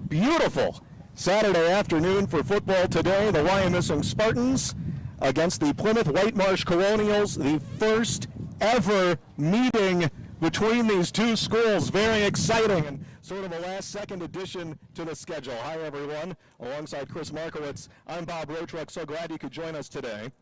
Beautiful Saturday afternoon for football today. The Wyomissing Spartans against the Plymouth Whitemarsh Colonials, the first ever meeting between these two schools. Very exciting and sort of a last-second addition to the schedule. Hi, everyone. Alongside Chris Markowitz, I'm Bob Rotrek. So glad you could join us today.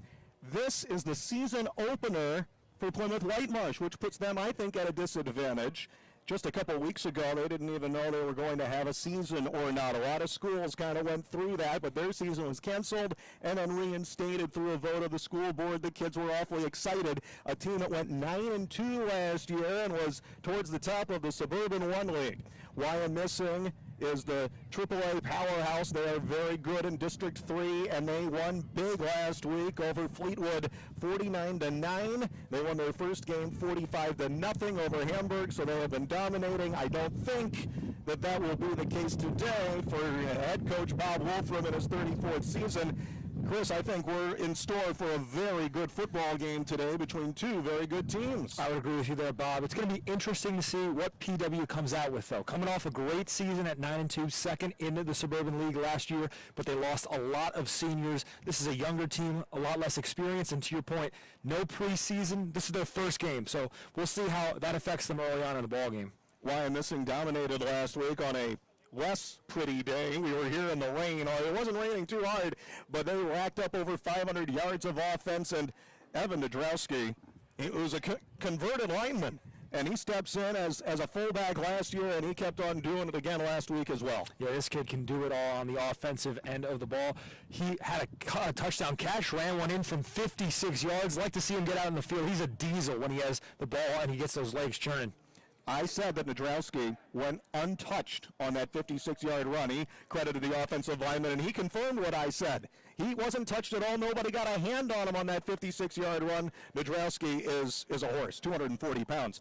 This is the season opener for Plymouth Whitemarsh, which puts them, I think, at a disadvantage. Just a couple weeks ago, they didn't even know they were going to have a season or not. A lot of schools kind of went through that, but their season was canceled and then reinstated through a vote of the school board. The kids were awfully excited. A team that went 9-2 last year and was towards the top of the Suburban 1 League. Wyomissing is the AAA powerhouse. They are very good in District 3, and they won big last week over Fleetwood, 49-9. They won their first game 45-0 over Hamburg, so they have been dominating. I don't think that will be the case today for head coach Bob Wolfram in his 34th season. Chris, I think we're in store for a very good football game today between two very good teams. I would agree with you there, Bob. It's going to be interesting to see what PW comes out with, though. Coming off a great season at 9-2, second into the Suburban League last year, but they lost a lot of seniors. This is a younger team, a lot less experience, and to your point, no preseason. This is their first game, so we'll see how that affects them early on in the ball game. Wyomissing dominated last week on a less pretty day. We were here in the rain. It wasn't raining too hard, but they racked up over 500 yards of offense. And Evan Nadrowski, he was a converted lineman, and he steps in as a fullback last year, and he kept on doing it again last week as well. Yeah, this kid can do it all on the offensive end of the ball. He had a touchdown catch, ran one in from 56 yards. Like to see him get out in the field. He's a diesel when he has the ball and he gets those legs churning. I said that Nadrowski went untouched on that 56-yard run. He credited the offensive lineman, and he confirmed what I said. He wasn't touched at all. Nobody got a hand on him on that 56-yard run. Nadrowski is a horse, 240 pounds.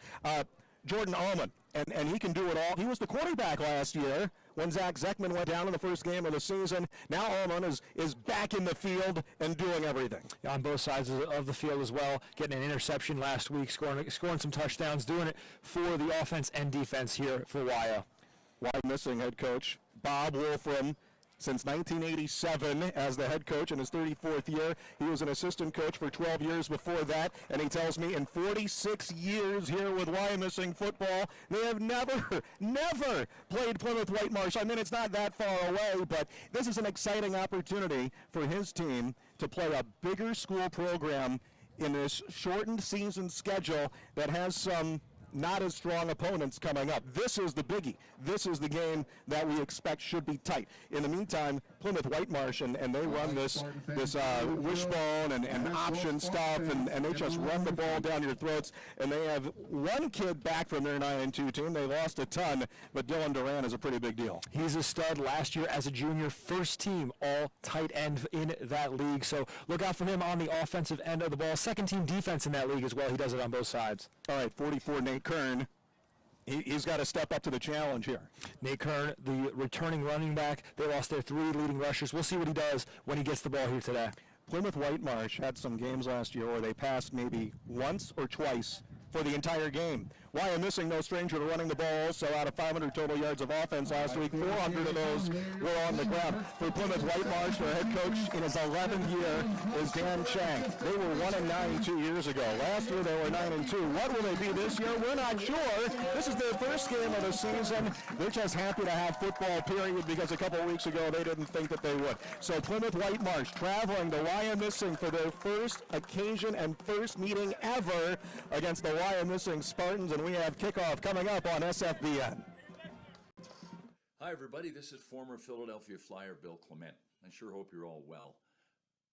Jordan Allman, and he can do it all. He was the quarterback last year when Zach Zeckman went down in the first game of the season. Now Allman is back in the field and doing everything. Yeah, on both sides of the field as well, getting an interception last week, scoring some touchdowns, doing it for the offense and defense here for Wyomissing head coach Bob Wolfram. Since 1987 as the head coach in his 34th year. He was an assistant coach for 12 years before that, and he tells me in 46 years here with Wyomissing football, they have never played Plymouth Whitemarsh. I mean, it's not that far away, but this is an exciting opportunity for his team to play a bigger school program in this shortened season schedule that has some not as strong opponents coming up. This is the biggie. This is the game that we expect should be tight. In the meantime, Plymouth Whitemarsh, and they run this wishbone and option stuff, and they just run the ball down your throats. And they have one kid back from their 9-2 team. They lost a ton, but Dylan Duran is a pretty big deal. He's a stud last year as a junior, first team all tight end in that league. So look out for him on the offensive end of the ball. Second team defense in that league as well. He does it on both sides. All right, 44 Nate Kern. He's got to step up to the challenge here. Nate Kern, the returning running back. They lost their 3 leading rushers. We'll see what he does when he gets the ball here today. Plymouth Whitemarsh had some games last year where they passed maybe once or twice for the entire game. Wyomissing, no stranger to running the ball, also out of 500 total yards of offense last week. 400 of those were on the ground. For Plymouth Whitemarsh, their head coach in his 11th year is Dan Chang. They were 1-9 2 years ago. Last year they were 9-2. What will they be this year? We're not sure. This is their first game of the season. They're just happy to have football, period, because a couple of weeks ago they didn't think that they would. So Plymouth Whitemarsh traveling to Wyomissing for their first occasion and first meeting ever against the Wyomissing Spartans, and we have kickoff coming up on SFBN. Hi, everybody. This is former Philadelphia Flyer Bill Clement. I sure hope you're all well.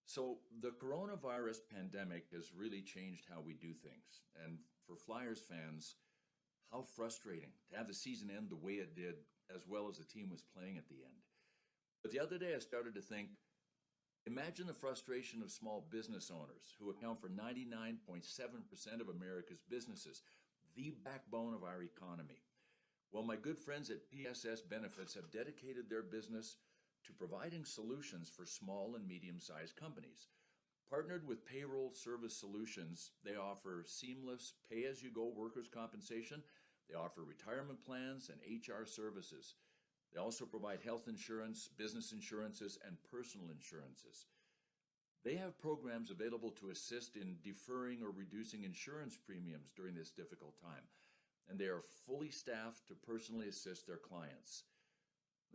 So the coronavirus pandemic has really changed how we do things. And for Flyers fans, how frustrating to have the season end the way it did, as well as the team was playing at the end. But the other day I started to think, imagine the frustration of small business owners who account for 99.7% of America's businesses, the backbone of our economy. Well, my good friends at PSS Benefits have dedicated their business to providing solutions for small and medium-sized companies. Partnered with Payroll Service Solutions, they offer seamless pay-as-you-go workers' compensation. They offer retirement plans and HR services. They also provide health insurance, business insurances, and personal insurances. They have programs available to assist in deferring or reducing insurance premiums during this difficult time, and they are fully staffed to personally assist their clients.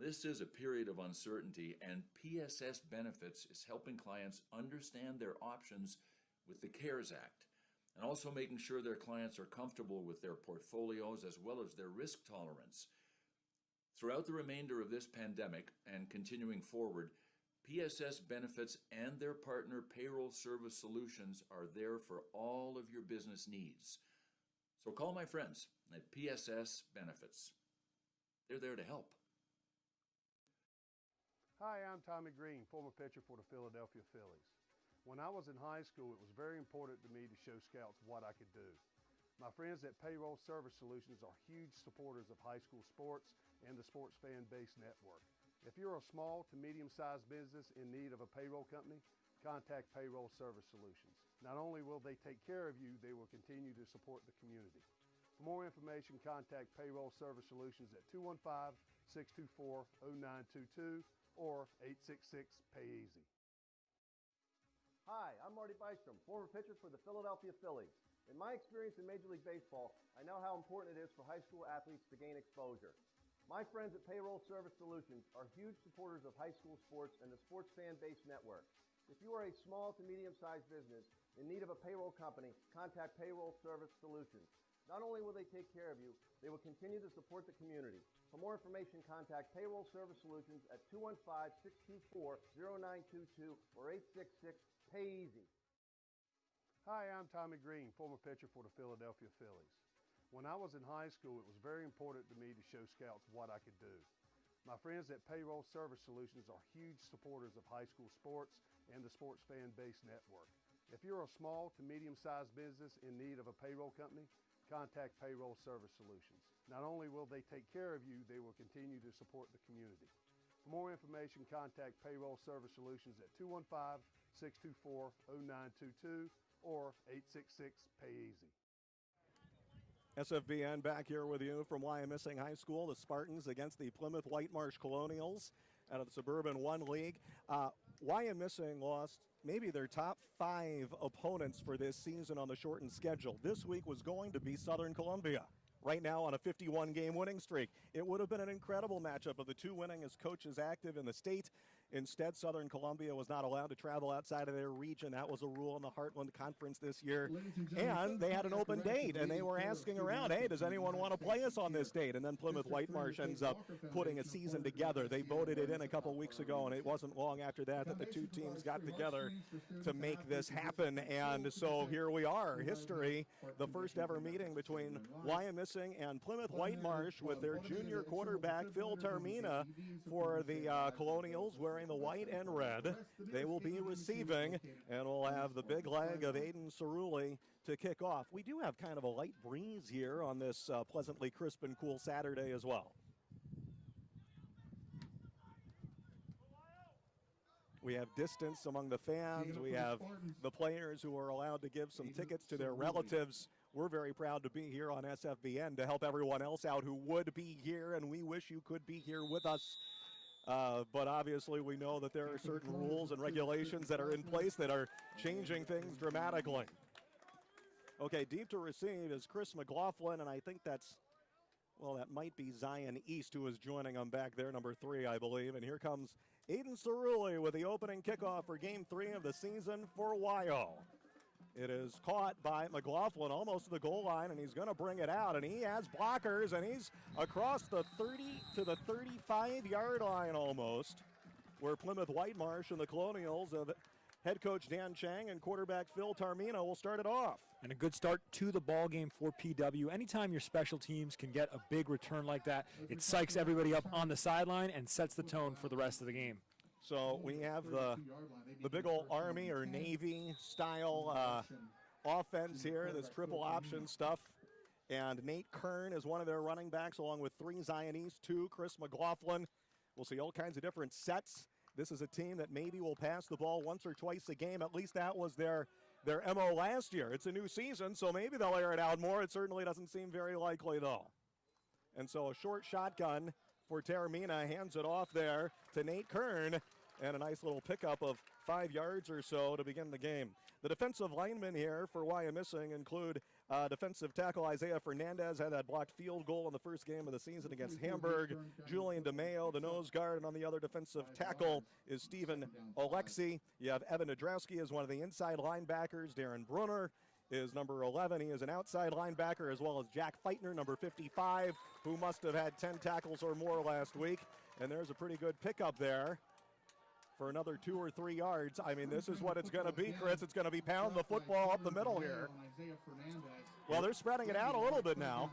This is a period of uncertainty, and PSS Benefits is helping clients understand their options with the CARES Act, and also making sure their clients are comfortable with their portfolios as well as their risk tolerance. Throughout the remainder of this pandemic and continuing forward, PSS Benefits and their partner Payroll Service Solutions are there for all of your business needs. So call my friends at PSS Benefits. They're there to help. Hi, I'm Tommy Green, former pitcher for the Philadelphia Phillies. When I was in high school, it was very important to me to show scouts what I could do. My friends at Payroll Service Solutions are huge supporters of high school sports and the Sports Fan Base Network. If you're a small to medium-sized business in need of a payroll company, contact Payroll Service Solutions. Not only will they take care of you, they will continue to support the community. For more information, contact Payroll Service Solutions at 215-624-0922 or 866-PAY-EASY. Hi, I'm Marty Bystrom, former pitcher for the Philadelphia Phillies. In my experience in Major League Baseball, I know how important it is for high school athletes to gain exposure. My friends at Payroll Service Solutions are huge supporters of high school sports and the Sports Fan Base Network. If you are a small to medium-sized business in need of a payroll company, contact Payroll Service Solutions. Not only will they take care of you, they will continue to support the community. For more information, contact Payroll Service Solutions at 215-624-0922 or 866-PAY-EASY. Hi, I'm Tommy Green, former pitcher for the Philadelphia Phillies. When I was in high school, it was very important to me to show scouts what I could do. My friends at Payroll Service Solutions are huge supporters of high school sports and the Sports Fan Base Network. If you're a small to medium-sized business in need of a payroll company, contact Payroll Service Solutions. Not only will they take care of you, they will continue to support the community. For more information, contact Payroll Service Solutions at 215-624-0922 or 866-PAY-EASY. SFBN back here with you from Wyomissing High School. The Spartans against the Plymouth Whitemarsh Colonials out of the Suburban 1 League. Wyomissing lost maybe their top 5 opponents for this season on the shortened schedule. This week was going to be Southern Columbia, right now on a 51-game winning streak. It would have been an incredible matchup of the two winningest coaches active in the state. Instead, Southern Columbia was not allowed to travel outside of their region. That was a rule in the Heartland Conference this year. And they had an open date, and they were asking around, hey, does anyone want to play us on this date? And then Plymouth Whitemarsh ends up putting a season together. They voted it in a couple weeks ago, and it wasn't long after that that the two teams got together to make this happen. And so here we are, history, the first ever meeting between Wyomissing and Plymouth Whitemarsh with their junior quarterback, Phil Tarmina, for the Colonials, wearing the white and red. They will be receiving, and we'll have the big leg of Aiden Cerulli to kick off. We do have kind of a light breeze here on this pleasantly crisp and cool Saturday as well. We have distance among the fans. We have the players who are allowed to give some tickets to their relatives. We're very proud to be here on SFBN to help everyone else out who would be here, and we wish you could be here with us. But obviously we know that there are certain rules and regulations that are in place that are changing things dramatically. Okay, deep to receive is Chris McLaughlin, and I think that's, well, that might be Zion East who is joining them back there, number 3, I believe. And here comes Aiden Cerulli with the opening kickoff for Game 3 of the season for Wyo. It is caught by McLaughlin almost to the goal line, and he's going to bring it out, and he has blockers, and he's across the 30 to the 35-yard line almost, where Plymouth Whitemarsh and the Colonials of head coach Dan Chang and quarterback Phil Tarmina will start it off. And a good start to the ball game for PW. Anytime your special teams can get a big return like that, it psychs everybody up on the sideline and sets the tone for the rest of the game. So we have the big old Army or Navy style offense here, this triple option stuff. And Nate Kern is one of their running backs, along with 3 Zionese, 2 Chris McLaughlin. We'll see all kinds of different sets. This is a team that maybe will pass the ball once or twice a game. At least that was their MO last year. It's a new season, so maybe they'll air it out more. It certainly doesn't seem very likely, though. And so a short shotgun for Taormina. Hands it off there to Nate Kern, and a nice little pickup of 5 yards or so to begin the game. The defensive linemen here for Wyomissing include defensive tackle Isaiah Fernandez, had that blocked field goal in the first game of the season against Hamburg. Julian DeMeo, the nose guard, and on the other defensive tackle is Stephen Alexi. You have Evan Nadrowski as one of the inside linebackers. Darren Brunner is number 11. He is an outside linebacker, as well as Jack Feitner, number 55, who must have had 10 tackles or more last week. And there's a pretty good pickup there for another 2 or 3 yards. I mean, this is what it's going to be, Chris. It's going to be pound the football up the middle here. Well, they're spreading it out a little bit now.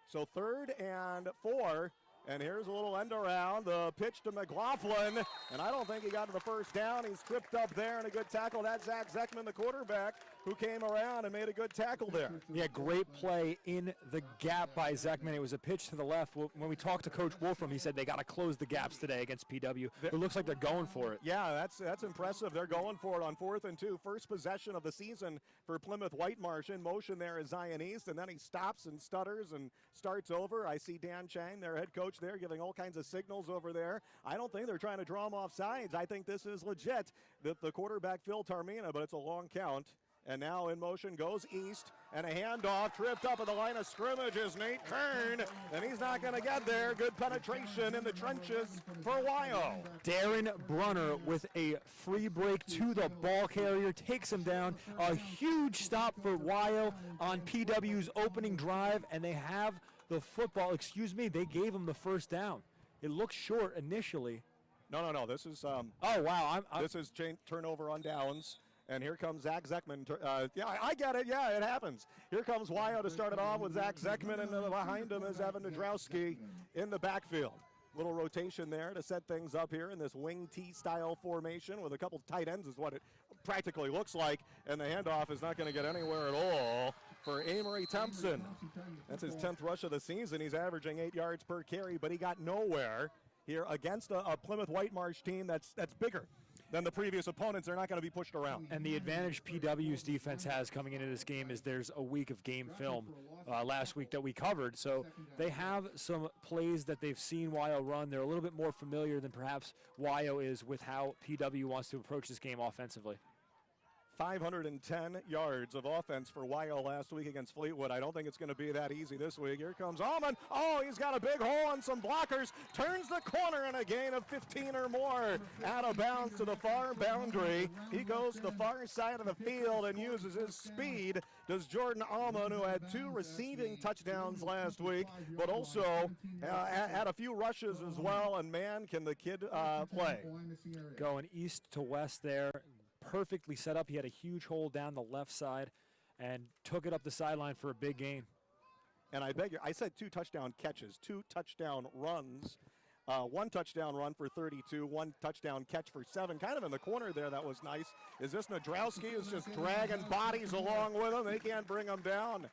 So 3rd and 4. And here's a little end around, the pitch to McLaughlin, and I don't think he got to the first down. He's tripped up there, and a good tackle. That's Zach Zeckman, the quarterback, who came around and made a good tackle there. Yeah, great play in the gap by Zeckman. It was a pitch to the left. When we talked to Coach Wolfram, he said they got to close the gaps today against PW. It looks like they're going for it. Yeah, that's impressive. They're going for it on 4th and 2. First possession of the season for Plymouth Whitemarsh. In motion there is Zion East, and then he stops and stutters and starts over. I see Dan Chang, their head coach there, giving all kinds of signals over there. I don't think they're trying to draw him off sides. I think this is legit. The quarterback, Phil Taormina, but it's a long count. And now in motion goes East, and a handoff, tripped up at the line of scrimmage is Nate Kern, and he's not going to get there. Good penetration in the trenches for Wyo. Darren Brunner with a free break to the ball carrier, takes him down. A huge stop for Wyo on PW's opening drive, and they have the football. Excuse me, they gave him the first down. It looked short initially. No. This is oh wow. This is turnover on downs. And here comes Zach Zeckman. Yeah, I get it. Yeah, it happens. Here comes Wyo to start it off with Zach Zeckman, and behind him is Evan Nadrowski in the backfield. Little rotation there to set things up here in this wing T style formation with a couple tight ends is what it practically looks like. And the handoff is not going to get anywhere at all for Amory Thompson. That's his 10th rush of the season. He's averaging 8 yards per carry, but he got nowhere here against a Plymouth Whitemarsh team that's bigger than the previous opponents. They're not going to be pushed around. And the advantage PW's defense has coming into this game is there's a week of game film last week that we covered. So they have some plays that they've seen Wyo run. They're a little bit more familiar than perhaps Wyo is with how PW wants to approach this game offensively. 510 yards of offense for Wyo last week against Fleetwood. I don't think it's going to be that easy this week. Here comes Alman. Oh, he's got a big hole on some blockers. Turns the corner and a gain of 15 or more. Out of bounds to the far boundary. He goes to the far side of the field and uses his speed. Does Jordan Alman, who had 2 receiving touchdowns last week, but also had a few rushes as well. And man, can the kid play. Going east to west there. Perfectly set up. He had a huge hole down the left side and took it up the sideline for a big gain. And I beg you, I said 2 touchdown catches, 2 touchdown runs, 1 touchdown run for 32, 1 touchdown catch for 7. Kind of in the corner there, that was nice. Is this Nadrowski is just dragging bodies along with him? They can't bring him down.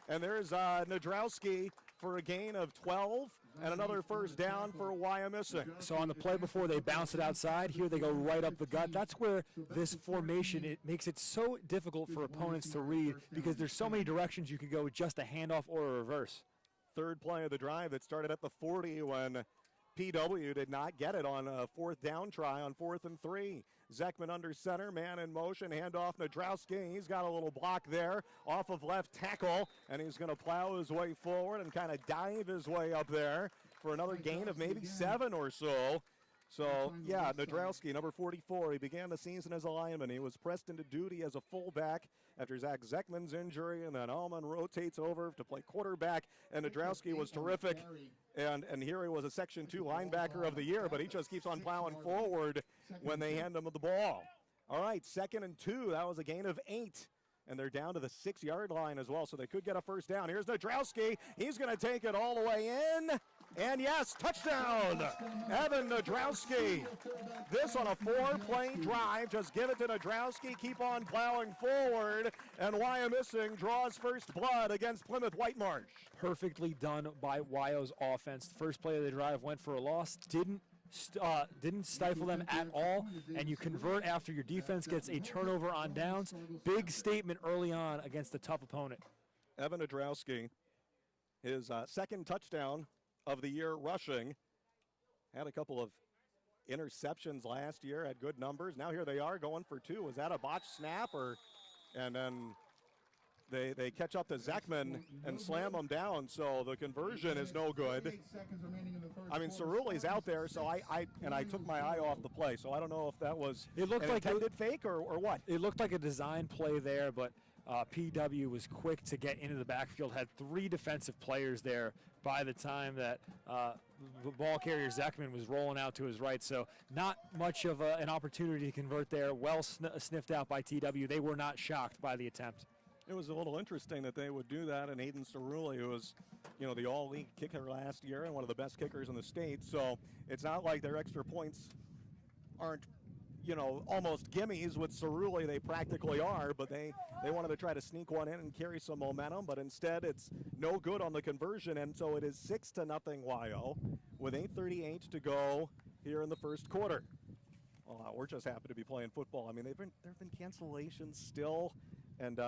And there's Nadrowski for a gain of 12. And another first down for Wyomissing. So on the play before, they bounce it outside. Here they go right up the gut. That's where this formation, it makes it so difficult for opponents to read because there's so many directions you could go with just a handoff or a reverse. Third play of the drive that started at the 40 when PW did not get it on a 4th down try on 4th and 3. Zeckman under center, man in motion, handoff Nadrowski. He's got a little block there off of left tackle, and he's going to plow his way forward and kind of dive his way up there for another gain of maybe 7 or so. So, yeah, Nadrowski, number 44, he began the season as a lineman. He was pressed into duty as a fullback after Zach Zeckman's injury, and then Alman rotates over to play quarterback, and Nadrowski was terrific. And here he was a Section 2 linebacker of the year, but he just keeps on plowing forward when they hand him the ball. All right, 2nd and 2. That was a gain of 8. And they're down to the 6-yard line as well, so they could get a first down. Here's Nadrowski. He's going to take it all the way in. And yes, touchdown, Evan Nadrowski. This on a 4-play drive. Just give it to Nadrowski. Keep on plowing forward. And Wyomissing draws first blood against Plymouth Whitemarsh. Perfectly done by Wyo's offense. The first play of the drive went for a loss. Didn't stifle them at all, and you convert after your defense gets a turnover on downs. Big statement early on against a tough opponent. Evan Nadrowski, his 2nd touchdown of the year rushing. Had a couple of interceptions last year, had good numbers. Now here they are going for 2. Was that a botched snap, and then they catch up to Zekman and slam them down, so the conversion is no good. I mean, Cerule's out there, so I took my eye off the play, so I don't know if that was an intended fake or what. It looked like a design play there, but PW was quick to get into the backfield, had 3 defensive players there by the time that the ball carrier Zekman was rolling out to his right, so not much of an opportunity to convert there. Well sniffed out by TW. They were not shocked by the attempt. It was a little interesting that they would do that, and Aiden Cerulli, who was, the all-league kicker last year and one of the best kickers in the state, so it's not like their extra points aren't, almost gimmies. With Cerulli, they practically are, but they wanted to try to sneak one in and carry some momentum, but instead it's no good on the conversion, and so it is 6-0 Wyo with 8:38 to go here in the first quarter. Well, we're just happy to be playing football. I mean, there have been cancellations still, and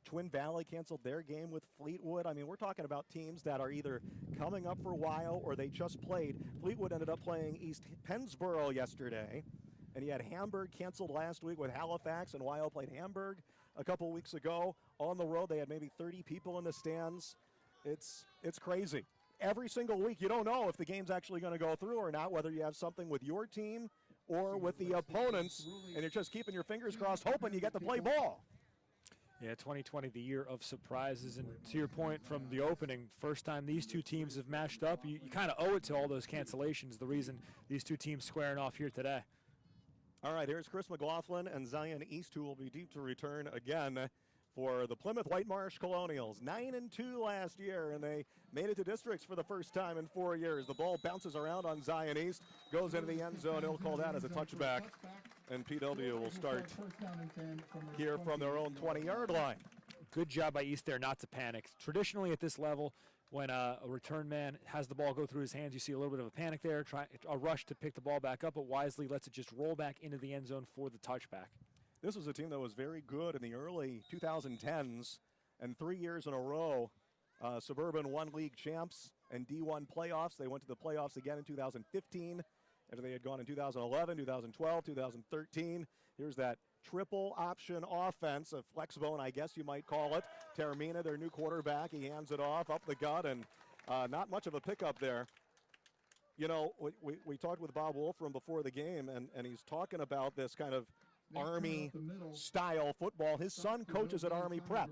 Twin Valley canceled their game with Fleetwood. I mean, we're talking about teams that are either coming up for a while or they just played. Fleetwood ended up playing East Pennsboro yesterday, and you had Hamburg canceled last week with Halifax, and Wyo played Hamburg a couple weeks ago. On the road, they had maybe 30 people in the stands. It's crazy. Every single week, you don't know if the game's actually going to go through or not, whether you have something with your team or with the opponents, and you're just keeping your fingers crossed, hoping you get to play ball. Yeah, 2020, the year of surprises. And to your point from the opening, first time these two teams have matched up, you kind of owe it to all those cancellations, the reason these two teams squaring off here today. All right, here's Chris McLaughlin and Zion East, who will be deep to return again for the Plymouth Whitemarsh Colonials. 9-2 last year, and they made it to districts for the first time in 4 years. The ball bounces around on Zion East, goes into the end zone. He'll call that as a touchback, and PW will start here from their own 20-yard line. Good job by East there not to panic. Traditionally at this level, when a return man has the ball go through his hands, you see a little bit of a panic there, a rush to pick the ball back up, but wisely lets it just roll back into the end zone for the touchback. This was a team that was very good in the early 2010s, and 3 years in a row, Suburban won league champs and D1 playoffs. They went to the playoffs again in 2015, after they had gone in 2011, 2012, 2013. Here's that triple option offense, a flex bone, I guess you might call it. Termina, their new quarterback, he hands it off up the gut, and not much of a pickup there. We talked with Bob Wolfram before the game, and he's talking about this kind of Army-style football. His son coaches at Army Prep,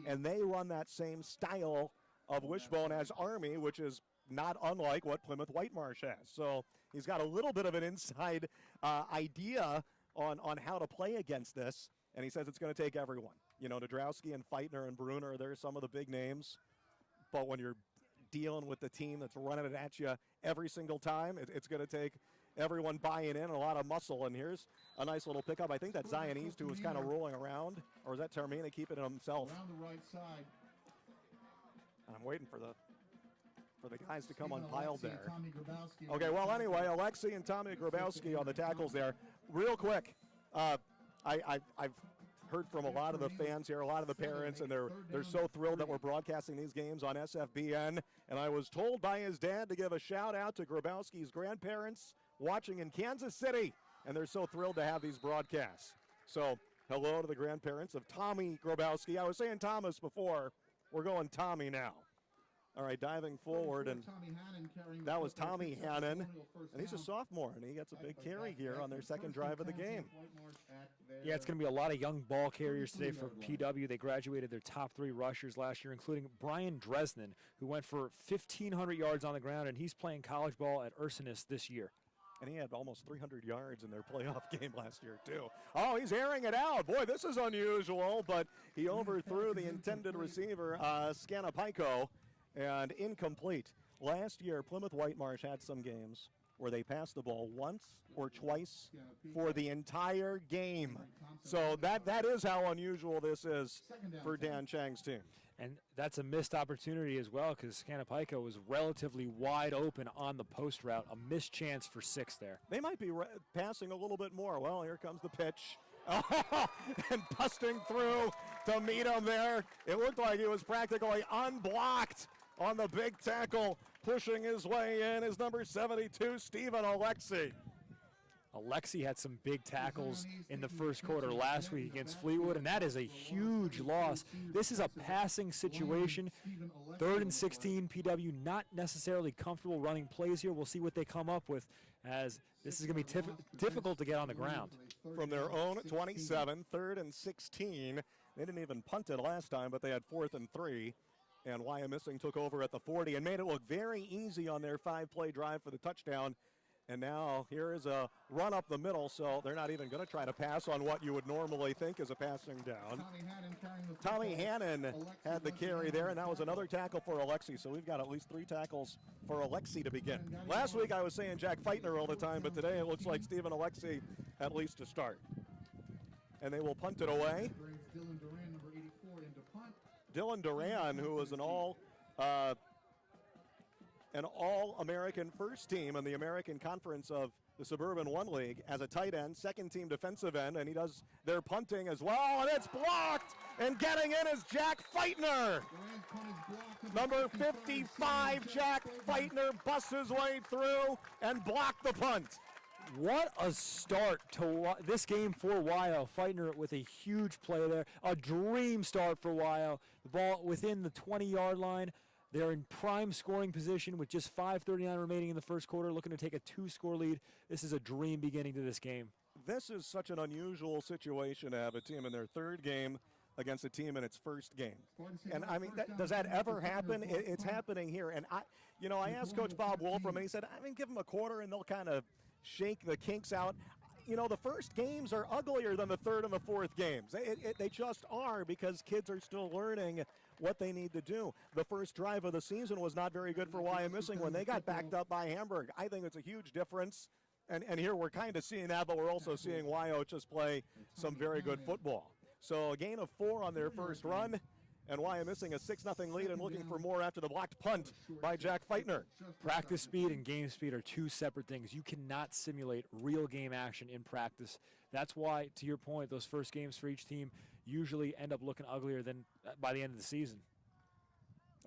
and they run that same style of wishbone as Army, which is not unlike what Plymouth Whitemarsh has. So he's got a little bit of an inside idea on how to play against this, and he says it's going to take everyone. Nadrowski and Feitner and Bruner, they're some of the big names, but when you're dealing with the team that's running it at you every single time, it's going to take everyone buying in, a lot of muscle. And here's a nice little pickup. I think that's Zion East, who was kind of rolling around, or is that Termina keeping it himself? Around the right side. I'm waiting for the guys to come unpiled there. Okay, well, anyway, Alexi and Tommy Grabowski on the tackles there. Real quick, I've heard from a lot of the fans here, a lot of the parents, and they're so thrilled that we're broadcasting these games on SFBN. And I was told by his dad to give a shout out to Grabowski's grandparents watching in Kansas City, and they're so thrilled to have these broadcasts. So hello to the grandparents of Tommy Grabowski. I was saying Thomas before. We're going Tommy now. All right, diving forward, and that was Tommy Hannon, and he's a sophomore, and he gets a big carry here on their second drive of the game. Yeah, it's going to be a lot of young ball carriers today for PW. They graduated their top 3 rushers last year, including Brian Dresden, who went for 1,500 yards on the ground, and he's playing college ball at Ursinus this year. And he had almost 300 yards in their playoff game last year, too. Oh, he's airing it out. Boy, this is unusual, but he overthrew the intended receiver, Scanapico, and incomplete. Last year, Plymouth Whitemarsh had some games where they passed the ball once or twice for the entire game. So that is how unusual this is for Dan Chang's team. And that's a missed opportunity as well, because Scanapico was relatively wide open on the post route. A missed chance for 6 there. They might be passing a little bit more. Well, here comes the pitch. And busting through to meet him there. It looked like he was practically unblocked on the big tackle. Pushing his way in is number 72, Stephen Alexi. Alexi had some big tackles in the first quarter last week against Fleetwood, and that is a huge loss. This is a passing situation. 3rd and 16, PW not necessarily comfortable running plays here. We'll see what they come up with, as this is going to be difficult to get on the ground. From their own 27, 3rd and 16. They didn't even punt it last time, but they had 4th and 3. And Wyomissing took over at the 40 and made it look very easy on their 5-play drive for the touchdown. And now here is a run up the middle, so they're not even going to try to pass on what you would normally think is a passing down. Tommy Hannon had the carry there, and that was another tackle for Alexi. So we've got at least 3 tackles for Alexi to begin. Last week I was saying Jack Feitner all the time, but today it looks like Stephen Alexi at least to start. And they will punt it away. Dylan Duran, who was an All-American first team in the American Conference of the Suburban 1 League as a tight end, second team defensive end, and he does their punting as well, and it's blocked, and getting in is Jack Feitner. Number 55, Jack Feitner, busts his way through and blocked the punt. What a start to this game for Wyo. Feitner with a huge play there. A dream start for Wyo. The ball within the 20-yard line. They're in prime scoring position with just 5:39 remaining in the first quarter, looking to take a 2-score lead. This is a dream beginning to this game. This is such an unusual situation to have a team in their 3rd game against a team in its first game. And I mean, does that ever happen? It's happening here. And I asked Coach Bob Wolfram, and he said, give them a quarter and they'll kind of shake the kinks out. The first games are uglier than the 3rd and the 4th games. They just are, because kids are still learning what they need to do. The first drive of the season was not very good for Wyomissing when they got backed up by Hamburg. I think it's a huge difference. And here we're kind of seeing that, but we're also seeing Wyo just play some very good football. So a gain of 4 on their first run, and Wyomissing a 6-0 lead and looking for more after the blocked punt by Jack Feitner. Practice speed and game speed are 2 separate things. You cannot simulate real game action in practice. That's why, to your point, those first games for each team usually end up looking uglier than by the end of the season.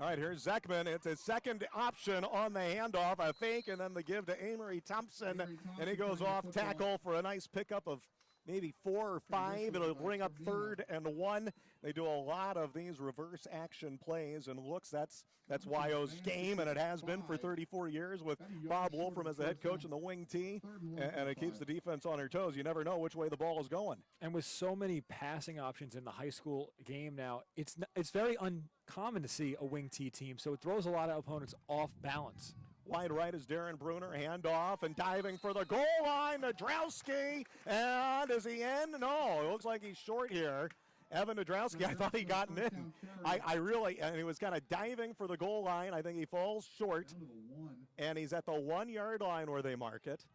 All right, here's Zekman. It's his second option on the handoff, a fake, and then the give to Amory Thompson, and he goes off tackle for a nice pickup of maybe 4 or 5. It'll bring up 3rd and 1. They do a lot of these reverse action plays and looks. That's Wyo's game, and it has been for 34 years with Bob Wolfram as the head coach in the wing tee, and it keeps the defense on their toes. You never know which way the ball is going. And with so many passing options in the high school game now, it's very uncommon to see a wing tee team, so it throws a lot of opponents off balance. Wide right is Darren Bruner, handoff and diving for the goal line, Nadrowski, and is he in? No, it looks like he's short here. Evan Nadrowski, I thought he gotten in. And he was kind of diving for the goal line. I think he falls short, and he's at the 1-yard line where they mark it.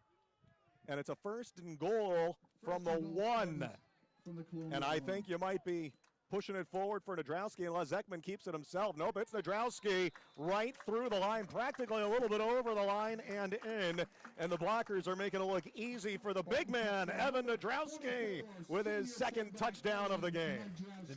And it's a 1st and goal from the 1. And I think you might be pushing it forward for Nadrowski unless Zekman keeps it himself. Nope, it's Nadrowski right through the line, practically a little bit over the line and in. And the blockers are making it look easy for the big man, Evan Nadrowski, with his 2nd touchdown of the game.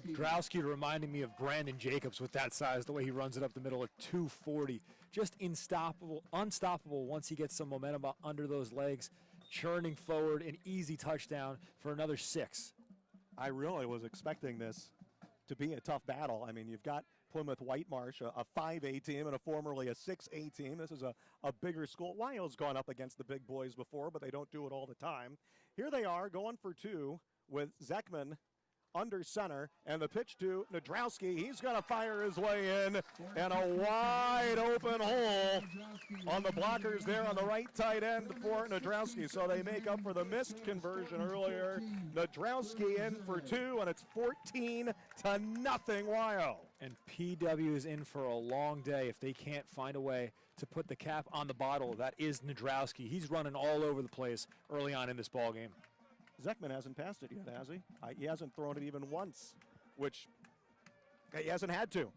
Nadrowski reminding me of Brandon Jacobs with that size, the way he runs it up the middle at 240. Just unstoppable once he gets some momentum under those legs, churning forward, an easy touchdown for another 6. I really was expecting this to be a tough battle. I mean, you've got Plymouth Whitemarsh, a 5A team and a formerly a 6A team. This is a bigger school. Wyo's gone up against the big boys before, but they don't do it all the time. Here they are going for 2 with Zekman under center, and the pitch to Nadrowski. He's going to fire his way in, and a wide open hole on the blockers there on the right tight end for Nadrowski. So they make up for the missed conversion earlier. Nadrowski in for 2, and it's 14-0 Wyo. And PW is in for a long day if they can't find a way to put the cap on the bottle. That is Nadrowski. He's running all over the place early on in this ball game. Zekman hasn't passed it yet, has he? He hasn't thrown it even once, which he hasn't had to.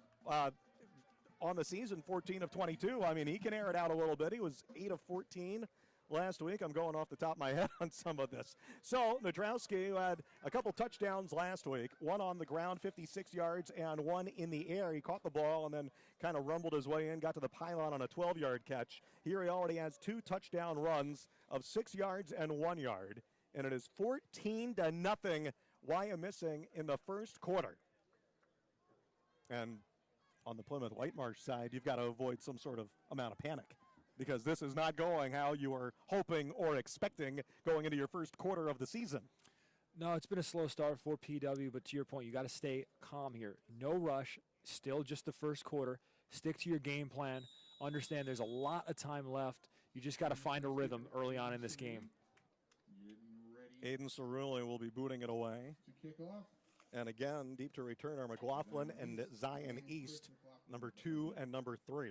On the season, 14 of 22. I mean, he can air it out a little bit. He was 8 of 14 last week. I'm going off the top of my head on some of this. So Nadrowski, who had a couple touchdowns last week, one on the ground, 56 yards, and one in the air. He caught the ball and then kind of rumbled his way in, got to the pylon on a 12-yard catch. Here he already has 2 touchdown runs of 6 yards and 1 yard, and it is 14-0 Wyomissing in the first quarter. And on the Plymouth Whitemarsh side, you've got to avoid some sort of amount of panic, because this is not going how you were hoping or expecting going into your first quarter of the season. No, it's been a slow start for PW, but to your point, you got to stay calm here. No rush, still just the first quarter. Stick to your game plan. Understand there's a lot of time left. You just got to find a rhythm early on in this game. Aiden Cerulli will be booting it away. And again, deep to return are McLaughlin and Zion East, number 2 and number 3.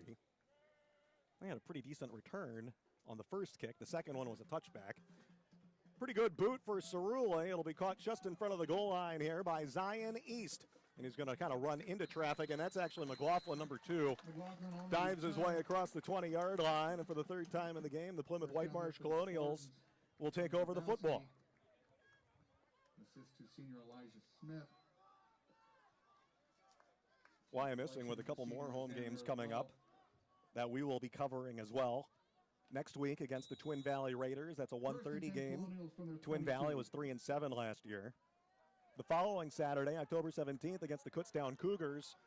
They had a pretty decent return on the first kick. The second one was a touchback. Pretty good boot for Cerulli. It'll be caught just in front of the goal line here by Zion East. And he's going to kind of run into traffic, and that's actually McLaughlin, number 2. Dives his way across the 20-yard line, and for the third time in the game, the Plymouth Whitemarsh Colonials will take over the football. Assist to senior Elijah Smith. Wyomissing with a couple more home games coming up that we will be covering as well. Next week against the Twin Valley Raiders. That's a 1:30 game. Twin Valley was 3-7 last year. The following Saturday, October 17th, against the Kutztown Cougars.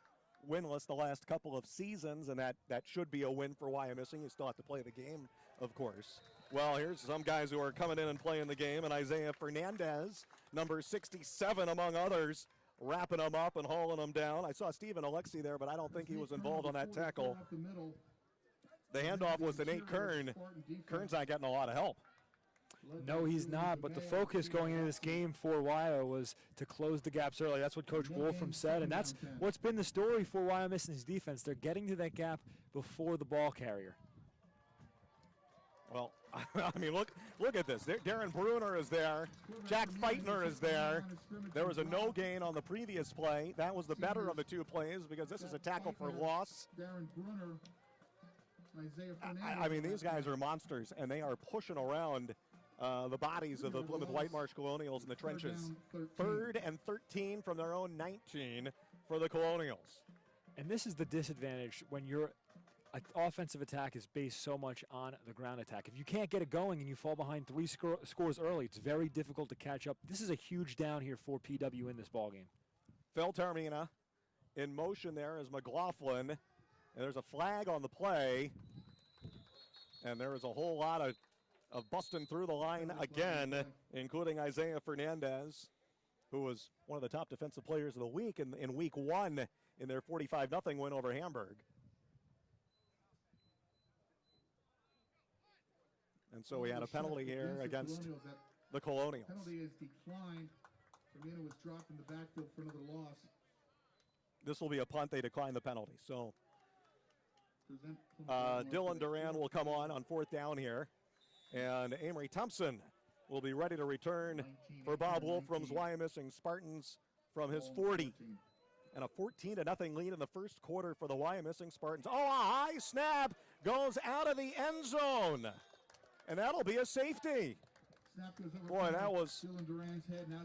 Winless the last couple of seasons, and that should be a win for Wyomissing. You still have to play the game, of course. Well, here's some guys who are coming in and playing the game, and Isaiah Fernandez, number 67 among others, wrapping them up and hauling them down. I saw Stephen Alexi there, but I don't think he was involved on that tackle. The handoff was to Nate Kern. Kern's not getting a lot of help. No, he's not, but the focus going into this game for Wyo was to close the gaps early. That's what Coach Wolfram said, and that's what's been the story for Wyomissing's defense. They're getting to that gap before the ball carrier. Well, I mean, look at this. Darren Bruner is there. Jack Feitner is there. There was a no gain on the previous play. That was the better of the two plays because this is a tackle for loss. Darren Bruner, Isaiah Fernandez. I mean, these guys are monsters, and they are pushing around the bodies of the Plymouth Whitemarsh Colonials in the trenches. 3rd and 13 from their own 19 for the Colonials. And this is the disadvantage when your offensive attack is based so much on the ground attack. If you can't get it going and you fall behind 3 scores early, it's very difficult to catch up. This is a huge down here for PW in this ballgame. Phil Termina in motion there is McLaughlin. And there's a flag on the play. And there is a whole lot of busting through the line again, including Isaiah Fernandez, who was one of the top defensive players of the week in week 1 in their 45-0 win over Hamburg. And so we had a penalty here against the Colonials. Penalty is declined. Termina was dropped in the backfield for another loss. This will be a punt. They decline the penalty. So Dylan Duran will come on 4th down here. And Amory Thompson will be ready to return for Bob Wolfram's Wyomissing Spartans from his 40. And a 14-0 lead in the first quarter for the Wyomissing Spartans. Oh, a high snap goes out of the end zone. And that'll be a safety. Boy, that was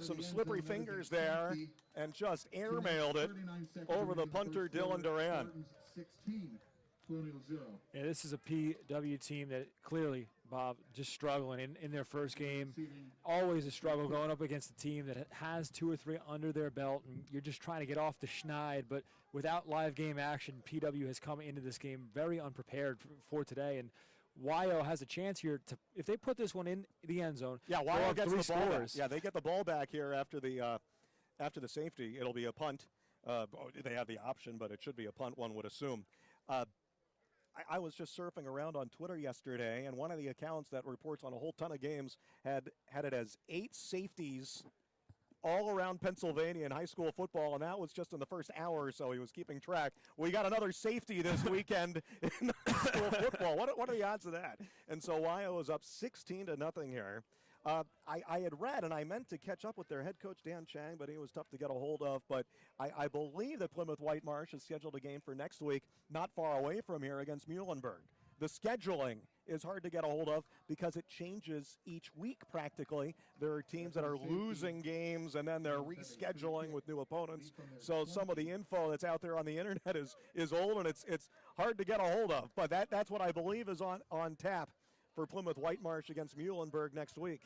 some slippery fingers there and just airmailed it over the punter, Dylan Duran. 16, Colonial 0. Yeah, this is a PW team that clearly, Bob, just struggling in their first game. Always a struggle going up against a team that has 2 or 3 under their belt, and you're just trying to get off the schneid. But without live game action, PW has come into this game very unprepared for today. And Wyo has a chance here to, if they put this one in the end zone. Yeah, Wyo gets 3 the ball back. scores. Yeah, they get the ball back here after the safety. It'll be a punt. They have the option, but it should be a punt, one would assume. I was just surfing around on Twitter yesterday, and one of the accounts that reports on a whole ton of games had it as 8 safeties all around Pennsylvania in high school football, and that was just in the first hour or so. He was keeping track. We got another safety this weekend in high school football. What are the odds of that? And so Wyo is up 16-0 here. I had read, and I meant to catch up with their head coach, Dan Chang, but he was tough to get a hold of. But I believe that Plymouth Whitemarsh has scheduled a game for next week, not far away from here, against Muhlenberg. The scheduling is hard to get a hold of because it changes each week practically. There are teams that are losing games and then they're rescheduling with new opponents. So some of the info that's out there on the internet is old and it's hard to get a hold of. But that's what I believe is on tap for Plymouth Whitemarsh against Muhlenberg next week.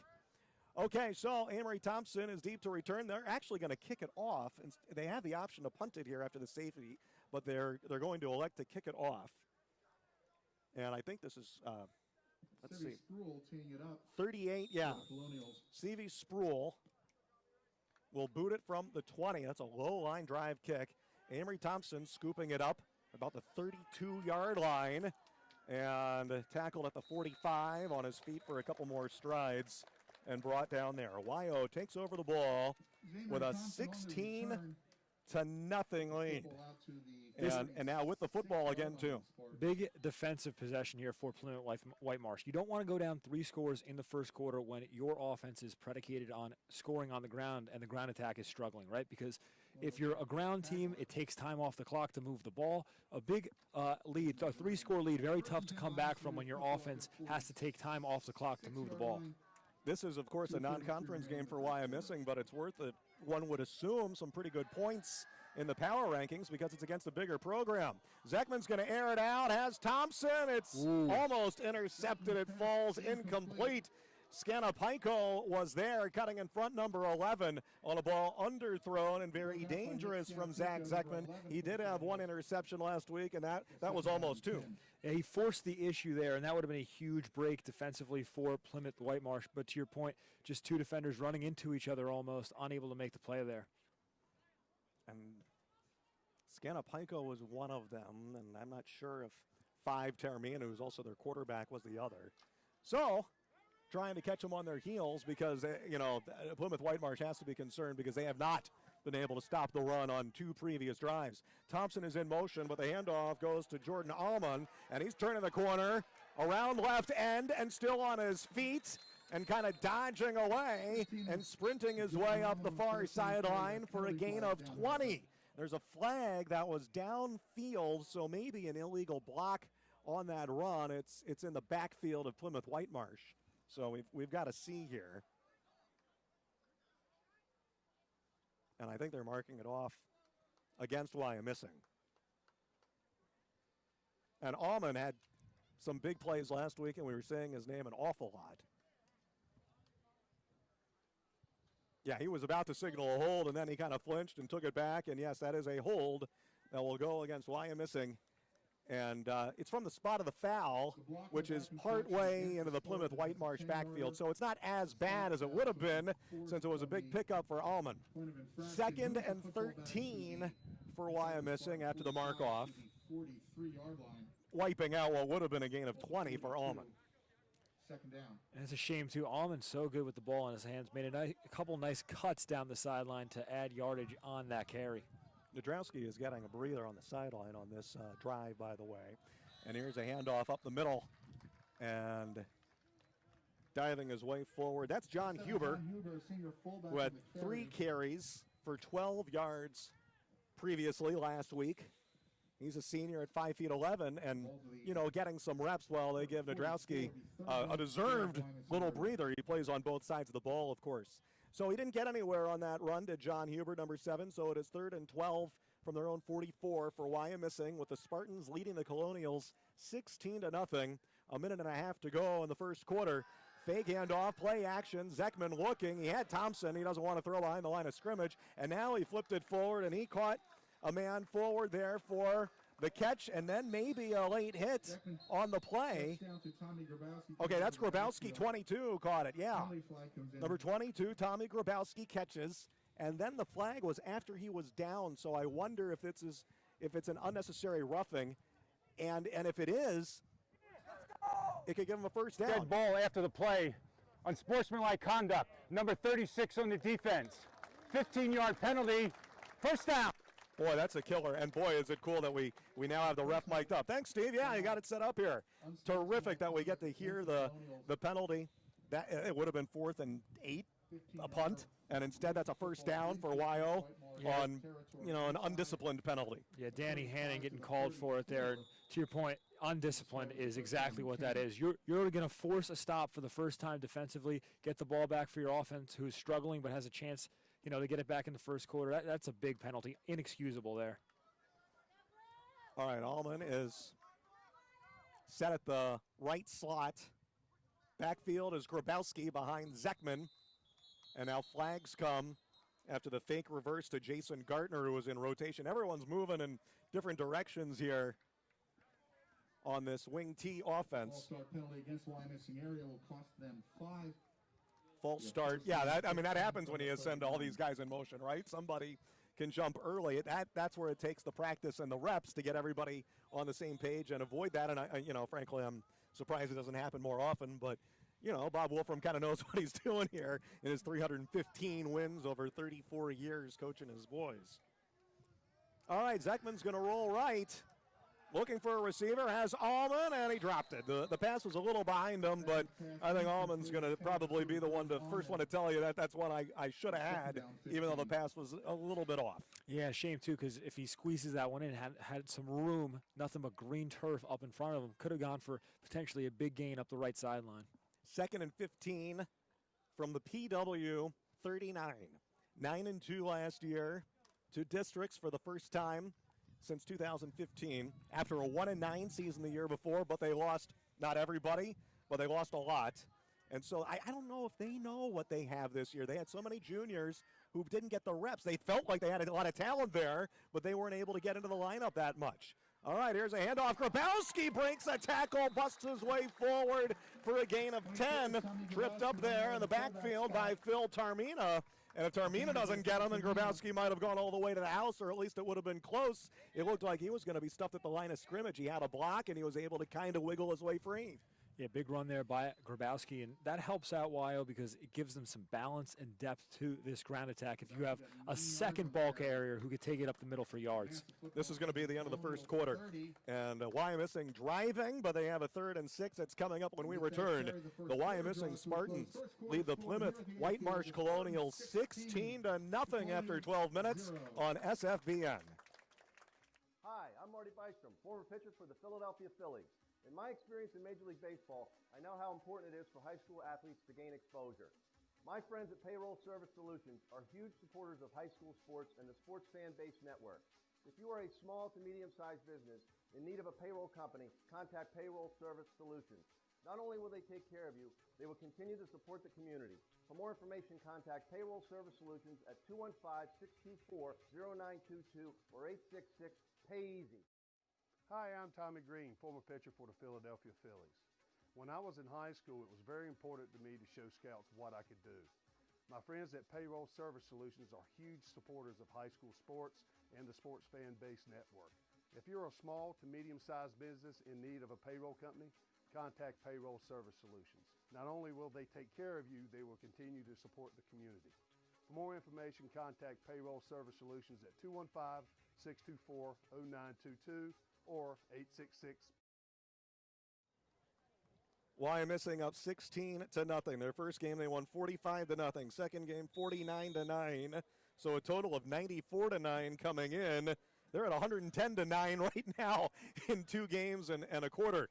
Okay, so Amory Thompson is deep to return. They're actually going to kick it off, and they have the option to punt it here after the safety, but they're going to elect to kick it off. And I think this is, let's see, Sproul teeing it up 38, yeah. for the Colonials. Stevie Sproul will boot it from the 20. That's a low line drive kick. Amory Thompson scooping it up about the 32-yard line and tackled at the 45 on his feet for a couple more strides and brought down there. Wyo takes over the ball with a 16-0 lead. And now with the football again, too. Big defensive possession here for Plymouth Whitemarsh. You don't want to go down 3 scores in the first quarter when your offense is predicated on scoring on the ground and the ground attack is struggling, right? Because if you're a ground team, it takes time off the clock to move the ball. A big lead, a 3-score lead, very tough to come back from when your offense has to take time off the clock to move the ball. This is, of course, a non-conference game for Wyomissing, but it's worth it. One would assume some pretty good points in the power rankings because it's against a bigger program. Zekman's going to air it out, has Thompson. It's almost intercepted. It falls incomplete. Scanapico was there, cutting in front, number 11, on a ball underthrown and very dangerous from Zach Zekman. He did have 1 interception last week, and that was almost 2. Yeah, he forced the issue there, and that would have been a huge break defensively for Plymouth Whitemarsh. But to your point, just 2 defenders running into each other almost, unable to make the play there. And Scanapico was one of them, and I'm not sure if 5 Taormina, who's also their quarterback, was the other. So, trying to catch them on their heels because, Plymouth Whitemarsh has to be concerned because they have not been able to stop the run on 2 previous drives. Thompson is in motion, but the handoff goes to Jordan Allman, and he's turning the corner around left end and still on his feet and kind of dodging away and sprinting his way up the far sideline for a gain of 20. There's a flag that was downfield, so maybe an illegal block on that run. It's in the backfield of Plymouth Whitemarsh. So we've got to see here. And I think they're marking it off against Wyomissing. And Allman had some big plays last week, and we were saying his name an awful lot. Yeah, he was about to signal a hold, and then he kind of flinched and took it back. And, yes, that is a hold that will go against Wyomissing. And it's from the spot of the foul, which is partway into the Plymouth Whitemarsh backfield. So it's not as bad as it would have been since it was a big pickup for Allman. 2nd and 13 for Wyomissing after the mark-off, wiping out what would have been a gain of 20 for Allman. 2nd down. And it's a shame, too. Allman's so good with the ball in his hands. Made a couple nice cuts down the sideline to add yardage on that carry. Nadrowski is getting a breather on the sideline on this drive, by the way. And here's a handoff up the middle. And diving his way forward. That's John Huber, who had 3 carries for 12 yards previously last week. He's a senior at 5'11", and, getting some reps while they give Nadrowski a deserved little breather. He plays on both sides of the ball, of course. So he didn't get anywhere on that run to John Huber, number 7. So it is 3rd and 12 from their own 44 for Wyomissing, with the Spartans leading the Colonials 16-0. A minute and a half to go in the first quarter. Fake handoff, play action. Zekman looking. He had Thompson. He doesn't want to throw behind the line of scrimmage. And now he flipped it forward, and he caught a man forward there for the catch, and then maybe a late hit on the play. Okay, that's Grabowski, 22, caught it, yeah. Number 22, Tommy Grabowski catches, and then the flag was after he was down, so I wonder if it's an unnecessary roughing, and if it is, it could give him a first down. Dead ball after the play on sportsmanlike conduct. Number 36 on the defense. 15-yard penalty, first down. Boy, that's a killer, and boy, is it cool that we now have the ref mic'd up. Thanks, Steve. Yeah, you got it set up here. Terrific that we get to hear the penalty. That it would have been 4th and 8 a punt, and instead that's a first down for YO on, an undisciplined penalty. Yeah, Danny Hannon getting called for it there. And to your point, undisciplined is exactly what that is. You're going to force a stop for the first time defensively, get the ball back for your offense who's struggling but has a chance, to get it back in the first quarter. That's a big penalty, inexcusable there. All right, Allman is set at the right slot. Backfield is Grabowski behind Zekman. And now flags come after the fake reverse to Jason Gartner, who was in rotation. Everyone's moving in different directions here on this wing T offense. False start penalty against Wyomissing area will cost them 5. False start. Yeah, that happens when you send all these guys in motion, right? Somebody can jump early. That's where it takes the practice and the reps to get everybody on the same page and avoid that. And frankly, I'm surprised it doesn't happen more often. But Bob Wolfram kind of knows what he's doing here in his 315 wins over 34 years coaching his boys. All right, Zekman's going to roll right. Looking for a receiver, has Allman, and he dropped it. The pass was a little behind him, but I think Allman's going to probably be the first one to tell you that's one I should have had, even though the pass was a little bit off. Yeah, shame too, because if he squeezes that one in, had some room, nothing but green turf up in front of him, could have gone for potentially a big gain up the right sideline. 2nd and 15 from the PW 39. 9-2 last year. 2 districts for the first time since 2015 after a 1-9 season the year before, but they lost not everybody, but they lost a lot. And so I don't know if they know what they have this year. They had so many juniors who didn't get the reps. They felt like they had a lot of talent there, but they weren't able to get into the lineup that much. All right, here's a handoff. Grabowski breaks a tackle, busts his way forward for a gain of 10. Tripped up there in the backfield by Phil Tarmina. And if Tarmina doesn't get him, then Grabowski might have gone all the way to the house, or at least it would have been close. It looked like he was going to be stuffed at the line of scrimmage. He had a block, and he was able to kind of wiggle his way free. Yeah, big run there by Grabowski, and that helps out YO because it gives them some balance and depth to this ground attack if you have a second ball carrier who could take it up the middle for yards. This is going to be the end of the first quarter. And Wyomissing driving, but they have a 3rd and 6 that's coming up when we return. The Wyomissing Spartans lead the Plymouth Whitemarsh Colonials 16-0 after 12 minutes on SFBN. Hi, I'm Marty Bystrom, former pitcher for the Philadelphia Phillies. In my experience in Major League Baseball, I know how important it is for high school athletes to gain exposure. My friends at Payroll Service Solutions are huge supporters of high school sports and the Sports Fan Base Network. If you are a small to medium-sized business in need of a payroll company, contact Payroll Service Solutions. Not only will they take care of you, they will continue to support the community. For more information, contact Payroll Service Solutions at 215-624-0922 or 866-PAY-EASY. Hi, I'm Tommy Green, former pitcher for the Philadelphia Phillies. When I was in high school, it was very important to me to show scouts what I could do. My friends at Payroll Service Solutions are huge supporters of high school sports and the Sports Fan Base Network. If you're a small to medium-sized business in need of a payroll company, contact Payroll Service Solutions. Not only will they take care of you, they will continue to support the community. For more information, contact Payroll Service Solutions at 215-624-0922 or 866. Wyomissing up 16-0. Their first game they won 45-0. Second game 49-9. So a total of 94-9 coming in. They're at 110-9 right now in 2 games and a quarter.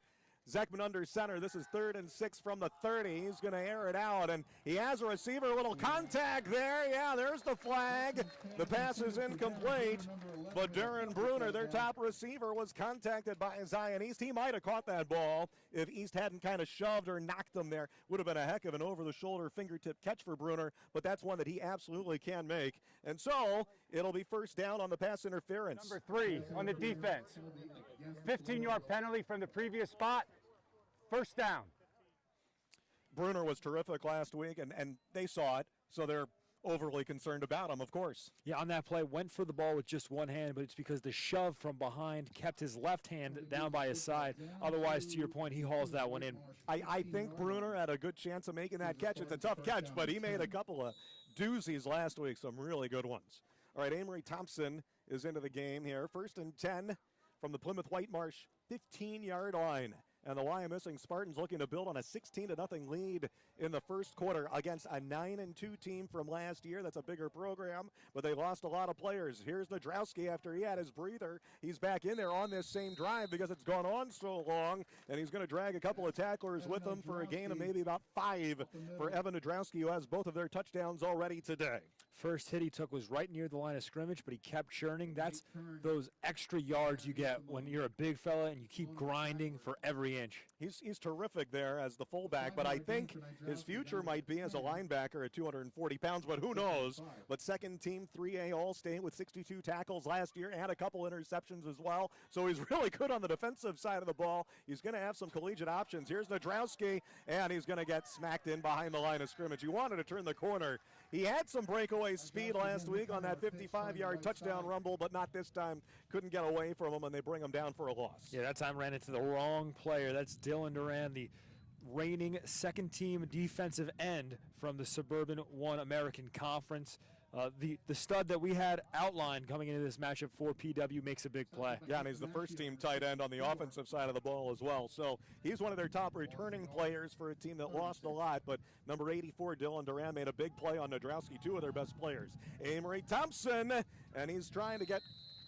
Zekman under center. This is 3rd and 6 from the 30. He's going to air it out, and he has a receiver. A little contact there. Yeah, there's the flag. The pass is incomplete, but Darren Bruner, their top receiver, was contacted by Zion East. He might have caught that ball if East hadn't kind of shoved or knocked him there. Would have been a heck of an over-the-shoulder fingertip catch for Bruner, but that's one that he absolutely can make. And so it'll be first down on the pass interference. Number 3 on the defense. 15-yard penalty from the previous spot. First down. Bruner was terrific last week, and they saw it, so they're overly concerned about him, of course. Yeah, on that play, went for the ball with just one hand, but it's because the shove from behind kept his left hand down by his side. Otherwise, to your point, he hauls that one in. I think Bruner had a good chance of making that catch. It's a tough catch, but he made a couple of doozies last week, some really good ones. All right, Amory Thompson is into the game here. 1st and 10 from the Plymouth Whitemarsh 15-yard line. and the Wyomissing Spartans looking to build on a 16-0 lead in the first quarter against a 9-2 team from last year. That's a bigger program, but they lost a lot of players. Here's Nadrowski after he had his breather. He's back in there on this same drive because it's gone on so long, and he's going to drag a couple of tacklers with him for a gain of maybe about 5 for Evan Nadrowski, who has both of their touchdowns already today. First hit he took was right near the line of scrimmage, but he kept churning. That's those extra yards you get when you're a big fella and you keep grinding for every inch. He's terrific there as the fullback, but I think his future might be as a linebacker at 240 pounds, but who knows. But second team 3A All-State with 62 tackles last year and a couple interceptions as well. So he's really good on the defensive side of the ball. He's going to have some collegiate options. Here's Nadrowski, and he's going to get smacked in behind the line of scrimmage. He wanted to turn the corner. He had some breakaway speed last week on that 55-yard touchdown rumble, but not this time. Couldn't get away from him, and they bring him down for a loss. Yeah, that time ran into the wrong player. That's Dylan Duran, the reigning second-team defensive end from the Suburban One American Conference. The stud that we had outlined coming into this matchup for PW makes a big play. Yeah, and he's the first-team tight end on the offensive side of the ball as well. So he's one of their top returning players for a team that lost a lot. But number 84, Dylan Duran, made a big play on Nadrowski, two of their best players. Amory Thompson, and he's trying to get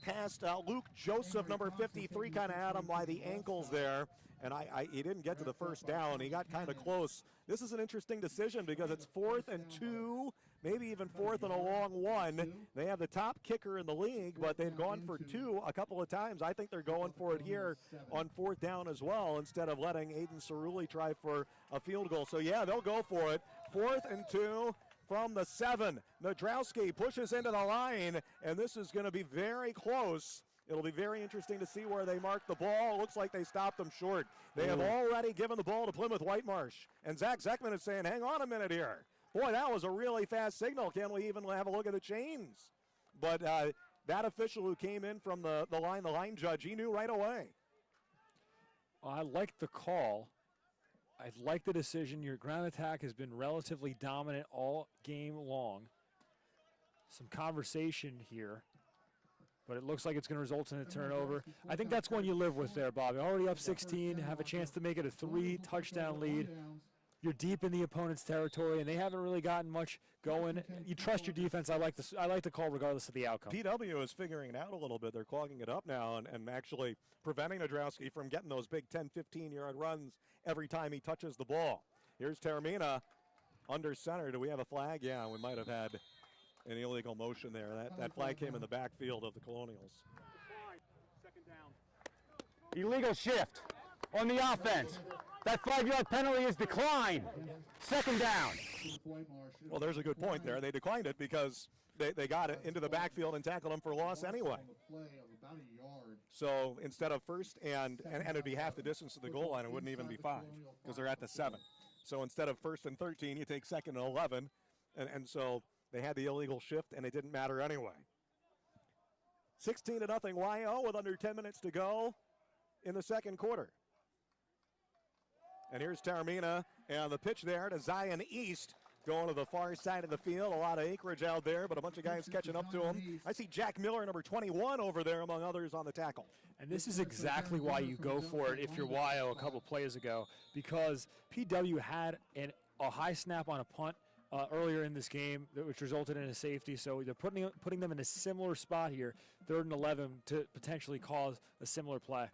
past Luke Joseph, number 53, kind of had him by the ankles there. And he didn't get to the first down. He got kind of close. This is an interesting decision because it's 4th and 2, maybe even 4th and a long one. They have the top kicker in the league, but they've gone for 2 a couple of times. I think they're going for it here on 4th down as well instead of letting Aiden Cerulli try for a field goal. So, yeah, they'll go for it. 4th and 2 from the 7. Nadrowski pushes into the line, and this is going to be very close. It'll be very interesting to see where they mark the ball. Looks like they stopped them short. They have already given the ball to Plymouth Whitemarsh. And Zach Zeckman is saying, hang on a minute here. Boy, that was a really fast signal. Can we even have a look at the chains? But that official who came in from the line judge, he knew right away. I like the call. I like the decision. Your ground attack has been relatively dominant all game long. Some conversation here, but it looks like it's going to result in a turnover. I think that's one you live with there, Bobby. Already up 16, have a chance to make it a 3-touchdown lead. You're deep in the opponent's territory, and they haven't really gotten much going. You trust your defense. I like the call regardless of the outcome. PW is figuring it out a little bit. They're clogging it up now and actually preventing Nadrowski from getting those big 10, 15-yard runs every time he touches the ball. Here's Taramina under center. Do we have a flag? Yeah, we might have had an illegal motion there. That flag came in the backfield of the Colonials. Second down. Illegal shift on the offense. That 5-yard penalty is declined. Second down. Well, there's a good point there. They declined it because they got it into the backfield and tackled him for loss anyway. So instead of first and it'd be half the distance to the goal line, it wouldn't even be 5 because they're at the 7. So instead of 1st and 13, you take 2nd and 11. And so they had the illegal shift, and it didn't matter anyway. 16-0 YO with under 10 minutes to go in the second quarter. And here's Taramina, and the pitch there to Zion East, going to the far side of the field. A lot of acreage out there, but a bunch of guys catching up to him. I see Jack Miller, number 21, over there, among others, on the tackle. And this is exactly why you go for it if you're YO a couple plays ago, because PW had a high snap on a punt earlier in this game, which resulted in a safety. So they're putting them in a similar spot here, 3rd and 11, to potentially cause a similar play.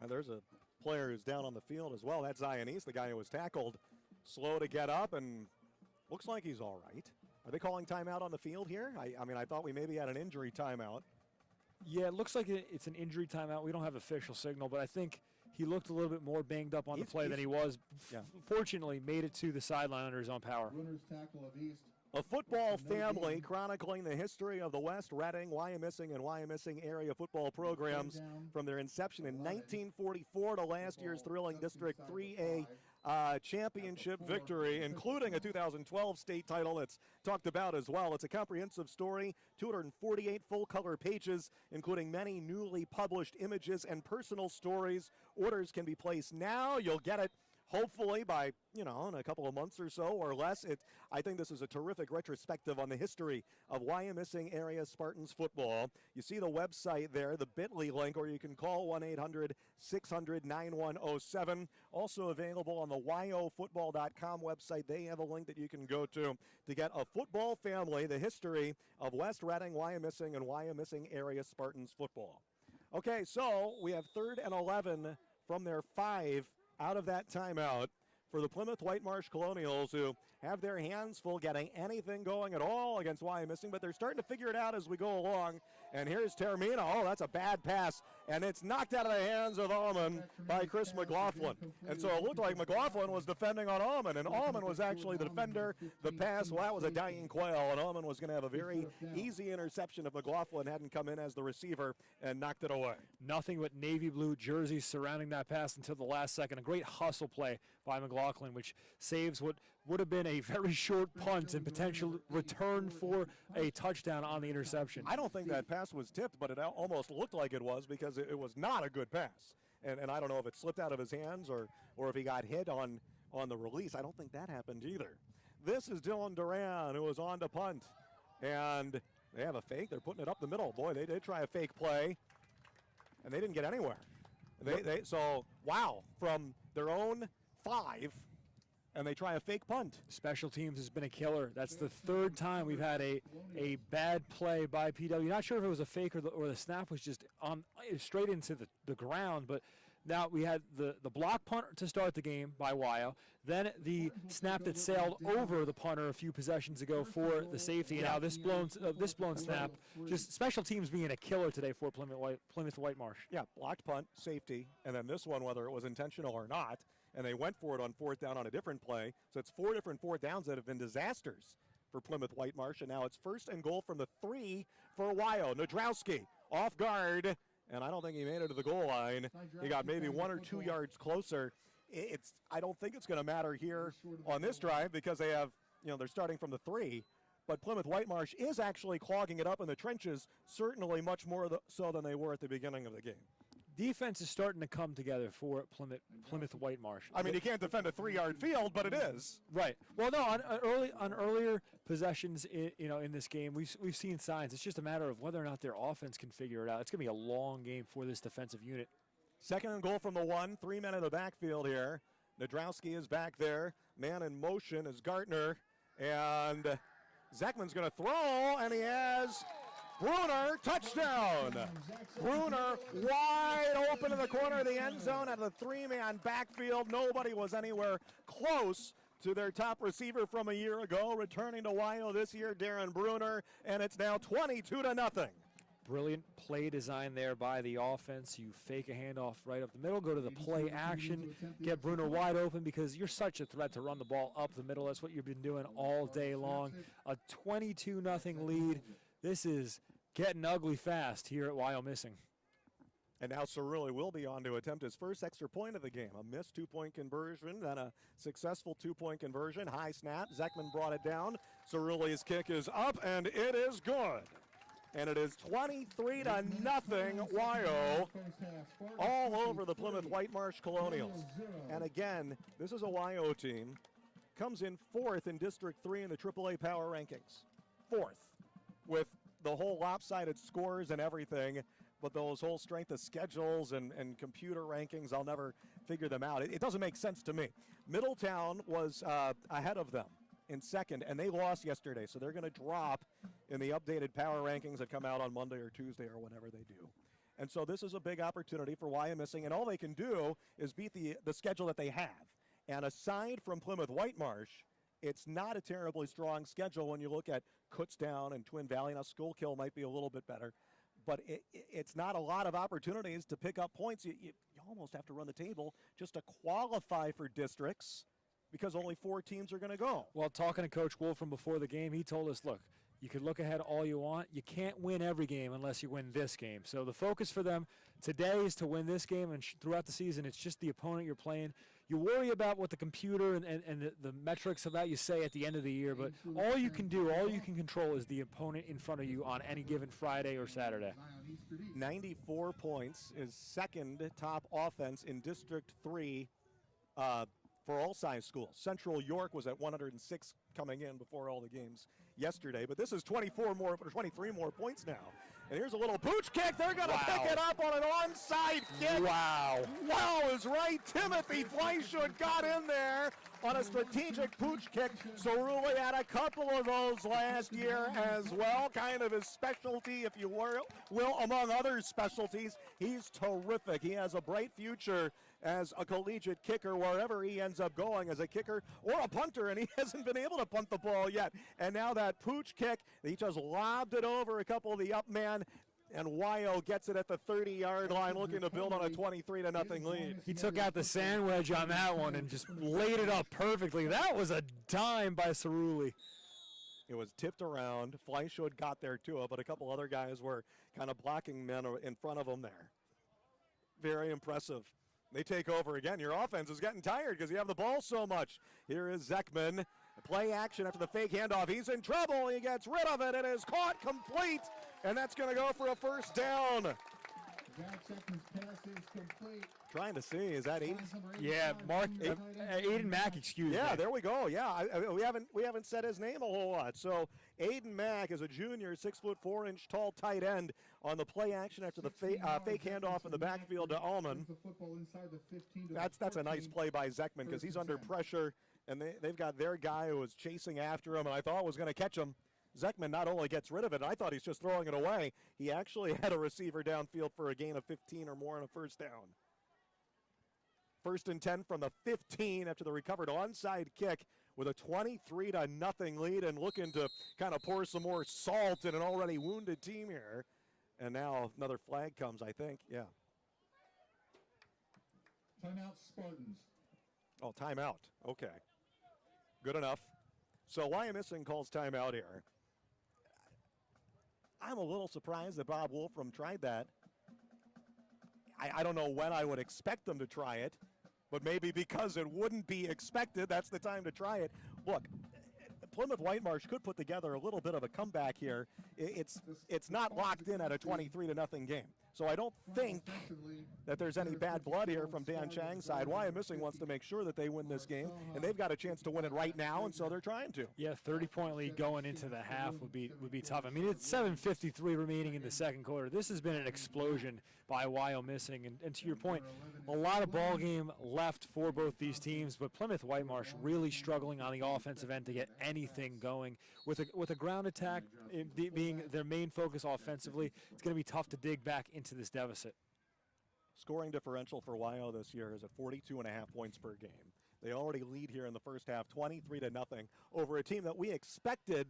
And there's a player who's down on the field as well. That's Zion East, the guy who was tackled. Slow to get up, and looks like he's all right. Are they calling timeout on the field here? I mean, I thought we maybe had an injury timeout. Yeah, it looks like it's an injury timeout. We don't have official signal, but I think he looked a little bit more banged up on the play than he was. Yeah. Fortunately, made it to the sideline under his own power. Runner's tackle of East. A football family chronicling the history of the West Reading, Wyomissing, and Wyomissing area football programs from their inception in 1944 to last year's thrilling District 3A championship victory, including a 2012 state title that's talked about as well. It's a comprehensive story, 248 full-color pages, including many newly published images and personal stories. Orders can be placed now. You'll get it hopefully by, in a couple of months or so or less, I think this is a terrific retrospective on the history of Wyomissing area Spartans football. You see the website there, the bit.ly link, or you can call 1-800-600-9107. Also available on the wyofootball.com website. They have a link that you can go to get a football family, the history of West Reading, Wyomissing, and Wyomissing area Spartans football. Okay, so we have 3rd and 11 from their 5 out of that timeout for the Plymouth Whitemarsh Colonials, who have their hands full getting anything going at all against Wyomissing, but they're starting to figure it out as we go along. And here's Termina. Oh, that's a bad pass, and it's knocked out of the hands of Allman by Chris McLaughlin. And so it looked like McLaughlin was defending on Allman, and Allman was actually the defender. The pass, well, that was a dying quail, and Allman was going to have a very easy interception if McLaughlin hadn't come in as the receiver and knocked it away. Nothing but navy blue jerseys surrounding that pass until the last second. A great hustle play by McLaughlin, which saves what would have been a very short punt and potential return for a touchdown on the interception. I don't think that pass was tipped, but it almost looked like it was because it was not a good pass. And I don't know if it slipped out of his hands or if he got hit on the release. I don't think that happened either. This is Dylan Duran, who was on to punt. And they have a fake. They're putting it up the middle. Boy, they did try a fake play, and they didn't get anywhere. So, wow, from their own 5, and they try a fake punt. Special teams has been a killer. That's the 3rd time we've had a bad play by PW. Not sure if it was a fake or the snap was just on straight into the ground, but now we had the block punt to start the game by Wyo, then the snap that sailed over the punter a few possessions ago for the safety, and now this blown snap. Just special teams being a killer today for Plymouth Whitemarsh. Yeah, blocked punt, safety, and then this one, whether it was intentional or not, and they went for it on 4th down on a different play. So it's 4 different 4th downs that have been disasters for Plymouth Whitemarsh, and now it's 1st and goal from the 3 for Wyo. Nadrowski off guard, and I don't think he made it to the goal line. He got maybe 1 or 2 yards closer. I don't think it's going to matter here on this drive because they have, they're starting from the 3. But Plymouth Whitemarsh is actually clogging it up in the trenches, certainly much more so than they were at the beginning of the game. Defense is starting to come together for Plymouth Whitemarsh. I mean, you can't defend a 3-yard field, but it is. Right. Well, no, on earlier possessions, in this game, we've seen signs. It's just a matter of whether or not their offense can figure it out. It's going to be a long game for this defensive unit. 2nd and goal from the 1, 3 men in the backfield here. Nadrowski is back there. Man in motion is Gartner, and Zekman's going to throw, and he has Bruner, touchdown. Bruner wide open in the corner of the end zone at the 3-man backfield. Nobody was anywhere close to their top receiver from a year ago. Returning to Wyo this year, Darren Bruner, and it's now 22-0. Brilliant play design there by the offense. You fake a handoff right up the middle, go to the play action, get Bruner wide open because you're such a threat to run the ball up the middle. That's what you've been doing all day long. A 22-0 lead. This is getting ugly fast here at Wyomissing. And now Cerulli will be on to attempt his first extra point of the game. A missed 2-point conversion, then a successful 2-point conversion. High snap. Zekman brought it down. Cerulli's kick is up, and it is good. And it is 23-0 Wyo all over the Plymouth Whitemarsh Colonials. And again, this is a Wyo team. Comes in 4th in District 3 in the AAA Power Rankings. 4th. With the whole lopsided scores and everything, but those whole strength of schedules and computer rankings, I'll never figure them out. It doesn't make sense to me. Middletown was ahead of them in 2nd, and they lost yesterday, so they're going to drop in the updated power rankings that come out on Monday or Tuesday or whenever they do. And so this is a big opportunity for Wyomissing, and all they can do is beat the schedule that they have. And aside from Plymouth Whitemarsh, it's not a terribly strong schedule when you look at Kutztown and Twin Valley. Now, Schuylkill might be a little bit better, but it's not a lot of opportunities to pick up points. You almost have to run the table just to qualify for districts because only 4 teams are going to go. Well, talking to Coach Wolf from before the game, he told us, look, you can look ahead all you want. You can't win every game unless you win this game. So the focus for them today is to win this game, and throughout the season, it's just the opponent you're playing. You worry about what the computer and the metrics about you say at the end of the year, but all you can do, all you can control is the opponent in front of you on any given Friday or Saturday. 94 points is 2nd top offense in District 3 for for all size schools. Central York was at 106 coming in before all the games yesterday, but this is 23 more points now. And here's a little pooch kick. They're going to pick it up on an onside kick. Wow. Wow is right. Timothy Fleischhood got in there on a strategic pooch kick. Cerulli had a couple of those last year as well. Kind of his specialty, if you will, among other specialties. He's terrific. He has a bright future as a collegiate kicker wherever he ends up going as a kicker or a punter, and he hasn't been able to punt the ball yet. And now that pooch kick, he just lobbed it over a couple of the up man, and Wyo gets it at the 30-yard line, looking to build on a 23-0 lead. He took out the sand wedge on that one and just laid it up perfectly. That was a dime by Cerulli. It was tipped around. Fleischhood got there too, but a couple other guys were kind of blocking men in front of him there. Very impressive. They take over again. Your offense is getting tired because you have the ball so much. Here is Zekman. Play action after the fake handoff. He's in trouble. He gets rid of it. It is caught complete, and that's going to go for a first down. Jack Zekman's pass is complete. Trying to see, is that Aiden? Yeah, Mark, Aiden Mack, excuse me. Yeah, there we go. Yeah, we haven't said his name a whole lot. So Aiden Mack is a junior, 6'4" tall tight end on the play action after the fake handoff in the backfield to Allman. That's a nice play by Zekman because he's under pressure, and they've got their guy who was chasing after him, and I thought was going to catch him. Zekman not only gets rid of it, I thought he's just throwing it away. He actually had a receiver downfield for a gain of 15 or more and a first down. 1st and 10 from the 15 after the recovered onside kick with a 23-0 lead, and looking to kind of pour some more salt in an already wounded team here. And now another flag comes, I think. Yeah. Timeout Spartans. Oh, timeout. Okay. Good enough. So Wyomissing calls timeout here. I'm a little surprised that Bob Wolfram tried that. I don't know when I would expect them to try it, but maybe because it wouldn't be expected, that's the time to try it. Look, Plymouth Whitemarsh could put together a little bit of a comeback here. It's not locked in at a 23-0 game. So I don't think that there's any bad blood here from Dan Chang's side. Wyomissing wants to make sure that they win this game, and they've got a chance to win it right now, and so they're trying to. Yeah, 30-point lead going into the half would be tough. I mean, it's 7:53 remaining in the second quarter. This has been an explosion by Wyomissing, and to your point, a lot of ball game left for both these teams, but Plymouth Whitemarsh really struggling on the offensive end to get anything going. With a ground attack being their main focus offensively, it's going to be tough to dig back into this deficit. Scoring differential for Wyo this year is at 42.5 points per game. They already lead here in the first half, 23-0, over a team that we expected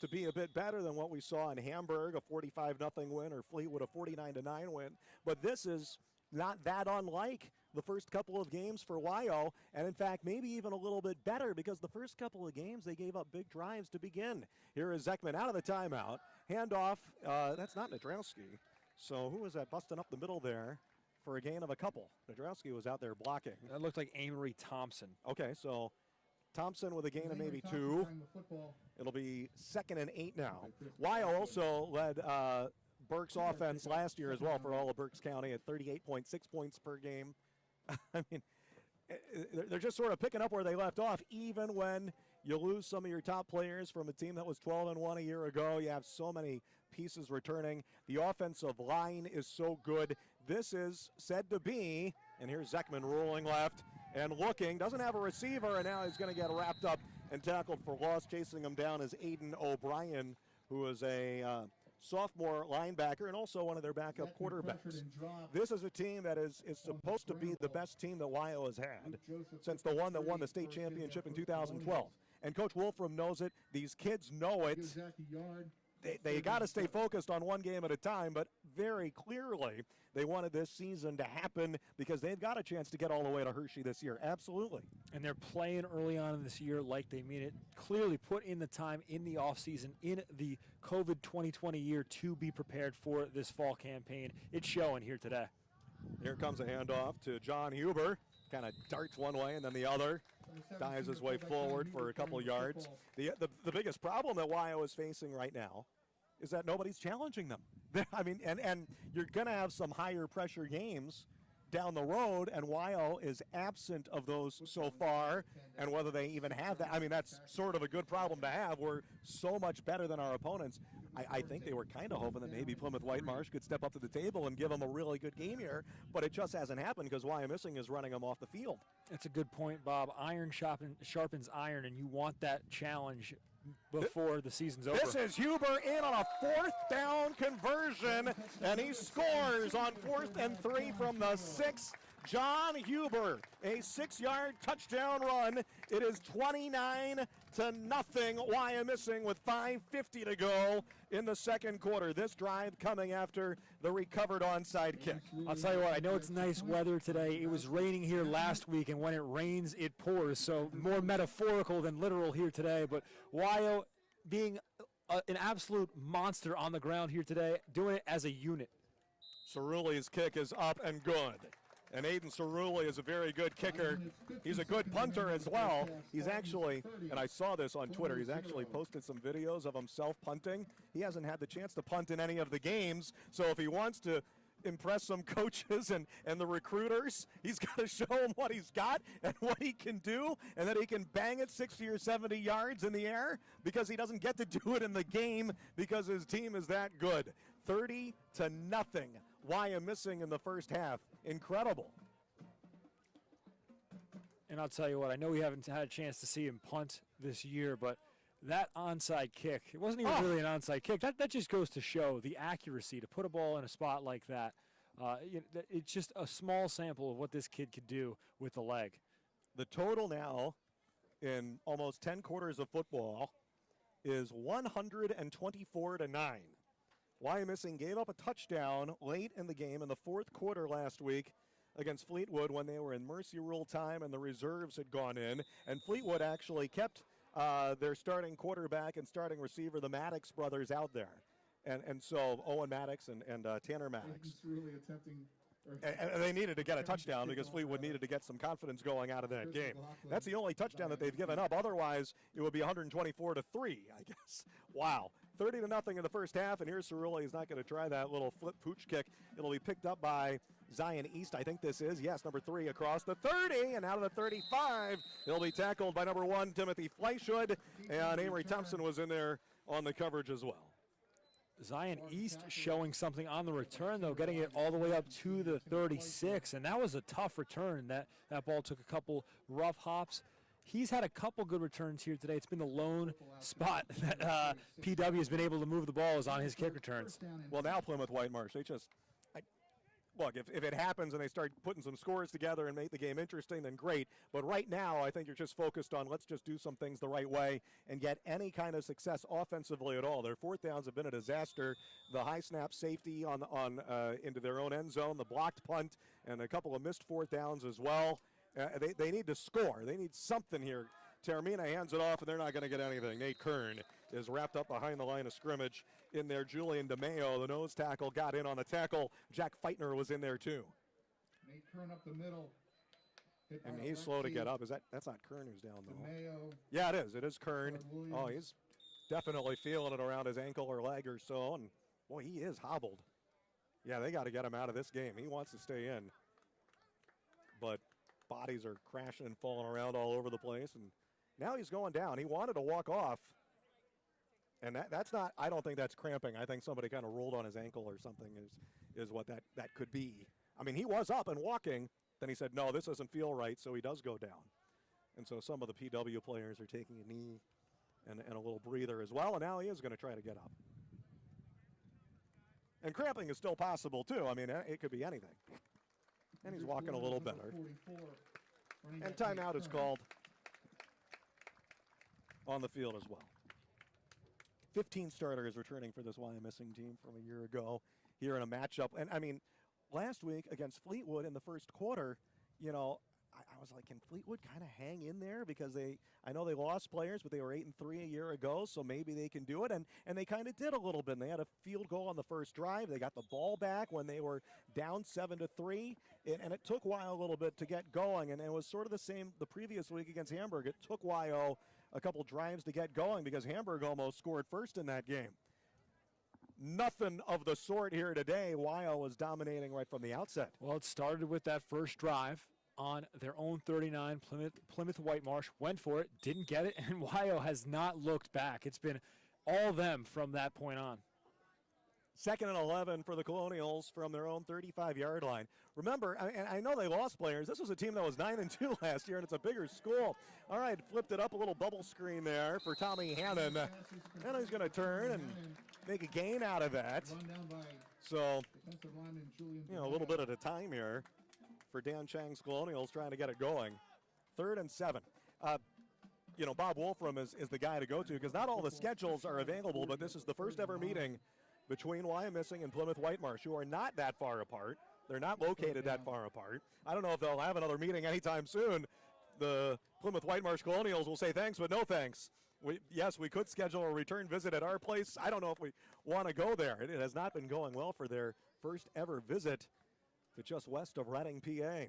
to be a bit better than what we saw in Hamburg, a 45-0 win, or Fleetwood, a 49-9 win. But this is not that unlike the first couple of games for Wyo, and in fact, maybe even a little bit better, because the first couple of games they gave up big drives to begin. Here is Zekman out of the timeout. Handoff, that's not Nadrowski. So who was that busting up the middle there for a gain of a couple? Nadrowski was out there blocking. That looked like Amory Thompson. Okay, so Thompson with a gain of maybe 2. It'll be 2nd and 8 now. Wyo also led Berks offense last year as well for all of Berks County at 38.6 points per game. I mean, they're just sort of picking up where they left off, even when you lose some of your top players from a team that was 12-1 a year ago. You have so many pieces returning. The offensive line is so good. This is said to be, and here's Zekman rolling left and looking, doesn't have a receiver, and now he's going to get wrapped up and tackled for loss. Chasing him down is Aiden O'Brien, who is a sophomore linebacker and also one of their backup quarterbacks. This is a team that is supposed to be the best team that Wyo has had since the one that won the state championship in 2012. And Coach Wolfram knows it. These kids know it. They got to stay focused on one game at a time, but very clearly they wanted this season to happen because they've got a chance to get all the way to Hershey this year. Absolutely. And they're playing early on in this year like they mean it. Clearly put in the time in the offseason, in the COVID 2020 year, to be prepared for this fall campaign. It's showing here today. Here comes a handoff to John Huber. Kind of darts one way and then the other. Dives his way forward for a couple yards. The biggest problem that Wyo is facing right now is that nobody's challenging them. I mean, and you're going to have some higher pressure games down the road, and Wyo is absent of those so far, and whether they even have that. I mean, that's sort of a good problem to have. We're so much better than our opponents. I think they were kind of hoping that maybe Plymouth Whitemarsh could step up to the table and give them a really good game here, but it just hasn't happened because Wyomissing is running them off the field. That's a good point, Bob. Iron sharpens iron, and you want that challenge before the season's over. This is Huber in on a 4th down conversion, and he scores on 4th and 3 from the 6. John Huber, a 6-yard touchdown run. It is 29-0 Wyomissing with 5:50 to go in the second quarter. This drive coming after the recovered onside kick. I'll tell you what, I know it's nice weather today. It was raining here last week, and when it rains, it pours. So more metaphorical than literal here today. But Wyo being an absolute monster on the ground here today, doing it as a unit. Cerule's kick is up and good. And Aiden Cerule is a very good kicker. He's a good punter as well. He's actually, and I saw this on Twitter, he's actually posted some videos of himself punting. He hasn't had the chance to punt in any of the games, so if he wants to impress some coaches and the recruiters, he's got to show them what he's got and what he can do, and that he can bang it 60 or 70 yards in the air, because he doesn't get to do it in the game because his team is that good. 30-0 Wyomissing in the first half. Incredible. And I'll tell you what, I know we haven't had a chance to see him punt this year, but that onside kick, it wasn't even really an onside kick. That just goes to show the accuracy to put a ball in a spot like that. It's just a small sample of what this kid could do with the leg. The total now in almost 10 quarters of football is 124-9. Wyomissing gave up a touchdown late in the game in the 4th quarter last week against Fleetwood when they were in mercy rule time and the reserves had gone in. And Fleetwood actually kept their starting quarterback and starting receiver, the Maddox brothers, out there. And so Owen Maddox and Tanner Maddox. Really attempting. And they needed to get a touchdown because Fleetwood needed to get some confidence going out of that game. That's the only touchdown that they've given up. Otherwise, it would be 124-3, I guess. Wow. 30-0 in the first half, and here's Cerule. He's not going to try that little flip pooch kick. It'll be picked up by Zion East, I think this is. Yes, number 3 across the 30, and out of the 35, he'll be tackled by number 1, Timothy Fleischhood, and Amory Thompson was in there on the coverage as well. Zion East showing something on the return, though, getting it all the way up to the 36, and that was a tough return. That ball took a couple rough hops. He's had a couple good returns here today. It's been the lone spot that PW has been able to move the ball is on his kick returns. Well, now Plymouth Whitemarsh, they just, look, if it happens and they start putting some scores together and make the game interesting, then great. But right now, I think you're just focused on let's just do some things the right way and get any kind of success offensively at all. Their 4th downs have been a disaster. The high snap safety into their own end zone, the blocked punt, and a couple of missed 4th downs as well. They need to score. They need something here. Taormina hands it off, and they're not going to get anything. Nate Kern is wrapped up behind the line of scrimmage in there. Julian DeMeo, the nose tackle, got in on the tackle. Jack Feitner was in there too. Nate Kern up the middle. And he's slow to get up. That's not Kern who's down though? DeMeo. Yeah, it is. It is Kern. Oh, he's definitely feeling it around his ankle or leg or so. And boy, he is hobbled. Yeah, they got to get him out of this game. He wants to stay in. But bodies are crashing and falling around all over the place, and now he's going down. He wanted to walk off, and that's not, I don't think that's cramping. I think somebody kind of rolled on his ankle or something is what that could be. I mean, he was up and walking, then he said, no, this doesn't feel right, so he does go down. And so some of the PW players are taking a knee and a little breather as well, and now he is going to try to get up. And cramping is still possible, too. I mean, it could be anything. And he's walking a little better. And timeout is called on the field as well. 15 starters returning for this Wyomissing team from a year ago here in a matchup. And, I mean, last week against Fleetwood in the first quarter, you know, I was like, can Fleetwood kind of hang in there? Because I know they lost players, but they were 8-3 a year ago, so maybe they can do it. And they kind of did a little bit. And they had a field goal on the first drive. They got the ball back when they were down 7-3, and it took Wyo a little bit to get going. And it was sort of the same the previous week against Hamburg. It took Wyo a couple drives to get going because Hamburg almost scored first in that game. nothing of the sort here today. Wyo was dominating right from the outset. Well, it started with that first drive on their own 39. Plymouth Whitemarsh went for it, didn't get it, and Wyo has not looked back. It's been all them from that point on. 2nd and 11 for the Colonials from their own 35-yard line. Remember, and I know they lost players. This was a team that was 9-2 last year, and it's a bigger school. All right, flipped it up, a little bubble screen there for Tommy Hannon. And he's going to turn and make a gain out of that. So, a little bit at a time here for Dan Chang's Colonials trying to get it going. 3rd and 7. Bob Wolfram is the guy to go to because not all the schedules are available, but this is the first ever meeting between Wyomissing and Plymouth Whitemarsh, who are not that far apart. They're not located that far apart. I don't know if they'll have another meeting anytime soon. The Plymouth Whitemarsh Colonials will say thanks, but no thanks. Yes, we could schedule a return visit at our place. I don't know if we want to go there. It has not been going well for their first ever visit to just west of Reading, PA.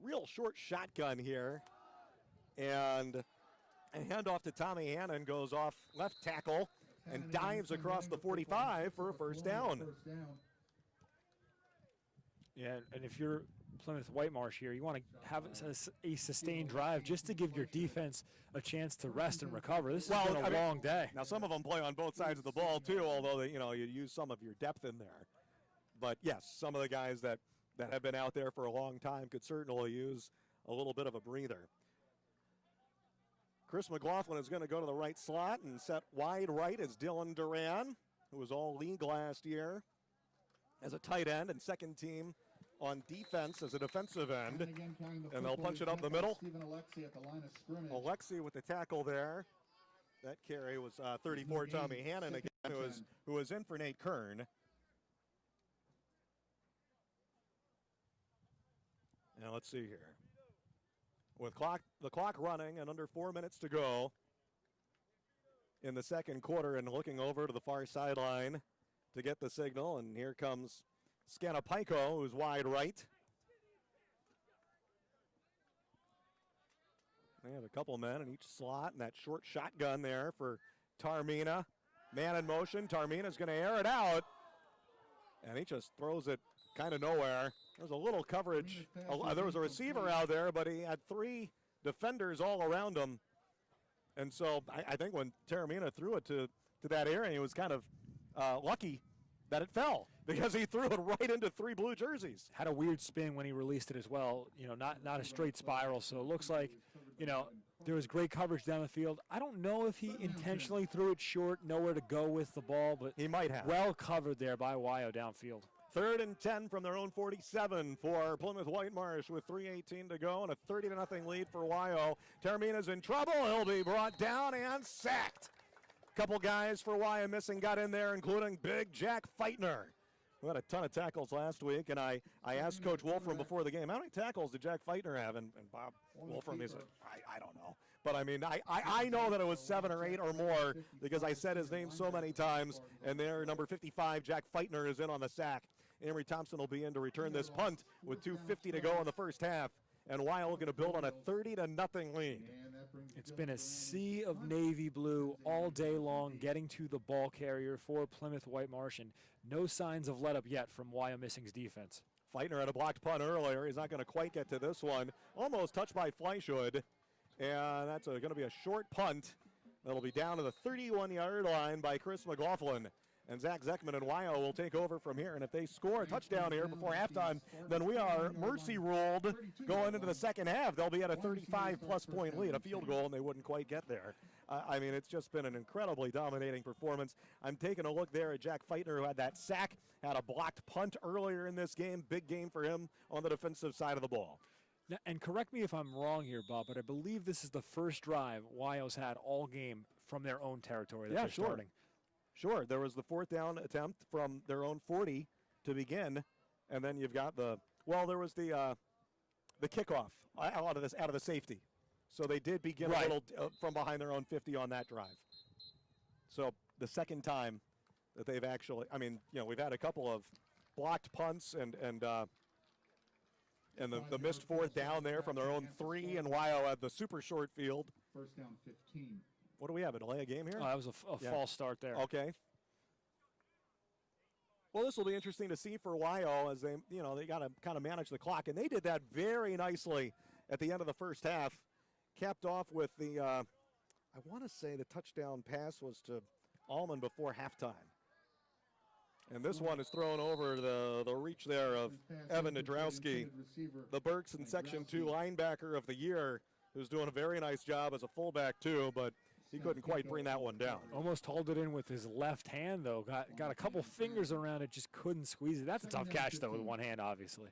Real short shotgun here. And a handoff to Tommy Hannon goes off left tackle and dives across the 45 for a first down. Yeah, and if you're Plymouth Whitemarsh here, you want to have a sustained drive just to give your defense a chance to rest and recover. This has been a long day. Now, some of them play on both sides of the ball, too, although, you use some of your depth in there. But, yes, some of the guys that have been out there for a long time could certainly use a little bit of a breather. Chris McLaughlin is going to go to the right slot and set wide right as Dylan Duran, who was all league last year as a tight end and second team on defense as a defensive end. And they'll punch it up the middle. Alexi with the tackle there. That carry was 34 Tommy Hannon again, who was in for Nate Kern. Now let's see here. With the clock running and under 4 minutes to go in the second quarter, and looking over to the far sideline to get the signal, and here comes Scanapico, who's wide right. They have a couple men in each slot, and that short shotgun there for Tarmina. Man in motion. Tarmina's going to air it out, and he just throws it kind of nowhere. There's a little coverage. There was a receiver out there, but he had 3 defenders all around him. And so I think when Taramina threw it to that area, he was kind of lucky that it fell because he threw it right into 3 blue jerseys. Had a weird spin when he released it as well. Not a straight spiral. So it looks like, there was great coverage down the field. I don't know if he intentionally threw it short, nowhere to go with the ball, but he might have. Well covered there by Wyo downfield. 3rd and 10 from their own 47 for Plymouth Whitemarsh with 3:18 to go and a 30-0 lead for Wyo. Termina's in trouble. He'll be brought down and sacked. A couple guys for Wyomissing got in there, including big Jack Feitner, who had a ton of tackles last week. And I asked Coach Wolfram before the game, how many tackles did Jack Feitner have? And Bob Wolfram, he said, I don't know. But, I know that it was 7 or 8 or more because I said his name so many times. And there, number 55, Jack Feitner, is in on the sack. Amory Thompson will be in to return this punt with 2:50 to go in the first half. And Wyo looking to build on a 30-0 lead. It's been a sea of navy blue all day long getting to the ball carrier for Plymouth Whitemarsh, and no signs of let up yet from Wyomissing's defense. Feitner had a blocked punt earlier. He's not going to quite get to this one. Almost touched by Fleischhood. And that's going to be a short punt. That'll be down to the 31-yard line by Chris McLaughlin. And Zach Zeckman and Wyo will take over from here. And if they score a touchdown here before halftime, then we are mercy ruled going into the second half. They'll be at a 35-plus point lead, a field goal, and they wouldn't quite get there. It's just been an incredibly dominating performance. I'm taking a look there at Jack Feitner, who had that sack, had a blocked punt earlier in this game. Big game for him on the defensive side of the ball. Now, and correct me if I'm wrong here, Bob, but I believe this is the first drive Wyo's had all game from their own territory that they're starting. Sure, there was the 4th down attempt from their own 40 to begin, and then you've got there was the kickoff out of the safety. So they did begin a little from behind their own 50 on that drive. So the second time that they've actually, we've had a couple of blocked punts and the missed 4th down there from their own 3, and Wyo had the super short field. First down 15. What do we have, a delay of game here? Oh, that was a false start there. Okay. Well, this will be interesting to see for Wyo as they, they got to kind of manage the clock, and they did that very nicely at the end of the first half. Capped off with the, I want to say the touchdown pass was to Allman before halftime. And this one is thrown over the reach there of Evan Nadrowski, the Berks in Section 2 linebacker of the year, who's doing a very nice job as a fullback too, but he couldn't quite bring that one down. Almost hauled it in with his left hand, though. Got a couple fingers around it, just couldn't squeeze it. That's a tough catch, though, with one hand, obviously.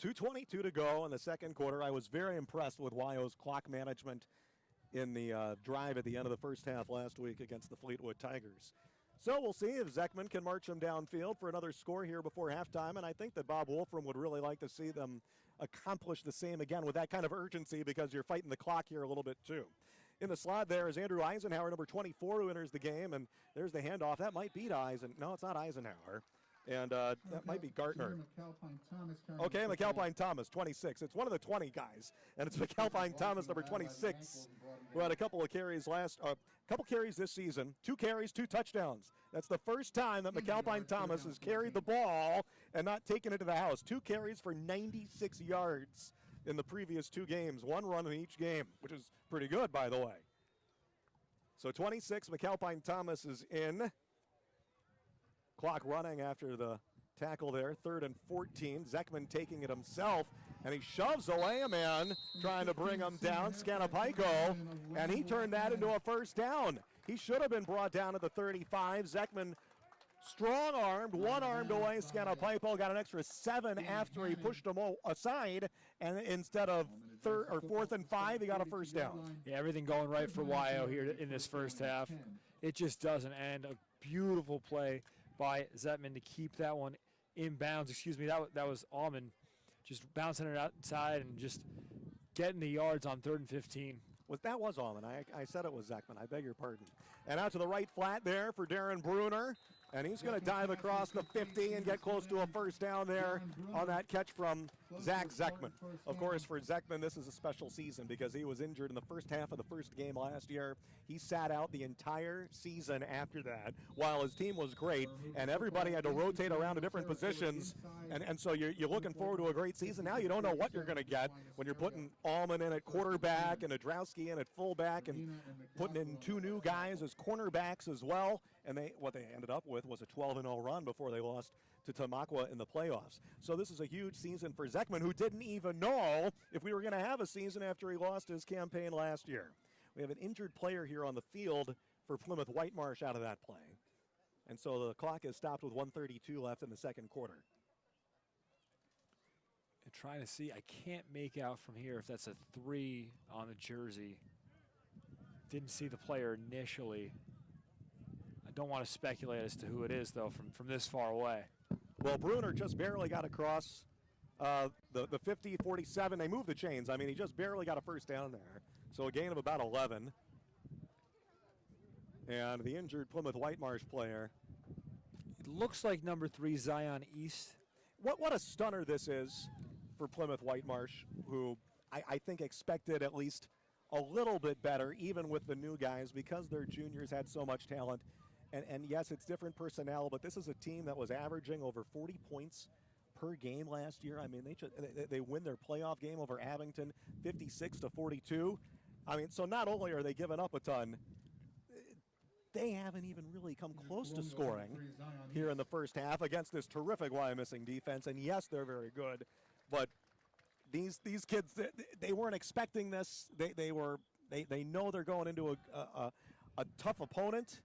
2:22 to go in the second quarter. I was very impressed with Wyo's clock management in the drive at the end of the first half last week against the Fleetwood Tigers. So we'll see if Zeckman can march them downfield for another score here before halftime, and I think that Bob Wolfram would really like to see them accomplish the same again with that kind of urgency because you're fighting the clock here a little bit too. In the slot there is Andrew Eisenhower, number 24, who enters the game, and there's the handoff. That might beat Eisenhower. No, it's not Eisenhower. And that might be Gartner. Okay, McAlpine Thomas, 26. It's one of the 20 guys, and it's McAlpine Thomas, number 26, who had a couple of carries this season. 2 carries, 2 touchdowns. That's the first time that McAlpine Thomas has carried the ball and not taken it to the house. 2 carries for 96 yards in the previous 2 games. 1 run in each game, which is pretty good, by the way. So 26, McAlpine Thomas is in. Clock running after the tackle there. 3rd and 14. Zeckman taking it himself, and he shoves away a man trying to bring him down, Scanapaico, and he turned that into a first down. He should have been brought down at the 35. Zeckman strong-armed, one-armed away. Scanapaico got an extra 7 after he pushed him aside, and instead of 4th and 5, he got a first down. Yeah, everything going right for Wyo here in this first half. It just doesn't end. A beautiful play by Zeckman to keep that one in bounds. Excuse me, that was Allman just bouncing it outside and just getting the yards on 3rd and 15. That was Allman. I said it was Zeckman. I beg your pardon. And out to the right flat there for Darren Bruner. And he's going to dive across the 50 and get close to a first down there on that catch from Zach Zeckman. Of course, for Zeckman, this is a special season because he was injured in the first half of the first game last year. He sat out the entire season after that while his team was great, and everybody had to rotate around to different positions. And so you're looking forward to a great season. Now you don't know what you're going to get when you're putting Allman in at quarterback and Nadrowski in at fullback and putting in 2 new guys as cornerbacks as well. And what they ended up with was a 12-0 run before they lost to Tamaqua in the playoffs. So this is a huge season for Zeckman, who didn't even know if we were going to have a season after he lost his campaign last year. We have an injured player here on the field for Plymouth Whitemarsh out of that play. And so the clock is stopped with 1:32 left in the second quarter. And trying to see, I can't make out from here if that's a 3 on the jersey. Didn't see the player initially. Don't want to speculate as to who it is, though, from this far away. Well, Bruner just barely got across the 50, 47. They moved the chains. I mean, he just barely got a first down there. So a gain of about 11. And the injured Plymouth Whitemarsh player. It looks like number 3, Zion East. What a stunner this is for Plymouth Whitemarsh, who I think expected at least a little bit better, even with the new guys, because their juniors had so much talent. And yes, it's different personnel, but this is a team that was averaging over 40 points per game last year. I mean, they win their playoff game over Abington 56-42. I mean, so not only are they giving up a ton, they haven't even really come close to scoring here in the first half against this terrific Wyomissing defense. And yes, they're very good, but these kids, they weren't expecting this. They know they're going into a tough opponent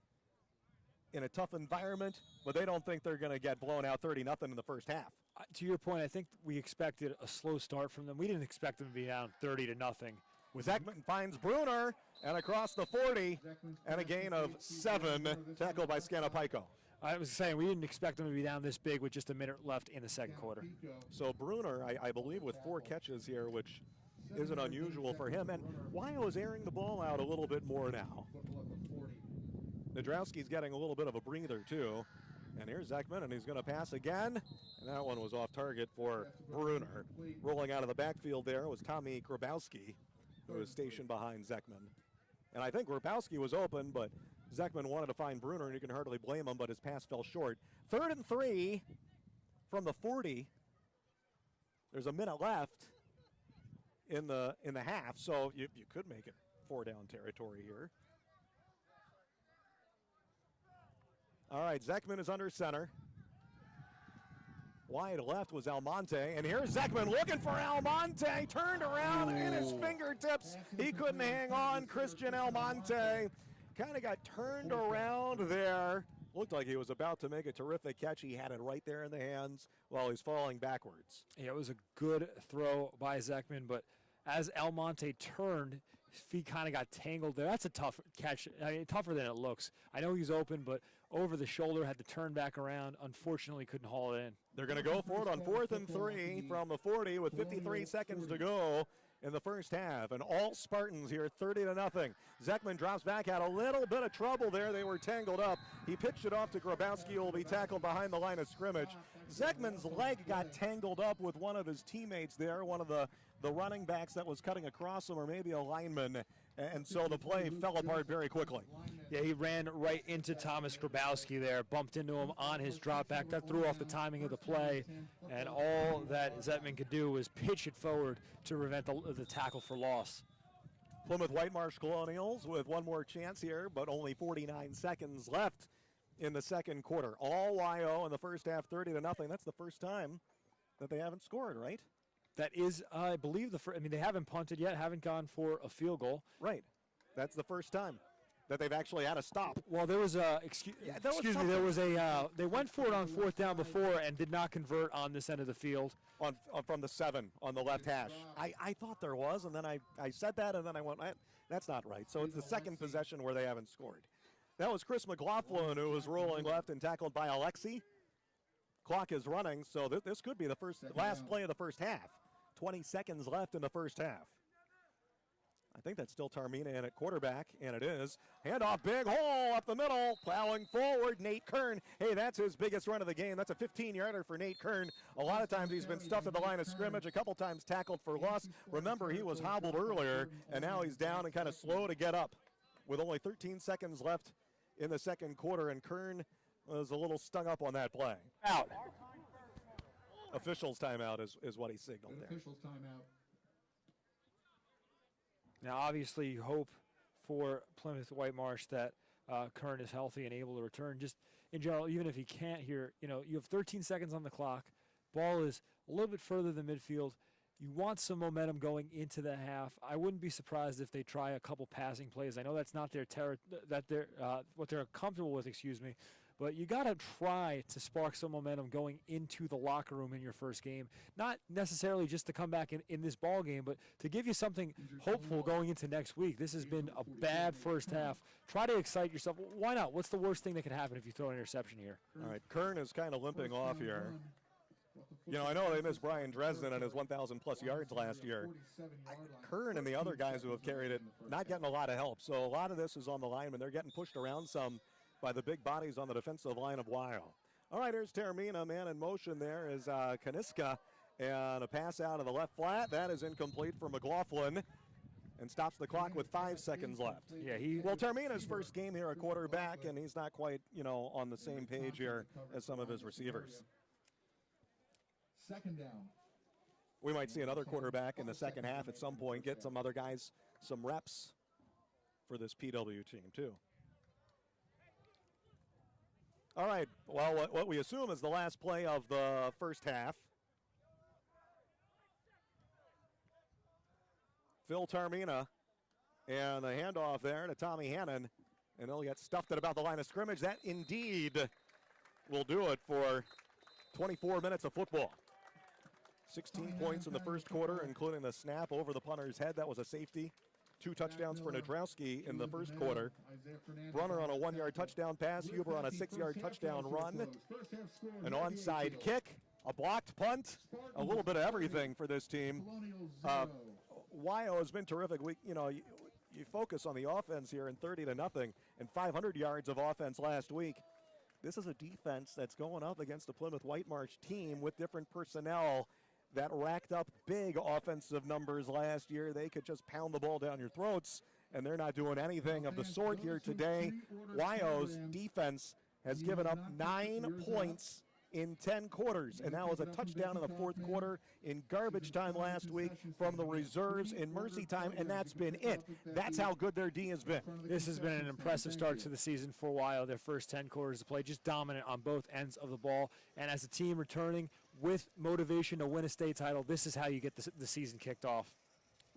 in a tough environment, but they don't think they're going to get blown out 30-0 in the first half. To your point, I think we expected a slow start from them. We didn't expect them to be down 30-0. Zeckman finds Bruner and across the 40, and a gain of 7, tackled by Scanapaico. I was saying we didn't expect them to be down this big with just a minute left in the second quarter. So Bruner, I believe, with 4 catches here, which isn't unusual for him. And Wyo is airing the ball out a little bit more now. Nadrowski's getting a little bit of a breather, too. And here's Zeckman, and he's going to pass again. And that one was off target for Bruner. Rolling out of the backfield there was Tommy Grabowski, who was stationed behind Zeckman. And I think Grabowski was open, but Zekman wanted to find Bruner, and you can hardly blame him, but his pass fell short. 3rd and 3 from the 40. There's a minute left in the half, so you could make it 4-down territory here. All right, Zekman is under center. Wide left was Almonte, and here's Zekman looking for Almonte, turned around in his fingertips. He couldn't hang on. Christian Almonte kind of got turned around there. Looked like he was about to make a terrific catch. He had it right there in the hands while he's falling backwards. Yeah, it was a good throw by Zekman, but as Almonte turned, his feet kind of got tangled there. That's a tough catch. I mean, tougher than it looks. I know he's open, but over the shoulder, had to turn back around. Unfortunately, couldn't haul it in. They're going to go for it on 4th and 3 from the 40 with 53 seconds to go in the first half. And all Spartans here, 30-0. Zekman drops back, had a little bit of trouble there. They were tangled up. He pitched it off to Grabowski, who will be tackled behind the line of scrimmage. Zekman's leg got tangled up with one of his teammates there, one of the running backs that was cutting across him, or maybe a lineman, and so the play fell apart very quickly. Yeah, he ran right into Thomas Grabowski there, bumped into him on his drop back. That threw off the timing of the play, and all that Zekman could do was pitch it forward to prevent the tackle for loss. Plymouth Whitemarsh Colonials with one more chance here, but only 49 seconds left in the second quarter. All YO in the first half, 30-0. That's the first time that they haven't scored, right? That is, I believe, they haven't punted yet, haven't gone for a field goal. Right. That's the first time that they've actually had a stop. Well, there was a, they went for it on 4th down before and did not convert on this end of the field. From the 7 on the left hash. I thought there was, and then I said that, and then I went, that's not right. So it's the second possession where they haven't scored. That was Chris McLaughlin, who was rolling left and tackled by Alexi. Clock is running, so this could be the last play of the first half. 20 seconds left in the first half. I think that's still Tarmina in at quarterback, and it is. Handoff, big hole up the middle, plowing forward, Nate Kern. Hey, that's his biggest run of the game. That's a 15-yarder for Nate Kern. A lot of times he's been stuffed at the line of scrimmage, a couple times tackled for loss. Remember, he was hobbled earlier, and now he's down and kind of slow to get up with only 13 seconds left in the second quarter, and Kern was a little stung up on that play. Out. Officials timeout is what he signaled there. Officials timeout. Now, obviously, you hope for Plymouth Whitemarsh that Kern is healthy and able to return. Just in general, even if he can't here, you have 13 seconds on the clock. Ball is a little bit further than midfield. You want some momentum going into the half. I wouldn't be surprised if they try a couple passing plays. I know that's not their what they're comfortable with, but you got to try to spark some momentum going into the locker room in your first game. Not necessarily just to come back in this ball game, but to give you something hopeful going into next week. This has been a bad first half. Try to excite yourself. Why not? What's the worst thing that could happen if you throw an interception here? All right, Kern is kind of limping off here. I know they missed Brian Dresden and his 1,000-plus yards last year. Kern and the other guys who have carried it, not getting a lot of help. So a lot of this is on the linemen. They're getting pushed around some by the big bodies on the defensive line of Weill. All right, here's Termina. Man in motion there is Kaniska. And a pass out of the left flat. That is incomplete for McLaughlin and stops the clock with 5 seconds left. Yeah, Termina's first game here at quarterback, and he's not quite, on the same page here as some of his receivers. Second down. We might see another quarterback in the second half at some point, get some other guys some reps for this PW team, too. All right, well, what we assume is the last play of the first half. Phil Tarmina, and the handoff there to Tommy Hannon, and they'll get stuffed at about the line of scrimmage. That indeed will do it for 24 minutes of football. 16 points in the first quarter, including the snap over the punter's head. That was a safety. 2 touchdowns for Nadrowski in the first quarter. Brunner on a 1-yard touchdown pass. Huber on a 6-yard touchdown run. An onside kick, a blocked punt, a little bit of everything for this team. Wyo has been terrific. You focus on the offense here in 30-0 and 500 yards of offense last week. This is a defense that's going up against the Plymouth Whitemarsh team with different personnel that racked up big offensive numbers last year. They could just pound the ball down your throats, and they're not doing anything of the sort here today. Wyo's defense has given up 9 points in 10 quarters, and that was a touchdown in the fourth quarter in garbage time last week from the reserves in mercy time, and that's been it. That's how good their D has been. This has been an impressive start to the season for Wyo. Their first 10 quarters of play, just dominant on both ends of the ball. And as a team returning with motivation to win a state title, this is how you get the season kicked off.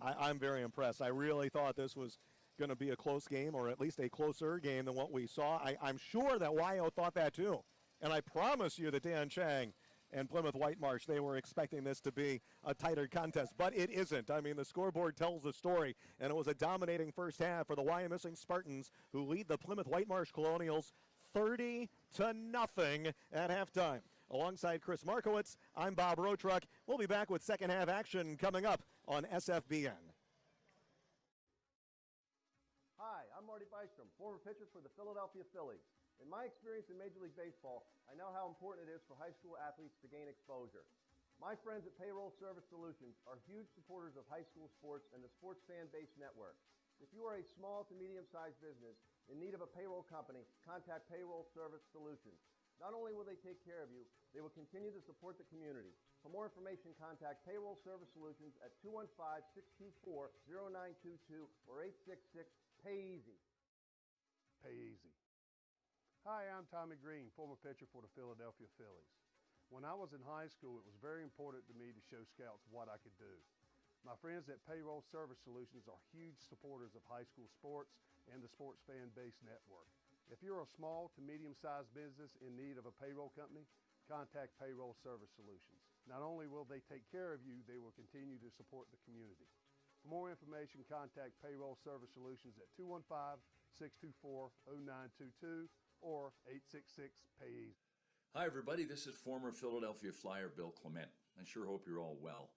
I'm very impressed. I really thought this was going to be a close game, or at least a closer game than what we saw. I'm sure that Wyo thought that too. And I promise you that Dan Chang and Plymouth Whitemarsh, they were expecting this to be a tighter contest, but it isn't. I mean, the scoreboard tells the story, and it was a dominating first half for the Wyomissing Spartans, who lead the Plymouth Whitemarsh Colonials 30-0 at halftime. Alongside Chris Markowitz, I'm Bob Rotruck. We'll be back with second half action coming up on SFBN. Hi, I'm Marty Bystrom, former pitcher for the Philadelphia Phillies. In my experience in Major League Baseball, I know how important it is for high school athletes to gain exposure. My friends at Payroll Service Solutions are huge supporters of high school sports and the sports fan-based network. If you are a small to medium-sized business in need of a payroll company, contact Payroll Service Solutions. Not only will they take care of you, they will continue to support the community. For more information, contact Payroll Service Solutions at 215-624-0922 or 866-PAY-EASY. Pay easy. Hi, I'm Tommy Green, former pitcher for the Philadelphia Phillies. When I was in high school, it was very important to me to show scouts what I could do. My friends at Payroll Service Solutions are huge supporters of high school sports and the sports fan-based network. If you're a small to medium-sized business in need of a payroll company, contact Payroll Service Solutions. Not only will they take care of you, they will continue to support the community. For more information, contact Payroll Service Solutions at 215-624-0922 or 866-PAY-EASY. Hi, everybody. This is former Philadelphia Flyer Bill Clement. I sure hope you're all well.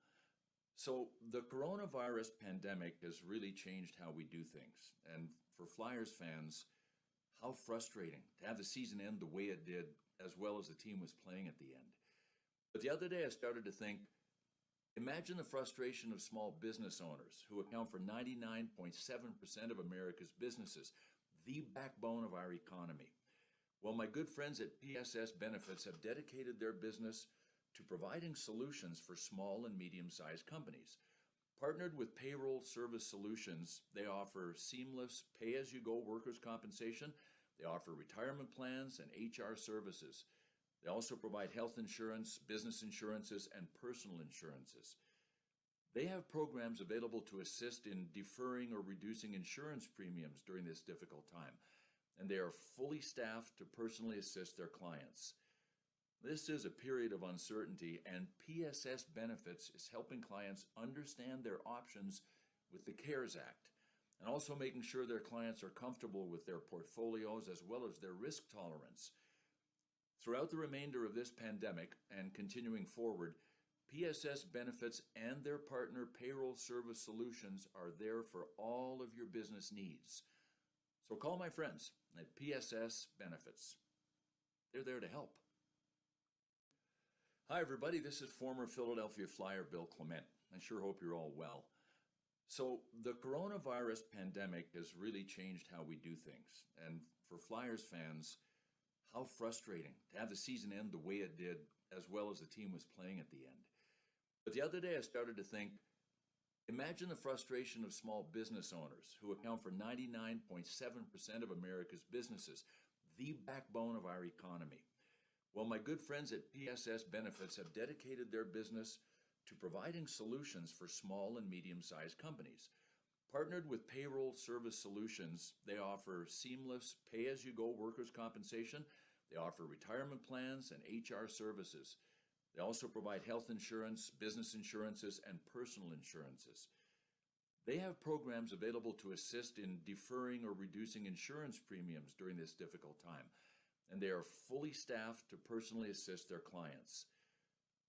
So the coronavirus pandemic has really changed how we do things. And for Flyers fans, how frustrating to have the season end the way it did, as well as the team was playing at the end. But the other day I started to think, imagine the frustration of small business owners who account for 99.7% of America's businesses, the backbone of our economy. Well, my good friends at PSS Benefits have dedicated their business to providing solutions for small and medium-sized companies. Partnered with Payroll Service Solutions, they offer seamless pay-as-you-go workers' compensation. They offer retirement plans and HR services. They also provide health insurance, business insurances, and personal insurances. They have programs available to assist in deferring or reducing insurance premiums during this difficult time, and they are fully staffed to personally assist their clients. This is a period of uncertainty, and PSS Benefits is helping clients understand their options with the CARES Act, and also making sure their clients are comfortable with their portfolios as well as their risk tolerance. Throughout the remainder of this pandemic and continuing forward, PSS Benefits and their partner Payroll Service Solutions are there for all of your business needs. So call my friends at PSS Benefits. They're there to help. Hi, everybody. This is former Philadelphia Flyer Bill Clement. I sure hope you're all well. So the coronavirus pandemic has really changed how we do things. And for Flyers fans, how frustrating to have the season end the way it did, as well as the team was playing at the end. But the other day I started to think, imagine the frustration of small business owners who account for 99.7% of America's businesses, the backbone of our economy. Well, my good friends at PSS Benefits have dedicated their business to providing solutions for small and medium-sized companies. Partnered with Payroll Service Solutions, they offer seamless pay-as-you-go workers' compensation. They offer retirement plans and HR services. They also provide health insurance, business insurances, and personal insurances. They have programs available to assist in deferring or reducing insurance premiums during this difficult time, and they are fully staffed to personally assist their clients.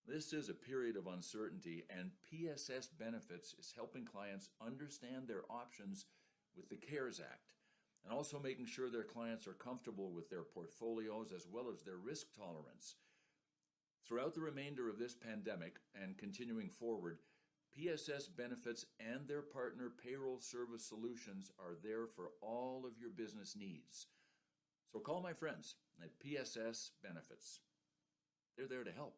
This is a period of uncertainty, and PSS Benefits is helping clients understand their options with the CARES Act, and also making sure their clients are comfortable with their portfolios as well as their risk tolerance. Throughout the remainder of this pandemic and continuing forward, PSS Benefits and their partner Payroll Service Solutions are there for all of your business needs. So call my friends at PSS Benefits. They're there to help.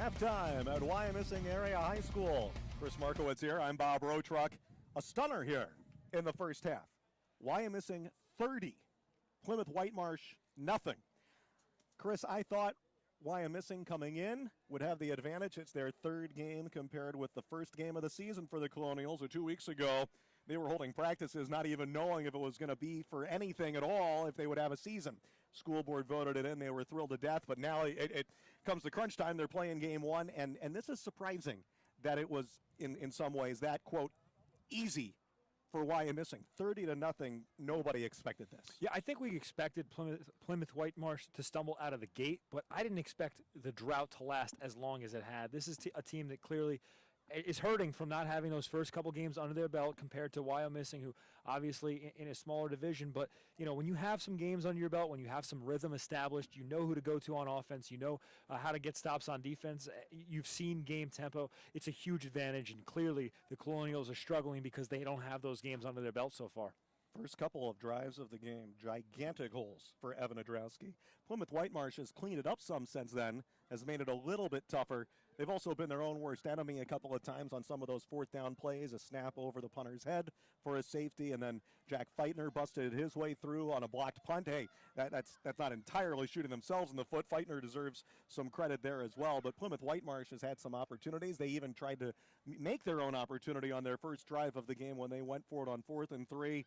Halftime at Wyomissing Area High School. Chris Markowitz here. I'm Bob Rotruck. A stunner here in the first half. Wyomissing 30. Plymouth Whitemarsh nothing. Chris, I thought Wyomissing coming in would have the advantage. It's their third game compared with the first game of the season for the Colonials. 2 weeks ago, they were holding practices, not even knowing if it was going to be for anything at all, if they would have a season. School board voted it in. They were thrilled to death, but now it comes to crunch time. They're playing game one, and this is surprising that it was, in some ways, that, quote, easy for Wyomissing. 30-0, nobody expected this. Yeah, I think we expected Plymouth Whitemarsh to stumble out of the gate, but I didn't expect the drought to last as long as it had. This is a team that clearly is hurting from not having those first couple games under their belt compared to Wyomissing, who obviously in a smaller division. But, you know, when you have some games under your belt, when you have some rhythm established, you know who to go to on offense, you know how to get stops on defense, you've seen game tempo. It's a huge advantage, and clearly the Colonials are struggling because they don't have those games under their belt so far. First couple of drives of the game, gigantic holes for Evan Adrowski. Plymouth Whitemarsh has cleaned it up some since then, has made it a little bit tougher. They've also been their own worst enemy a couple of times on some of those fourth down plays, a snap over the punter's head for a safety, and then Jack Feitner busted his way through on a blocked punt. Hey, that's not entirely shooting themselves in the foot. Feitner deserves some credit there as well, but Plymouth Whitemarsh has had some opportunities. They even tried to make their own opportunity on their first drive of the game when they went for it on 4th and 3.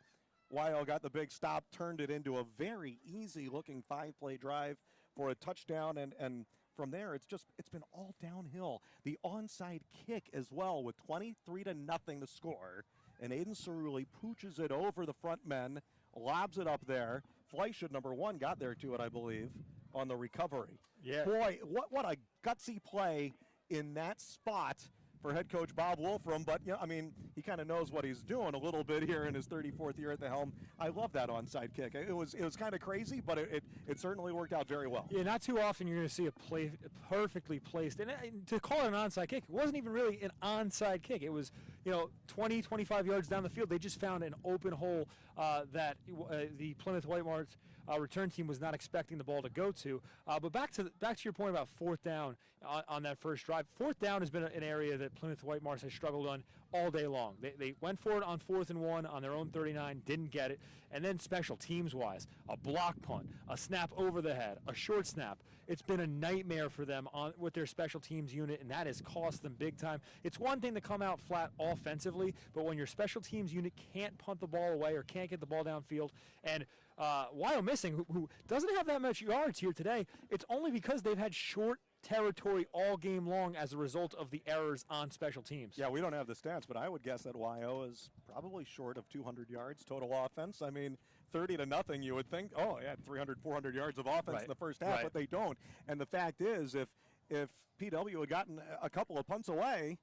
Wyo got the big stop, turned it into a very easy-looking 5-play drive for a touchdown, and from there, it's been all downhill. The onside kick as well with 23-0 to score, and Aiden Cerulli pooches it over the front men, lobs it up there. Fleischman, number 1, got there to it, I believe, on the recovery. Yeah. Boy, what a gutsy play in that spot for head coach Bob Wolfram, but you know, I mean, he kind of knows what he's doing a little bit here in his 34th year at the helm. I love that onside kick. It was kind of crazy, but it certainly worked out very well. Yeah, not too often you're going to see a play perfectly placed. And to call it an onside kick, it wasn't even really an onside kick. It was, 20, 25 yards down the field. They just found an open hole that the Plymouth Whitemarsh return team was not expecting the ball to go to. But back to your point about fourth down on that first drive. Fourth down has been an area that Plymouth Whitemarsh has struggled on all day long. They went for it on 4th and 1 on their own 39, didn't get it. And then special teams-wise, a block punt, a snap over the head, a short snap. It's been a nightmare for them with their special teams unit, and that has cost them big time. It's one thing to come out flat offensively, but when your special teams unit can't punt the ball away or can't get the ball downfield, and Wyomissing, who doesn't have that much yards here today, it's only because they've had short territory all game long as a result of the errors on special teams. Yeah, we don't have the stats, but I would guess that Wyo is probably short of 200 yards total offense. I mean, 30-0, you would think, oh, yeah, 300, 400 yards of offense in the first half, but they don't. And the fact is, if PW had gotten a couple of punts away,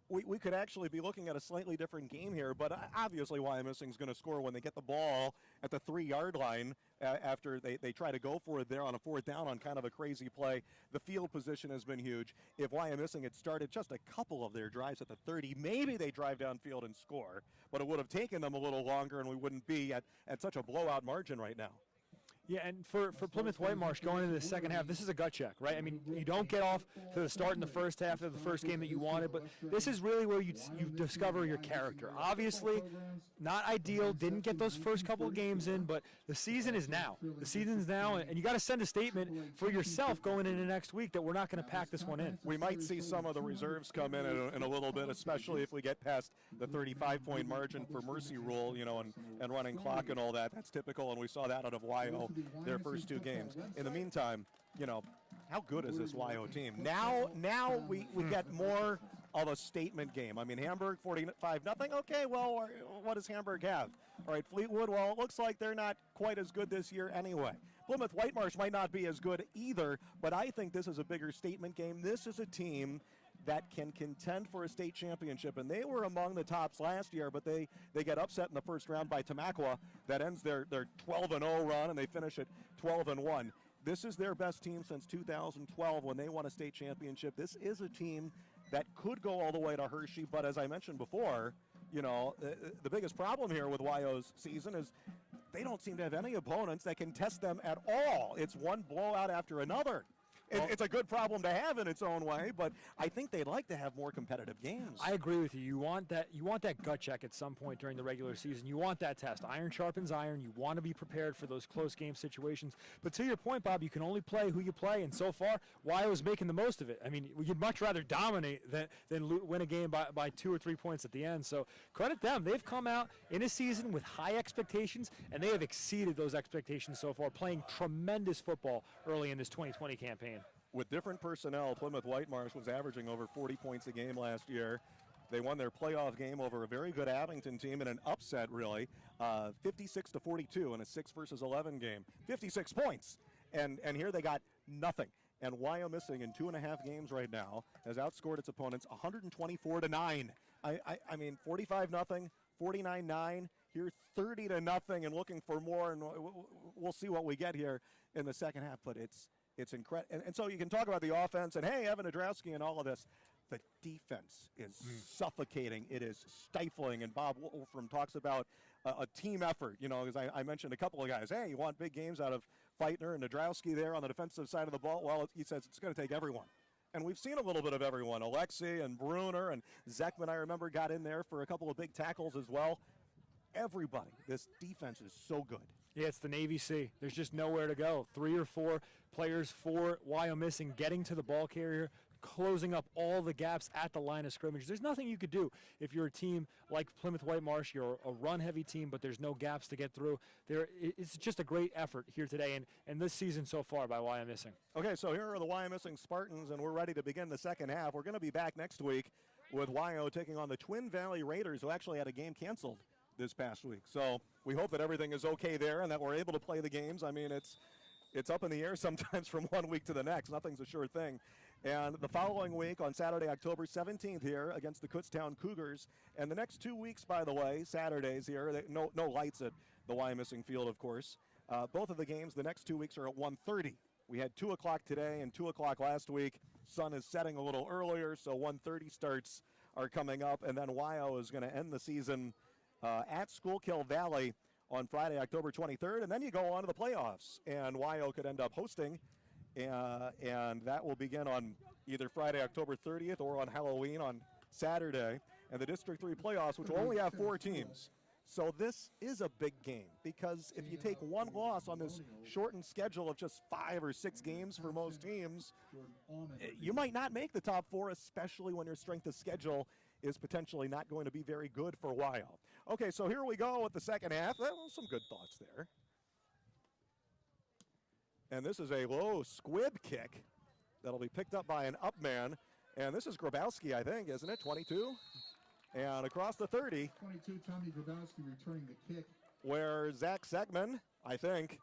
we could actually be looking at a slightly different game here, but obviously Wyomissing is going to score when they get the ball at the 3-yard line after they try to go for it there on a 4th down on kind of a crazy play. The field position has been huge. If Wyomissing had started just a couple of their drives at the 30, maybe they drive downfield and score, but it would have taken them a little longer and we wouldn't be at such a blowout margin right now. Yeah, and for Plymouth Whitemarsh going into the second half, this is a gut check, right? I mean, you don't get off to the start in the first half of the first game that you wanted, but this is really where you discover your character. Obviously, not ideal, didn't get those first couple of games in, but the season is now. The season's now, and you got to send a statement for yourself going into next week that we're not going to pack this one in. We might see some of the reserves come in a little bit, especially if we get past the 35-point margin for mercy rule, and running clock and all that. That's typical, and we saw that out of Wyo their first 2 games. In the meantime, how good is this Wyo team? Now we get more of a statement game. I mean, Hamburg 45-0. Okay, well, what does Hamburg have? All right, Fleetwood, well, it looks like they're not quite as good this year anyway. Plymouth Whitemarsh might not be as good either, but I think this is a bigger statement game. This is a team that can contend for a state championship, and they were among the tops last year, but they get upset in the first round by Tamaqua. That ends their 12-0 run, and they finish at 12-1. This is their best team since 2012 when they won a state championship. This is a team that could go all the way to Hershey, but as I mentioned before, the biggest problem here with Wyo's season is they don't seem to have any opponents that can test them at all. It's one blowout after another. It's a good problem to have in its own way, but I think they'd like to have more competitive games. I agree with you. You want that gut check at some point during the regular season. You want that test. Iron sharpens iron. You want to be prepared for those close game situations. But to your point, Bob, you can only play who you play, and so far, Wyo's making the most of it. I mean, you'd much rather dominate than win a game by 2 or 3 points at the end. So credit them. They've come out in a season with high expectations, and they have exceeded those expectations so far, playing tremendous football early in this 2020 campaign. With different personnel, Plymouth Whitemarsh was averaging over 40 points a game last year. They won their playoff game over a very good Abington team in an upset, really, 56-42 in a 6 versus 11 game. 56 points, and here they got nothing. And Wyomissing in 2.5 games right now has outscored its opponents 124-9. I memean, 45-0, 49-9. Here, 30-0, and looking for more. And we'll see what we get here in the second half. But it's incredible. And so you can talk about the offense and, hey, Evan Nadrowski and all of this. The defense is suffocating. It is stifling. And Bob Wolfram talks about a team effort, you know, because I mentioned a couple of guys. Hey, you want big games out of Feitner and Nadrowski there on the defensive side of the ball? Well, he says it's going to take everyone. And we've seen a little bit of everyone. Alexi and Bruner and Zekman, I remember, got in there for a couple of big tackles as well. Everybody. This defense is so good. Yeah, it's the Navy Sea. There's just nowhere to go. 3 or 4 players for Wyomissing getting to the ball carrier, closing up all the gaps at the line of scrimmage. There's nothing you could do if you're a team like Plymouth Whitemarsh. You're a run-heavy team, but there's no gaps to get through. It's just a great effort here today and this season so far by Wyomissing. Okay, so here are the Wyomissing Spartans, and we're ready to begin the second half. We're going to be back next week with Wyo taking on the Twin Valley Raiders, who actually had a game canceled this past week. So we hope that everything is okay there and that we're able to play the games. I mean, it's up in the air sometimes from one week to the next. Nothing's a sure thing. And the following week on Saturday, October 17th here against the Kutztown Cougars. And the next 2 weeks, by the way, Saturdays here, no lights at the Wyomissing field, of course. Both of the games the next 2 weeks are at 1:30. We had 2 o'clock today and 2 o'clock last week. Sun is setting a little earlier, so 1:30 starts are coming up. And then Wyo is going to end the season at Schuylkill Valley on Friday, October 23rd, and then you go on to the playoffs, and Wyo could end up hosting, and that will begin on either Friday, October 30th, or on Halloween on Saturday, and the District 3 playoffs, which will only have 4 teams. So this is a big game, because if you take one loss on this shortened schedule of just 5 or 6 games for most teams, you might not make the top 4, especially when your strength of schedule is potentially not going to be very good for Wyo. Okay, so here we go with the second half. Well, some good thoughts there. And this is a low squib kick that'll be picked up by an up man. And this is Grabowski, I think, isn't it? 22. And across the 30. 22, Tommy Grabowski returning the kick. Where Zach Segman, I think,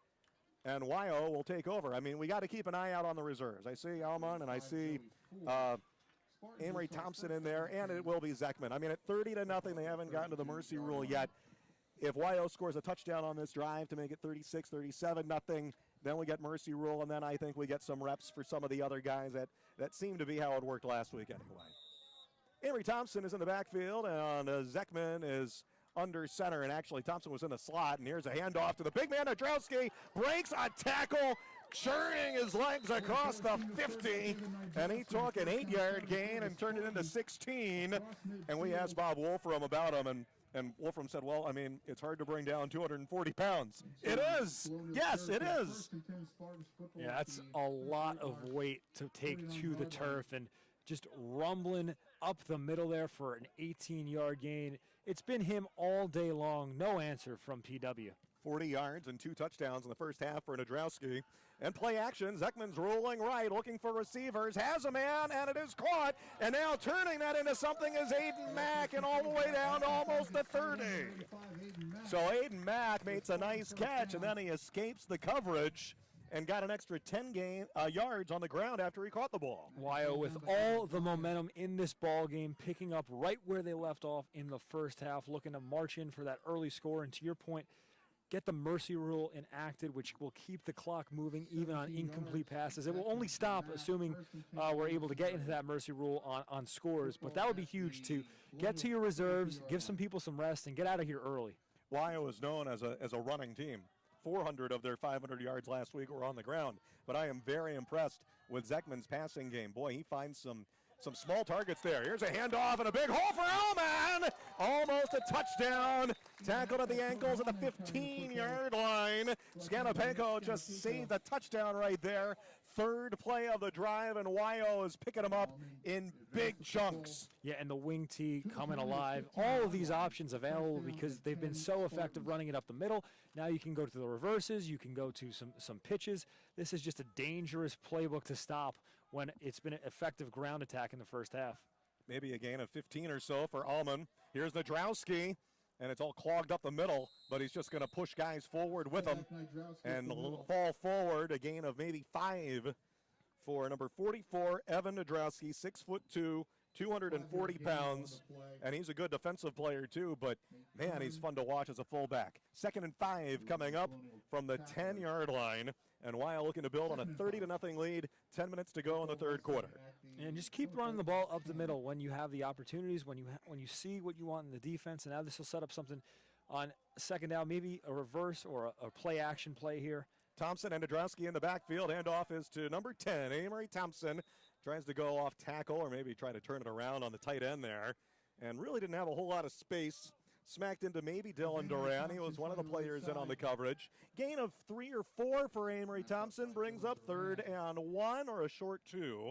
and Wyo will take over. I mean, we got to keep an eye out on the reserves. I see Alman and I see Amory Thompson in there, and it will be Zekman. I mean, at 30-0, they haven't gotten to the mercy rule yet. If Wyo scores a touchdown on this drive to make it 36, 37-0, then we get mercy rule, and then I think we get some reps for some of the other guys. That seemed to be how it worked last week anyway. Amory Thompson is in the backfield, and Zekman is under center, and actually Thompson was in the slot, and here's a handoff to the big man. Nadrowski breaks a tackle, churning his legs across the 50, and he took an 8-yard gain and turned it into 16. And we asked Bob Wolfram about him, and Wolfram said, well, I mean, it's hard to bring down 240 pounds. It is. Yes, it is. Yeah, that's a lot of weight to take to the turf, and just rumbling up the middle there for an 18-yard gain. It's been him all day long. No answer from PW. 40 yards and 2 touchdowns in the first half for Nadrowski. And play action, Zekman's rolling right, looking for receivers, has a man, and it is caught. And now turning that into something is Aiden Mack, and all the way down to almost the 30. So Aiden Mack makes a nice catch, and then he escapes the coverage and got an extra 10 yards on the ground after he caught the ball. Wyo with all the momentum in this ball game, picking up right where they left off in the first half, looking to march in for that early score. And to your point, get the mercy rule enacted, which will keep the clock moving even on incomplete passes. It will only stop assuming we're able to get into that mercy rule on scores, but that would be huge to get to your reserves, give some people some rest, and get out of here early. Wyo is known as a running team. 400 of their 500 yards last week were on the ground. But I am very impressed with Zekman's passing game. Boy, he finds some small targets there. Here's a handoff and a big hole for Allman. Almost a touchdown. Tackled at the ankles at the 15-yard line. Scanapenko just saved the touchdown right there. Third play of the drive, and Wyo is picking them up in big chunks. Yeah, and the wing tee coming alive. All of these options available because they've been so effective running it up the middle. Now you can go to the reverses. You can go to some pitches. This is just a dangerous playbook to stop when it's been an effective ground attack in the first half. Maybe a gain of 15 or so for Allman. Here's Nadrowski, and it's all clogged up the middle, but he's just going to push guys forward with him and fall forward. A gain of maybe 5 for number 44, Evan Nadrowski, 6'2", 240 pounds, and he's a good defensive player too, but man, he's fun to watch as a fullback. 2nd and 5 coming up from the 10-yard line, and Weil looking to build on a 30-0 lead, 10 minutes to go in the third quarter. And just keep running the ball up the middle when you have the opportunities, when you see what you want in the defense, and now this will set up something on second down, maybe a reverse or a play action play here. Thompson and Nadrowski in the backfield. Handoff is to number 10, Amory Thompson. Tries to go off tackle or maybe try to turn it around on the tight end there. And really didn't have a whole lot of space. Smacked into maybe Dylan Duran. He was one of the players in on the coverage. Gain of 3 or 4 for Amory Thompson brings up 3rd and 1 or a short 2.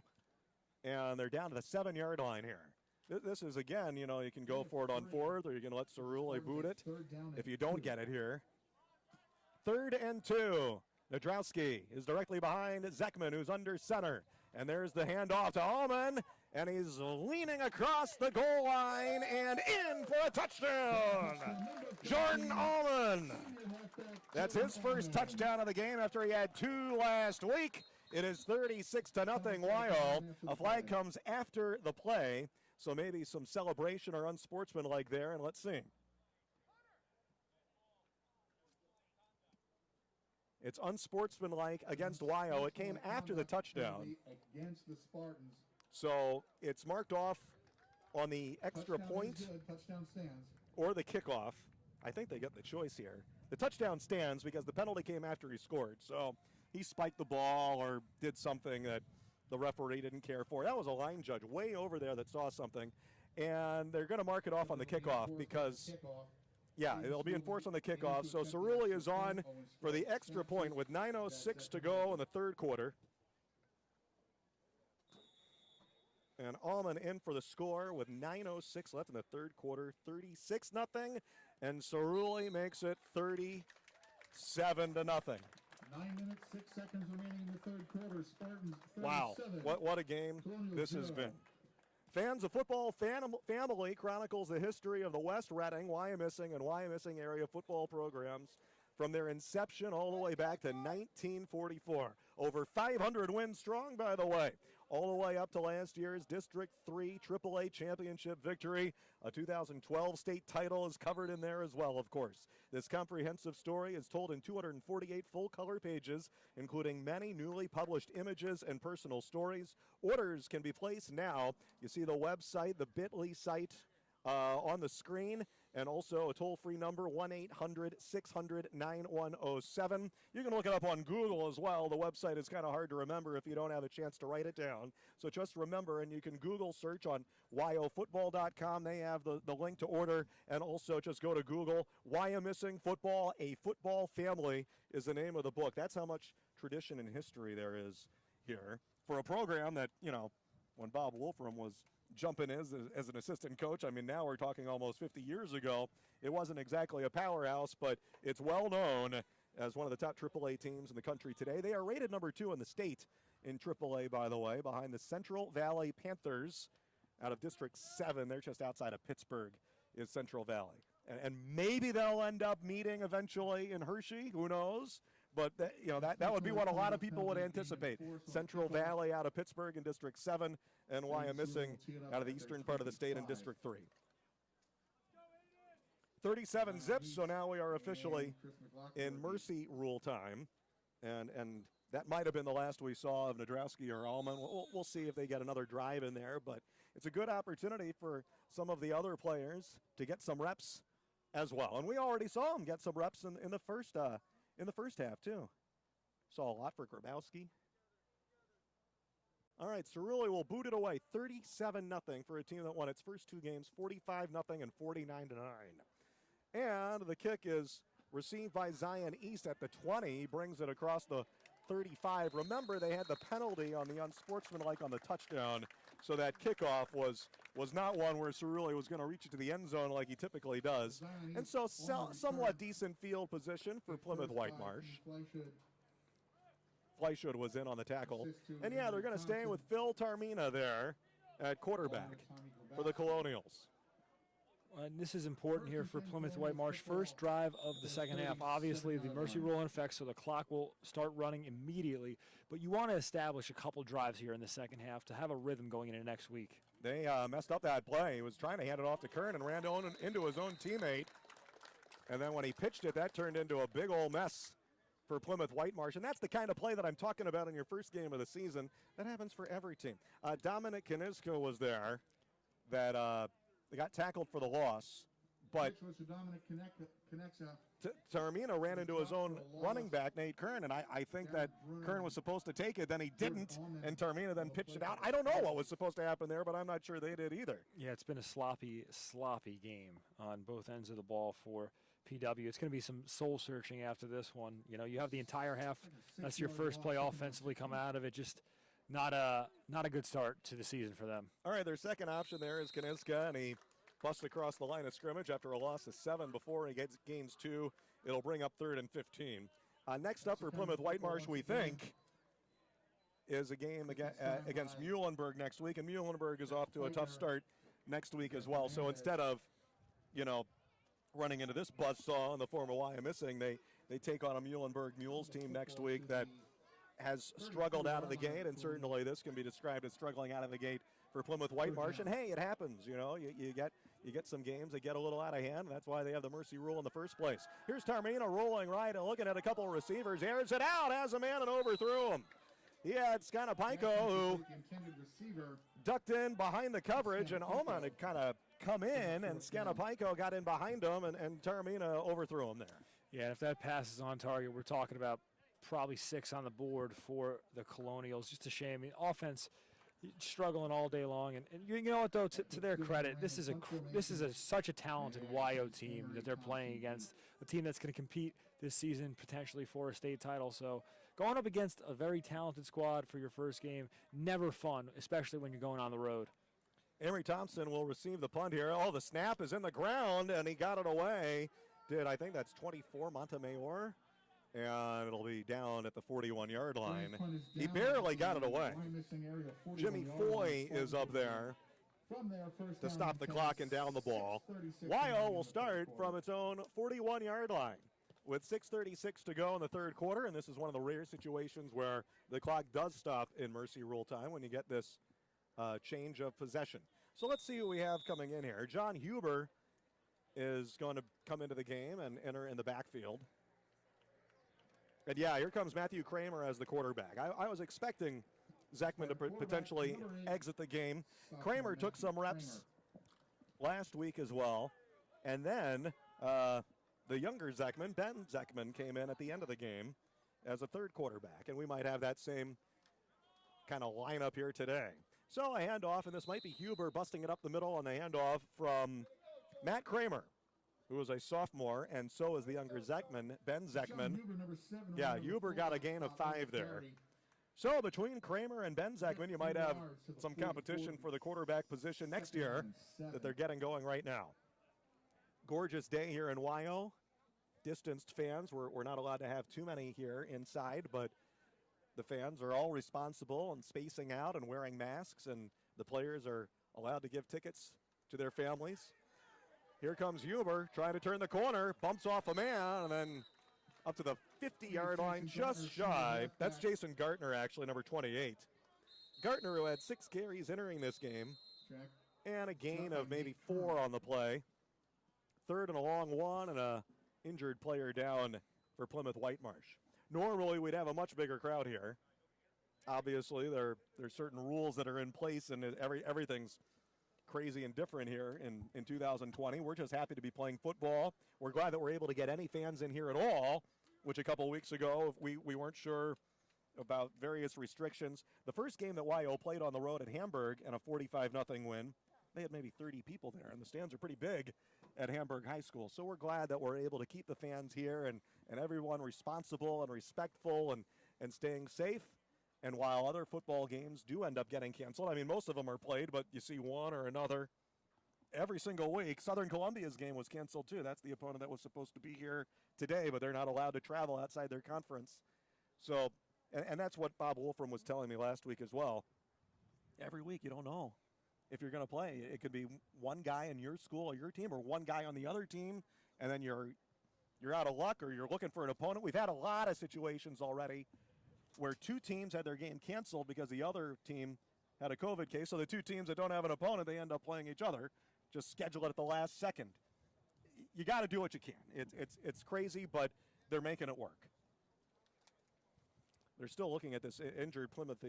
And they're down to the 7-yard line here. This is, again, you can go for it on 4th or you can let Cerulli boot it if you don't get it here. 3rd and 2. Nadrowski is directly behind Zekman, who's under center. And there's the handoff to Allman, and he's leaning across the goal line and in for a touchdown. Jordan Allman. That's his first touchdown of the game after he had 2 last week. It is 36-0 Wyo. A flag comes after the play, so maybe some celebration or unsportsmanlike there, and let's see. It's unsportsmanlike against Wyo. It came after the touchdown. Against the Spartans. So it's marked off on the extra point Touchdown stands. or the kickoff. I think they get the choice here. The touchdown stands because the penalty came after he scored. So he spiked the ball or did something that the referee didn't care for. That was a line judge way over there that saw something. And they're going to mark it off on the kickoff because... yeah, it'll be enforced on the kickoff. So Cerulli is on for the extra point with 9:06 to go in the third quarter. And Allman in for the score with 9:06 left in the third quarter, 36-0. And Cerulli makes it 37-0. 9 minutes, 6 seconds remaining in the third quarter. Spartans 37. Wow, what a game this has been. Fans of Football Family chronicles the history of the West Reading, Wyomissing, and Wyomissing area football programs from their inception all the way back to 1944. Over 500 wins strong, by the way, all the way up to last year's District 3 AAA championship victory. A 2012 state title is covered in there as well, of course. This comprehensive story is told in 248 full-color pages, including many newly published images and personal stories. Orders can be placed now. You see the website, the bit.ly site on the screen, and also a toll-free number, 1-800-600-9107. You can look it up on Google as well. The website is kind of hard to remember if you don't have a chance to write it down. So just remember, and you can Google search on wyofootball.com. They have the link to order, and also just go to Google. Wyomissing Football, A Football Family is the name of the book. That's how much tradition and history there is here for a program that, when Bob Wolfram was jumping as an assistant coach. I mean, now we're talking almost 50 years ago. It wasn't exactly a powerhouse, but it's well known as one of the top AAA teams in the country today. They are rated number 2 in the state in AAA, by the way, behind the Central Valley Panthers out of District 7. They're just outside of Pittsburgh is Central Valley. And maybe they'll end up meeting eventually in Hershey. Who knows? But that would be what a lot of people would anticipate. Central Valley out of Pittsburgh in District 7 and Wyomissing out of the eastern part of the state in District 3. 37 zips, so now we are officially in mercy rule time. And that might have been the last we saw of Nadrowski or Allman. We'll see if they get another drive in there, but it's a good opportunity for some of the other players to get some reps as well. And we already saw them get some reps in the first in the first half, too. Saw a lot for Grabowski. All right, Cerulli will boot it away, 37-0 for a team that won its first two games, 45-0 and 49-9. And the kick is received by Zion East at the 20. He brings it across the 35. Remember, they had the penalty on the unsportsmanlike on the touchdown, so that kickoff was not one where Cerulli was going to reach it to the end zone like he typically does. And so somewhat decent field position for Plymouth Whitemarsh. Fleischhood was in on the tackle. And yeah, they're going to stay with Phil Tarmina there at quarterback for the Colonials. And this is important here for Plymouth Whitemarsh. First drive of the second half. Obviously, the mercy rule in effect, so the clock will start running immediately. But you want to establish a couple drives here in the second half to have a rhythm going into next week. They messed up that play. He was trying to hand it off to Kern and ran into his own teammate. And then when he pitched it, that turned into a big old mess for Plymouth Whitemarsh. And that's the kind of play that I'm talking about in your first game of the season. That happens for every team. Dominic Kaniska was there. That they got tackled for the loss, but Tarmina ran into his own running back, Nate Kern, and I think that Kern was supposed to take it, then he didn't, and Tarmina then pitched it out. I don't know what was supposed to happen there, but I'm not sure they did either. Yeah, it's been a sloppy game on both ends of the ball for PW. It's going to be some soul searching after this one. You know, you have the entire half. That's your first play offensively come out of it. Just not a good start to the season for them. All right, their second option there is Kaniska, and he busts across the line of scrimmage after a loss of 7 before he gains 2. It'll bring up 3rd and 15. Next up for Plymouth Whitemarsh, we think, is a game against Muhlenberg next week, and Muhlenberg is off to a tough start next week as well. So instead of, running into this buzzsaw in the form of Wyomissing, they take on a Muhlenberg Mules team next week that has struggled out of the gate, and certainly this can be described as struggling out of the gate for Plymouth Whitemarsh. And hey, it happens. You get some games that get a little out of hand. That's why they have the mercy rule in the first place. Here's Tarmina rolling right and looking at a couple of receivers. Airs it out, has a man and overthrew him. He had Scanapaico, who ducked in behind the coverage, and Oman had kind of come in, and Scanapaico got in behind him, and Tarmina overthrew him there. Yeah, if that pass is on target, we're talking about probably 6 on the board for the Colonials. Just a shame. I mean, offense struggling all day long, and you know what though? To their credit, this is such a talented YO team that they're playing against, a team that's going to compete this season potentially for a state title. So going up against a very talented squad for your first game, never fun, especially when you're going on the road. Emery Thompson will receive the punt here. Oh, the snap is in the ground, and he got it away. I think that's 24 Montemayor. And it'll be down at the 41-yard line. He barely got it away. Jimmy Foy is up there to stop the clock and down the ball. YO will start from its own 41-yard line with 6:36 to go in the third quarter, and this is one of the rare situations where the clock does stop in mercy rule time when you get this change of possession. So let's see who we have coming in here. John Huber is going to come into the game and enter in the backfield. And yeah, here comes Matthew Kramer as the quarterback. I was expecting Zekman to potentially exit the game. Kramer took some reps last week as well. And then the younger Zekman, Ben Zekman, came in at the end of the game as a third quarterback. And we might have that same kind of lineup here today. So a handoff, and this might be Huber busting it up the middle on the handoff from Matt Kramer, who is a sophomore, and so is the younger Zekman, Ben Zekman. Yeah, Huber got a gain of 5 there. So between Kramer and Ben Zekman, you might have some competition for the quarterback position next year that they're getting going right now. Gorgeous day here in YO. Distanced fans, we're not allowed to have too many here inside, but the fans are all responsible and spacing out and wearing masks, and the players are allowed to give tickets to their families. Here comes Huber trying to turn the corner, bumps off a man, and then up to the 50-yard line, just shy. That's Jason Gartner, actually, number 28. Gartner, who had 6 carries entering this game, and a gain of maybe 4 on the play. Third and a long one, and a injured player down for Plymouth Whitemarsh. Normally, we'd have a much bigger crowd here. Obviously, there's certain rules that are in place, and everything's crazy and different here in 2020. We're just happy to be playing football. We're glad that we're able to get any fans in here at all which a couple of weeks ago we weren't sure about various restrictions. The first game that YO played on the road at Hamburg and a 45-0 win, they had maybe 30 people there, and the stands are pretty big at Hamburg High School. So we're glad that we're able to keep the fans here and everyone responsible and respectful and staying safe. And while other football games do end up getting canceled, I mean, most of them are played, but you see one or another every single week. Southern Columbia's game was canceled too. That's the opponent that was supposed to be here today, but they're not allowed to travel outside their conference. So, and that's what Bob Wolfram was telling me last week as well. Every week you don't know if you're going to play. It could be one guy in your school or your team or one guy on the other team, and then you're out of luck or you're looking for an opponent. We've had a lot of situations already where two teams had their game canceled because the other team had a COVID case. So the two teams that don't have an opponent, they end up playing each other. Just schedule it at the last second. You got to do what you can. It's crazy, but they're making it work. They're still looking at this injured Plymouth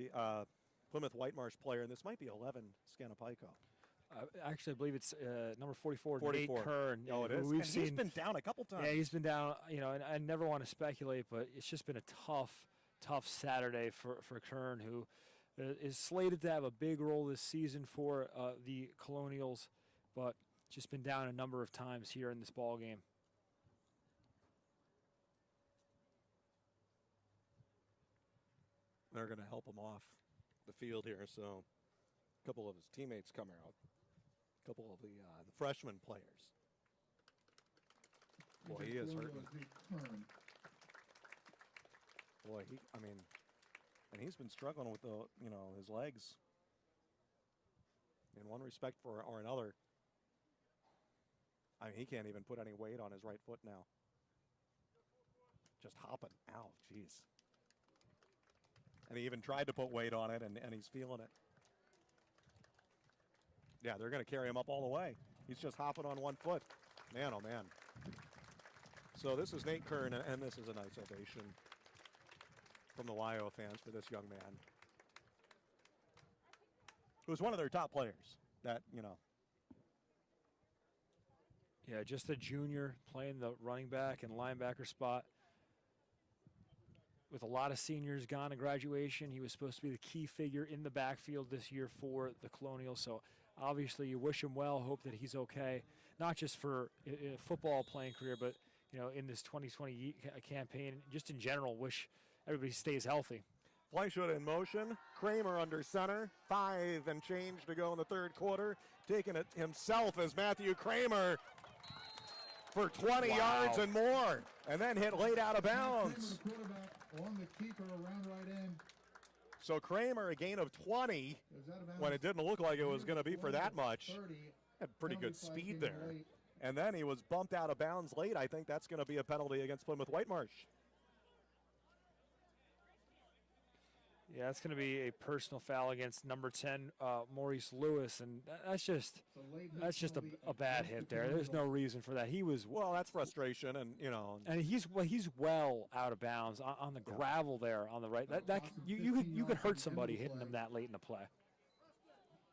Whitemarsh player, and this might be 11 Scanapico. Actually, I believe it's number 44, 44. Nate Kern. Oh, it is? We've And seen, he's been down a couple times. Yeah, he's been down, and I never want to speculate, but it's just been a tough Saturday for Kern, who is slated to have a big role this season for the Colonials, but just been down a number of times here in this ball game. They're going to help him off the field here. So a couple of his teammates come out. A couple of the freshman players. Boy, he is hurting. Boy, and he's been struggling with his legs in one respect or another. I mean, he can't even put any weight on his right foot now. Just hopping. Ow, jeez. And he even tried to put weight on it, and he's feeling it. Yeah, they're going to carry him up all the way. He's just hopping on one foot. Man, oh, man. So this is Nate Kern, and this is a nice ovation from the YO fans for this young man, who's one of their top players that, Yeah, just a junior playing the running back and linebacker spot. With a lot of seniors gone to graduation, he was supposed to be the key figure in the backfield this year for the Colonials. So obviously you wish him well, hope that he's okay, not just for a football playing career, but in this 2020 campaign, just in general, wish everybody stays healthy. Fleischwood in motion. Kramer under center. 5 and change to go in the third quarter. Taking it himself as Matthew Kramer for 20 yards and more. And then hit late out of bounds. On the keeper around right end. So Kramer, a gain of 20 when it didn't look like it was going to be for that much. Had pretty good speed there. And then he was bumped out of bounds late. I think that's going to be a penalty against Plymouth Whitemarsh. Yeah, it's going to be a personal foul against number 10, Maurice Lewis, and that's just a bad hit there. There's no reason for that. He was that's frustration, and and he's well out of bounds on the gravel there on the right. You could hurt somebody hitting him that late in the play.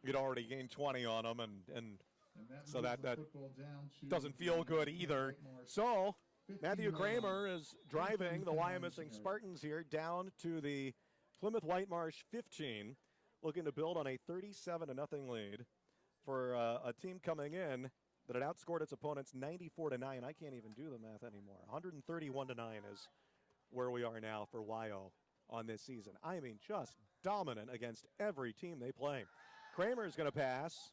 He'd already gained 20 on him, and so that doesn't feel good either. So Matthew Kramer is driving the Wyomissing Spartans here down to the Plymouth Whitemarsh 15, looking to build on a 37-0 lead for a team coming in that had outscored its opponents 94-9. I can't even do the math anymore. 131-9 is where we are now for YO on this season. I mean, just dominant against every team they play. Kramer's going to pass.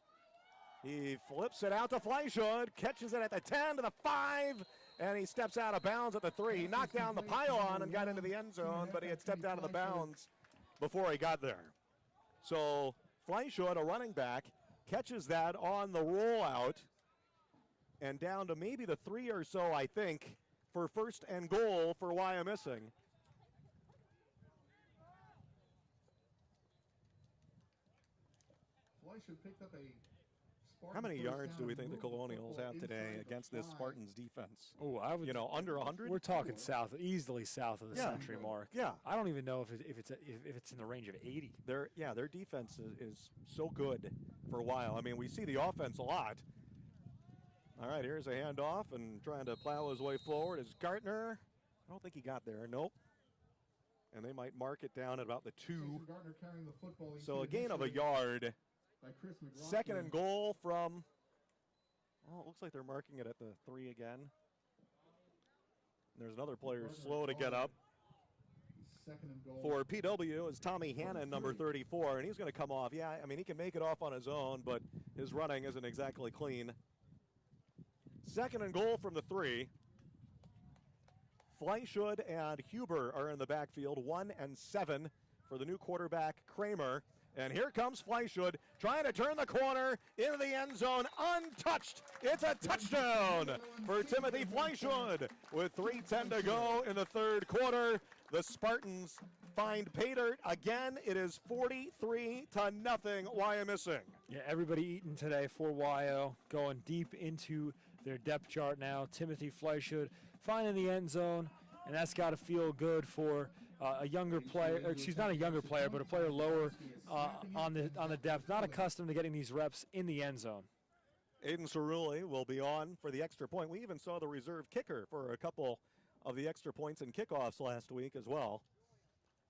He flips it out to Fleischwood, catches it at the 10 to the 5, and he steps out of bounds at the 3. He knocked down the pylon and got into the end zone, but he had stepped out of the bounds before he got there. So Fleischwood, a running back, catches that on the rollout and down to maybe the 3 or so, I think, for first and goal for Wyomissing. Fleischwood picked up a How many yards do we think the Colonials have today against this Spartans defense? Oh, I would. Under 100? We're talking easily south of the century mark. Yeah. I don't even know if it's in the range of 80. Their defense is so good for a while. I mean, we see the offense a lot. All right, here's a handoff, and trying to plow his way forward is Gartner. I don't think he got there. Nope. And they might mark it down at about the 2. Gardner carrying the football. So a gain of a yard. By Chris McLaughlin. Second and goal from, well, it looks like they're marking it at the 3 again. And there's another player slow to get up. Second and goal. For PW is Tommy Hannon, number 34, and he's going to come off. Yeah, I mean, he can make it off on his own, but his running isn't exactly clean. Second and goal from the 3. Fleischhood and Huber are in the backfield, 1 and 7 for the new quarterback, Kramer. And here comes Fleischhood trying to turn the corner into the end zone, untouched. It's a touchdown for Timothy Fleischhood with 3:10 to go in the third quarter. The Spartans find pay dirt again. It is 43-0 Wyomissing. Yeah, everybody eating today for Wyo, going deep into their depth chart now. Timothy Fleischhood finding the end zone, and that's got to feel good for a younger player, or excuse, not a younger player, but a player lower on the depth, not accustomed to getting these reps in the end zone. Aiden Cerulli will be on for the extra point. We even saw the reserve kicker for a couple of the extra points and kickoffs last week as well.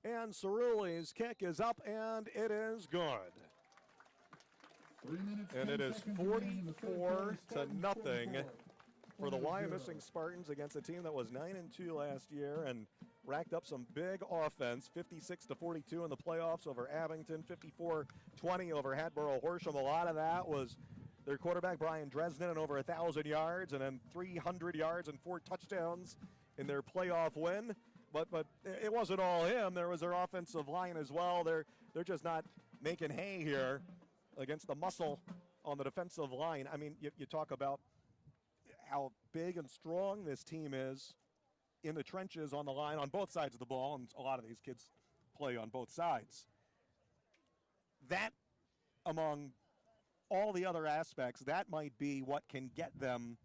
And Cerulli's kick is up, and it is good. 3 minutes, And it 10 is seconds remaining in the third quarter. 44-0 for the 44. Wyomissing Spartans against a team that was 9-2 last year and racked up some big offense, 56-42 in the playoffs over Abington, 54-20 over Hatboro Horsham. A lot of that was their quarterback, Brian Dresden, and over 1,000 yards, and then 300 yards and 4 touchdowns in their playoff win. But it wasn't all him. There was their offensive line as well. They're just not making hay here against the muscle on the defensive line. I mean, you talk about how big and strong this team is in the trenches on the line on both sides of the ball, and a lot of these kids play on both sides. That, among all the other aspects, that might be what can get them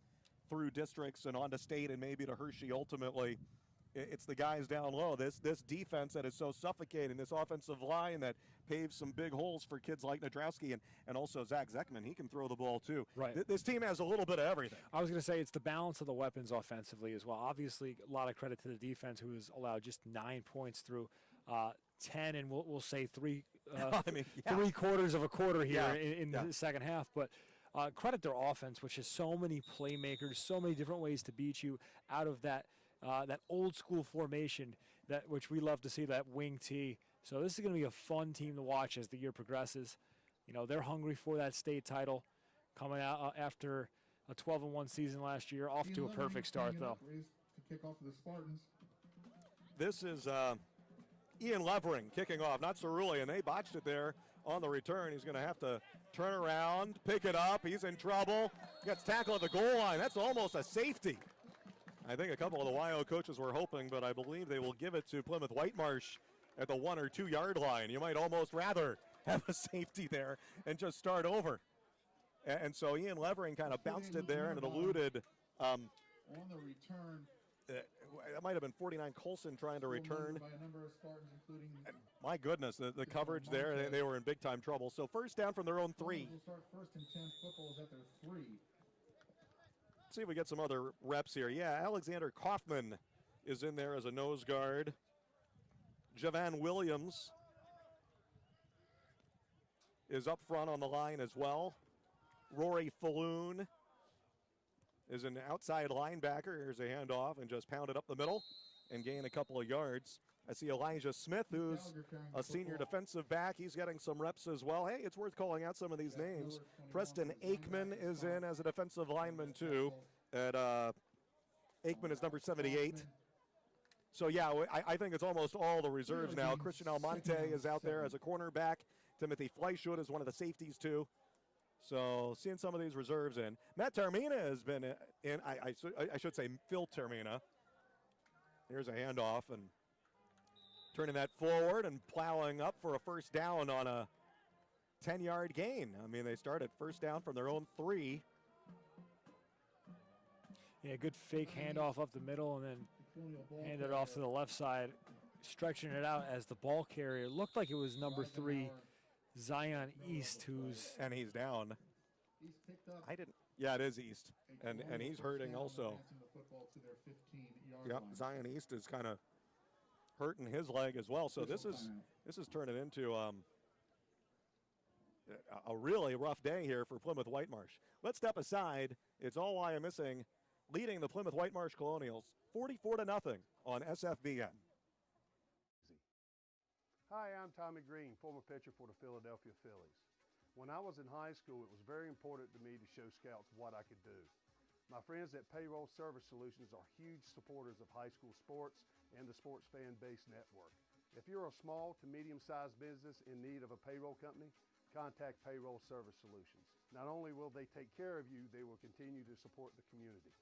through districts and on to state and maybe to Hershey ultimately. It's the guys down low. This defense that is so suffocating, this offensive line that paves some big holes for kids like Nadrowski and also Zach Zeckman. He can throw the ball too. Right. This team has a little bit of everything. I was going to say it's the balance of the weapons offensively as well. Obviously, a lot of credit to the defense, who has allowed just 9 points through 10, and we'll say 3 3 quarters of a quarter here in the second half. But credit their offense, which has so many playmakers, so many different ways to beat you out of that old school formation which we love to see, that wing T. So this is going to be a fun team to watch as the year progresses. You know, they're hungry for that state title, coming out after a 12-1 season last year, off to a perfect start though. To kick off for the Spartans. This is Ian Levering kicking off, not Cerulli, and they botched it there on the return. He's going to have to turn around, pick it up. He's in trouble. Gets tackled at the goal line. That's almost a safety. I think a couple of the YO coaches were hoping, but I believe they will give it to Plymouth Whitemarsh at the 1 or 2 yard line. You might almost rather have a safety there and just start over. And so Ian Levering kind of bounced it there, and it eluded. On the return. That might have been 49 Colson trying to return. By a number of Spartans, including My goodness, the coverage there, they were in big time trouble. So first down from their own 3. We'll start 1st and 10. Football is at their 3. See if we get some other reps here. Yeah, Alexander Kaufman is in there as a nose guard. Javan Williams is up front on the line as well. Rory Falloon is an outside linebacker. Here's a handoff and just pound it up the middle and gain a couple of yards. I see Elijah Smith, who's a senior defensive back. He's getting some reps as well. Hey, it's worth calling out some of these names. Preston Aikman is in as a defensive lineman too. Aikman is number 78. So yeah, I think it's almost all the reserves now. Christian Almonte is out there as a cornerback. Timothy Fleischhood is one of the safeties too. So seeing some of these reserves in. Matt Termina has been in, I should say Phil Termina. Here's a handoff and turning that forward and plowing up for a first down on a 10-yard gain. I mean, they started first down from their own 3. Yeah, good fake handoff up the middle and then hand it off to the left side, stretching it out as the ball carrier. Looked like it was number 3, Zion East, and he's down. Yeah, it is East, and he's hurting also. Yep, Zion East is kind of hurting his leg as well. So this is turning into a really rough day here for Plymouth Whitemarsh. Let's step aside. It's all Wyomissing leading the Plymouth Whitemarsh Colonials 44-0 on SFBN. Hi, I'm Tommy Green, former pitcher for the Philadelphia Phillies. When I was in high school, it was very important to me to show scouts what I could do. My friends at Payroll Service Solutions are huge supporters of high school sports and the Sports Fan Base Network. If you're a small to medium-sized business in need of a payroll company, contact Payroll Service Solutions. Not only will they take care of you, they will continue to support the community.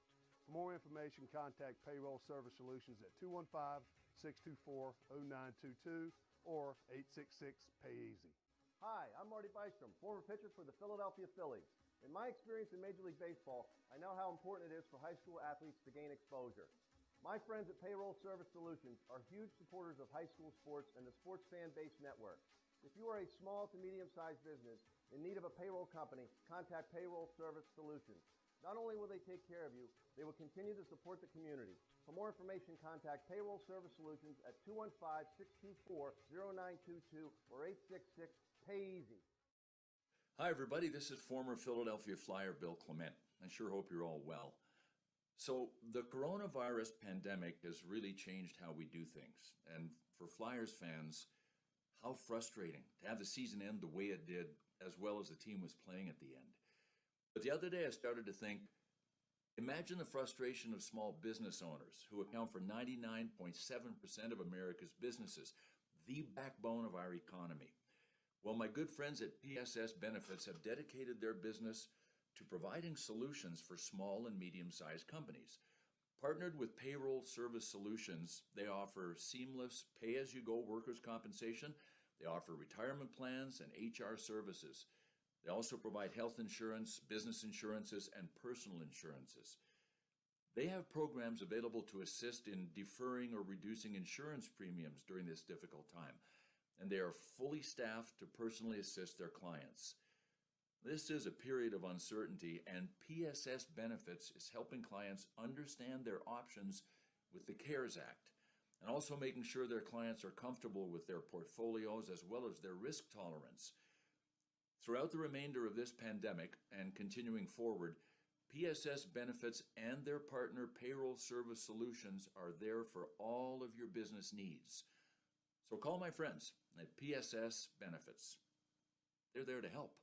For more information, contact Payroll Service Solutions at 215-624-0922 or 866-PAY-EASY. Hi, I'm Marty Bystrom, former pitcher for the Philadelphia Phillies. In my experience in Major League Baseball, I know how important it is for high school athletes to gain exposure. My friends at Payroll Service Solutions are huge supporters of high school sports and the Sports Fan Base Network. If you are a small to medium-sized business in need of a payroll company, contact Payroll Service Solutions. Not only will they take care of you, they will continue to support the community. For more information, contact Payroll Service Solutions at 215-624-0922 or 866-PAY-EASY. Hi, everybody. This is former Philadelphia Flyer Bill Clement. I sure hope you're all well. So the coronavirus pandemic has really changed how we do things. And for Flyers fans, how frustrating to have the season end the way it did, as well as the team was playing at the end. But the other day I started to think, imagine the frustration of small business owners who account for 99.7% of America's businesses, the backbone of our economy. Well, my good friends at PSS Benefits have dedicated their business to providing solutions for small and medium-sized companies. Partnered with Payroll Service Solutions, they offer seamless pay-as-you-go workers' compensation. They offer retirement plans and HR services. They also provide health insurance, business insurances, and personal insurances. They have programs available to assist in deferring or reducing insurance premiums during this difficult time, and they are fully staffed to personally assist their clients. This is a period of uncertainty, and PSS Benefits is helping clients understand their options with the CARES Act, and also making sure their clients are comfortable with their portfolios as well as their risk tolerance. Throughout the remainder of this pandemic and continuing forward, PSS Benefits and their partner Payroll Service Solutions are there for all of your business needs. So call my friends at PSS Benefits. They're there to help.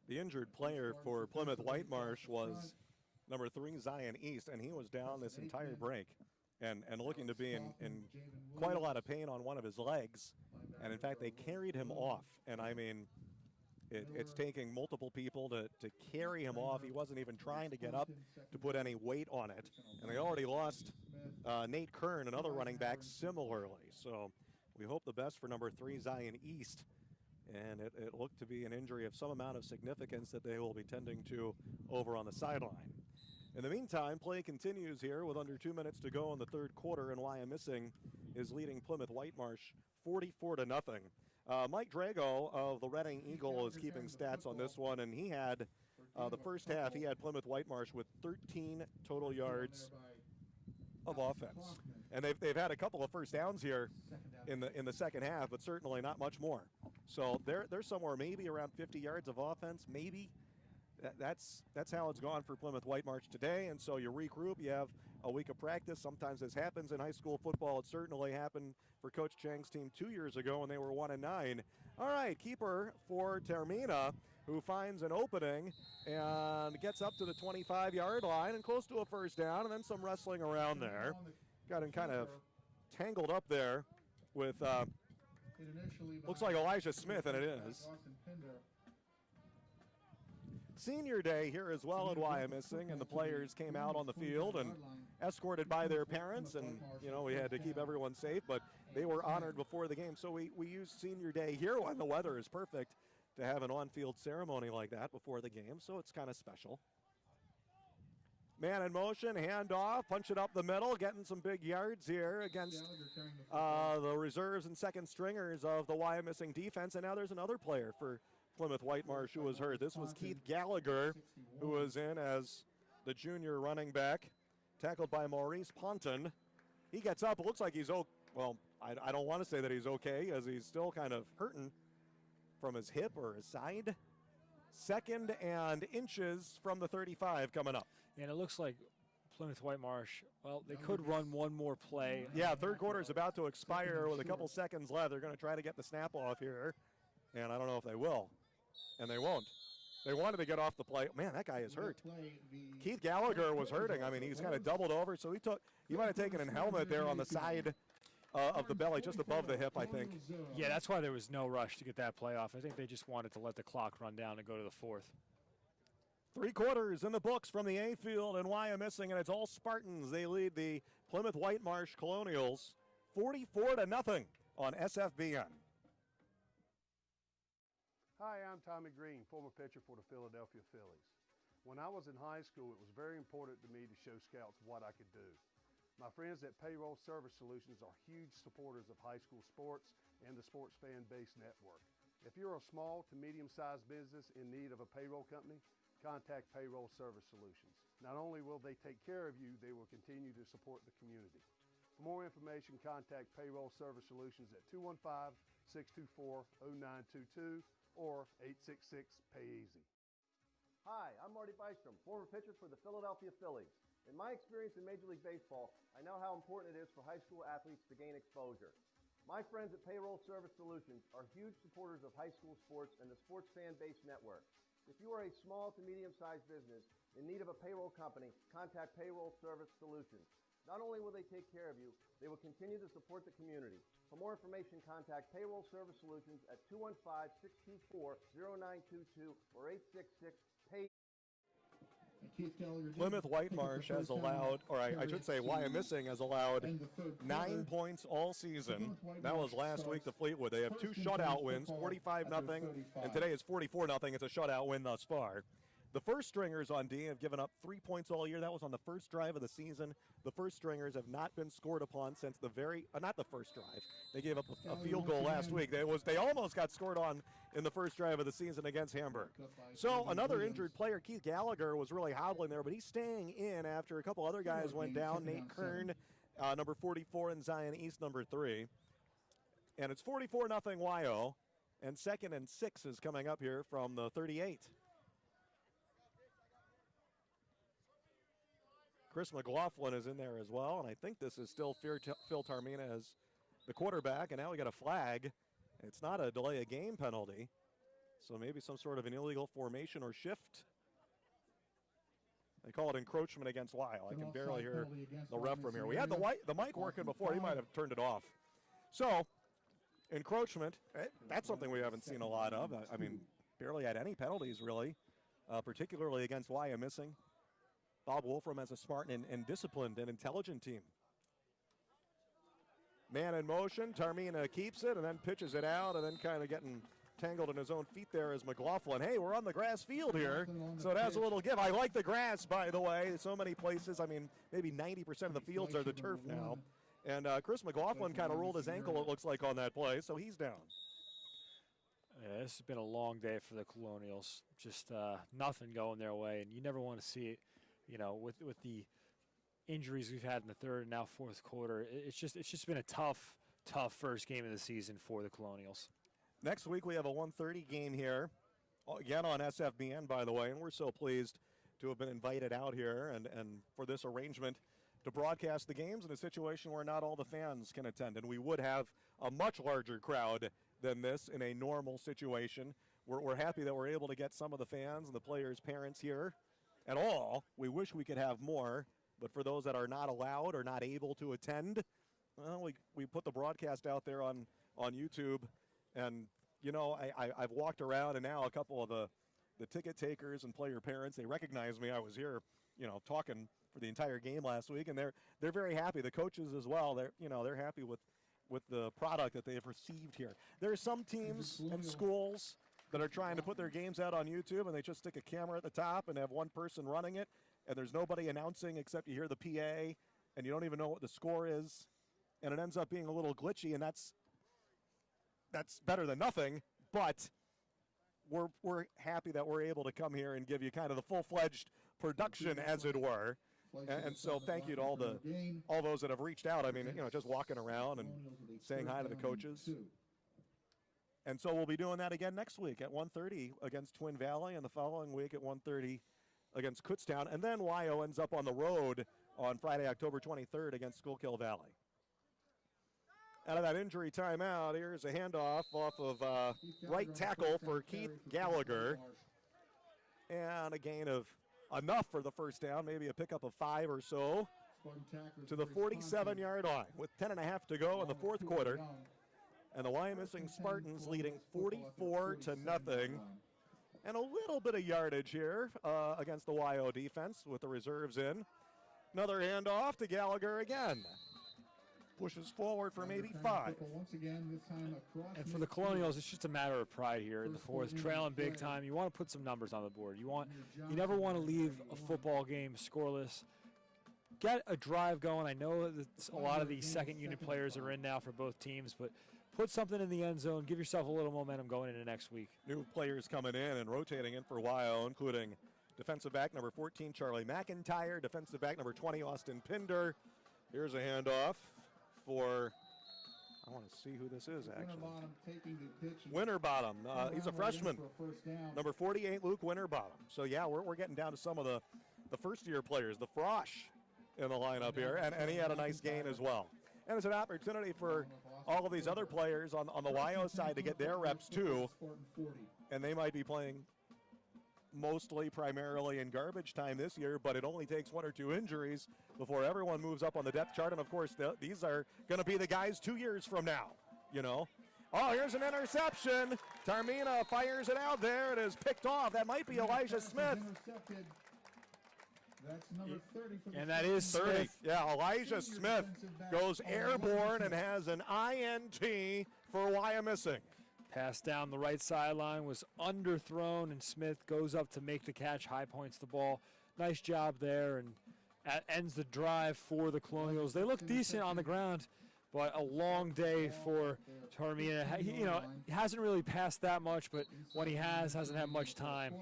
The injured player for Plymouth Whitemarsh was number 3, Zion East, and he was down this entire break and looking to be in quite a lot of pain on one of his legs. And in fact, they carried him off. And I mean, it's taking multiple people to carry him off. He wasn't even trying to get up to put any weight on it. And they already lost Nate Kern, another running back, similarly. So we hope the best for number 3, Zion East. And it looked to be an injury of some amount of significance that they will be tending to over on the sideline. In the meantime, play continues here with under 2 minutes to go in the third quarter, and Wyomissing is leading Plymouth Whitemarsh 44-0. Mike Drago of the Reading Eagle is keeping stats on this one, and he had the first half, he had Plymouth Whitemarsh with 13 total yards of offense. And they've had a couple of first downs here in the second half, but certainly not much more. So they're somewhere maybe around 50 yards of offense, maybe. That's how it's gone for Plymouth Whitemarsh today. And so you regroup, you have a week of practice. Sometimes this happens in high school football. It certainly happened for Coach Chang's team 2 years ago when they were 1-9. All right, keeper for Termina, who finds an opening and gets up to the 25-yard line and close to a first down, and then some wrestling around there. Got him kind of tangled up there with, looks like Elijah Smith, and it is. Senior day here as well at Wyomissing, and the players came out on the field and escorted by their parents, and we had to keep everyone safe, but they were honored before the game. So we used senior day here when the weather is perfect to have an on-field ceremony like that before the game, so it's kind of special. Man in motion, handoff, punch it up the middle, getting some big yards here against the reserves and second stringers of the Wyomissing defense, and now there's another player for Plymouth Whitemarsh who was hurt. This was Keith Gallagher, who was in as the junior running back. tackled by Maurice Ponton. He gets up. It looks like he's well, I don't want to say that he's okay, as he's still kind of hurting from his hip or his side. 2nd and inches from the 35 coming up. And it looks like Plymouth Whitemarsh, well, they could run one more play. Yeah, third quarter is about to expire with a couple seconds left. They're going to try to get the snap off here, and I don't know if they will, and they won't. They wanted to get off the play. Man, that guy is hurt. Keith Gallagher was hurting. I mean, he's kind of doubled over, so he might have taken a helmet there on the side of the belly, just above the hip, I think. Yeah, that's why there was no rush to get that play off. I think they just wanted to let the clock run down and go to the 4th. 3 quarters in the books from the A field in Wyomissing, and it's all Spartans. They lead the Plymouth Whitemarsh Colonials 44-0 on SFBN. Hi, I'm Tommy Green, former pitcher for the Philadelphia Phillies. When I was in high school, it was very important to me to show scouts what I could do. My friends at Payroll Service Solutions are huge supporters of high school sports and the Sports Fan Base Network. If you're a small to medium-sized business in need of a payroll company, contact Payroll Service Solutions. Not only will they take care of you, they will continue to support the community. For more information, contact Payroll Service Solutions at 215-624-0922 or 866-PAY-EASY. Hi, I'm Marty Bystrom, former pitcher for the Philadelphia Phillies. In my experience in Major League Baseball, I know how important it is for high school athletes to gain exposure. My friends at Payroll Service Solutions are huge supporters of high school sports and the Sports Fan Base Network. If you are a small to medium-sized business in need of a payroll company, contact Payroll Service Solutions. Not only will they take care of you, they will continue to support the community. For more information, contact Payroll Service Solutions at 215-624-0922 or 866-PAY. Plymouth Whitemarsh has allowed, or I should say Wyomissing has allowed 9 points all season. That was last week to Fleetwood. They have 2 shutout wins, 45-0, and today is 44-0. It's a shutout win thus far. The first stringers on D have given up 3 points all year. That was on the first drive of the season. The first stringers have not been scored upon since the not the first drive. They gave up a field goal last week. They almost got scored on in the first drive of the season against Hamburg. So another injured player, Keith Gallagher, was really hobbling there, but he's staying in after a couple other guys went down. Nate Kern, number 44, and Zion East, number 3. And it's 44-0 Wyo, and 2nd and 6 is coming up here from the 38. Chris McLaughlin is in there as well, and I think this is still Phil Tarmina as the quarterback, and now we got a flag. It's not a delay of game penalty, so maybe some sort of an illegal formation or shift. They call it encroachment against Lyle. I can barely hear the ref from here. We had the mic working before. He might have turned it off. So, encroachment, that's something we haven't seen a lot of. I mean, barely had any penalties, really, particularly against Wyomissing. Bob Wolfram has a smart and disciplined and intelligent team. Man in motion, Tarmina keeps it and then pitches it out and then kind of getting tangled in his own feet there is McLaughlin. Hey, we're on the grass field here, so it has a little give. I like the grass, by the way. So many places, I mean, maybe 90% of the fields are the turf now. And Chris McLaughlin kind of rolled his ankle, it looks like, on that play, so he's down. Yeah, this has been a long day for the Colonials. Just nothing going their way, and you never want to see it. You know, with the injuries we've had in the third and now fourth quarter, it's just been a tough first game of the season for the Colonials. Next week we have a 1:30 game here, again on SFBN, by the way, and we're so pleased to have been invited out here and for this arrangement to broadcast the games in a situation where not all the fans can attend, and we would have a much larger crowd than this in a normal situation. We're happy that we're able to get some of the fans and the players' parents here at all. We wish we could have more, but for those that are not allowed or not able to attend, well, we put the broadcast out there on YouTube. And, you know, I've walked around, and now a couple of the ticket takers and player parents, they recognize me. I was here, you know, talking for the entire game last week, and they're very happy. The coaches as well, they're happy with the product that they have received here. There are some teams and schools that are trying to put their games out on YouTube, and they just stick a camera at the top and have one person running it, and there's nobody announcing except you hear the PA, and you don't even know what the score is, and it ends up being a little glitchy, and that's better than nothing, but we're happy that we're able to come here and give you kind of the full-fledged production, as it were. And so thank you to all those that have reached out. I mean, you know, just walking around and saying hi to the coaches. And so we'll be doing that again next week at 1:30 against Twin Valley, and the following week at 1:30 against Kutztown. And then Wyo ends up on the road on Friday, October 23rd against Schuylkill Valley. Out of that injury timeout, here's a handoff off of right tackle for Keith Gallagher. And a gain of enough for the first down, maybe a pickup of 5 or so, to the 47-yard line with 10.5 to go in the fourth quarter. And the Wyomissing Spartans leading 44-0. And a little bit of yardage here against the Wyo defense with the reserves in. Another handoff to Gallagher again. Pushes forward for maybe 5. And for the Colonials, it's just a matter of pride here in the fourth, trailing big time. You want to put some numbers on the board. You never want to leave a football game scoreless. Get a drive going. I know that a lot of these second unit players are in now for both teams, but put something in the end zone. Give yourself a little momentum going into next week. New players coming in and rotating in for Wyo, including defensive back number 14, Charlie McIntyre, defensive back number 20, Austin Pinder. Here's a handoff for, I want to see who this is actually. Winterbottom. He's a freshman. Number 48, Luke Winterbottom. So yeah, we're getting down to some of the first-year players, the Frosh in the lineup here, and he had a nice gain as well. And it's an opportunity for all of these other players on the Wyo side to get their reps too, and they might be playing mostly primarily in garbage time this year, but it only takes 1 or 2 injuries before everyone moves up on the depth chart. And of course, these are going to be the guys 2 years from now, you know. Oh, here's an interception. Tarmina fires it out there. It is picked off. That might be Elijah Smith. That's number 30 for the And that is 30. Smith. Yeah, Elijah Smith goes airborne and has an INT for Wyomissing. Pass down the right sideline was underthrown, and Smith goes up to make the catch, high points the ball. Nice job there, and ends the drive for the Colonials. They look decent on the ground, but a long day for Tarmina. He hasn't really passed that much, but when he hasn't had much time.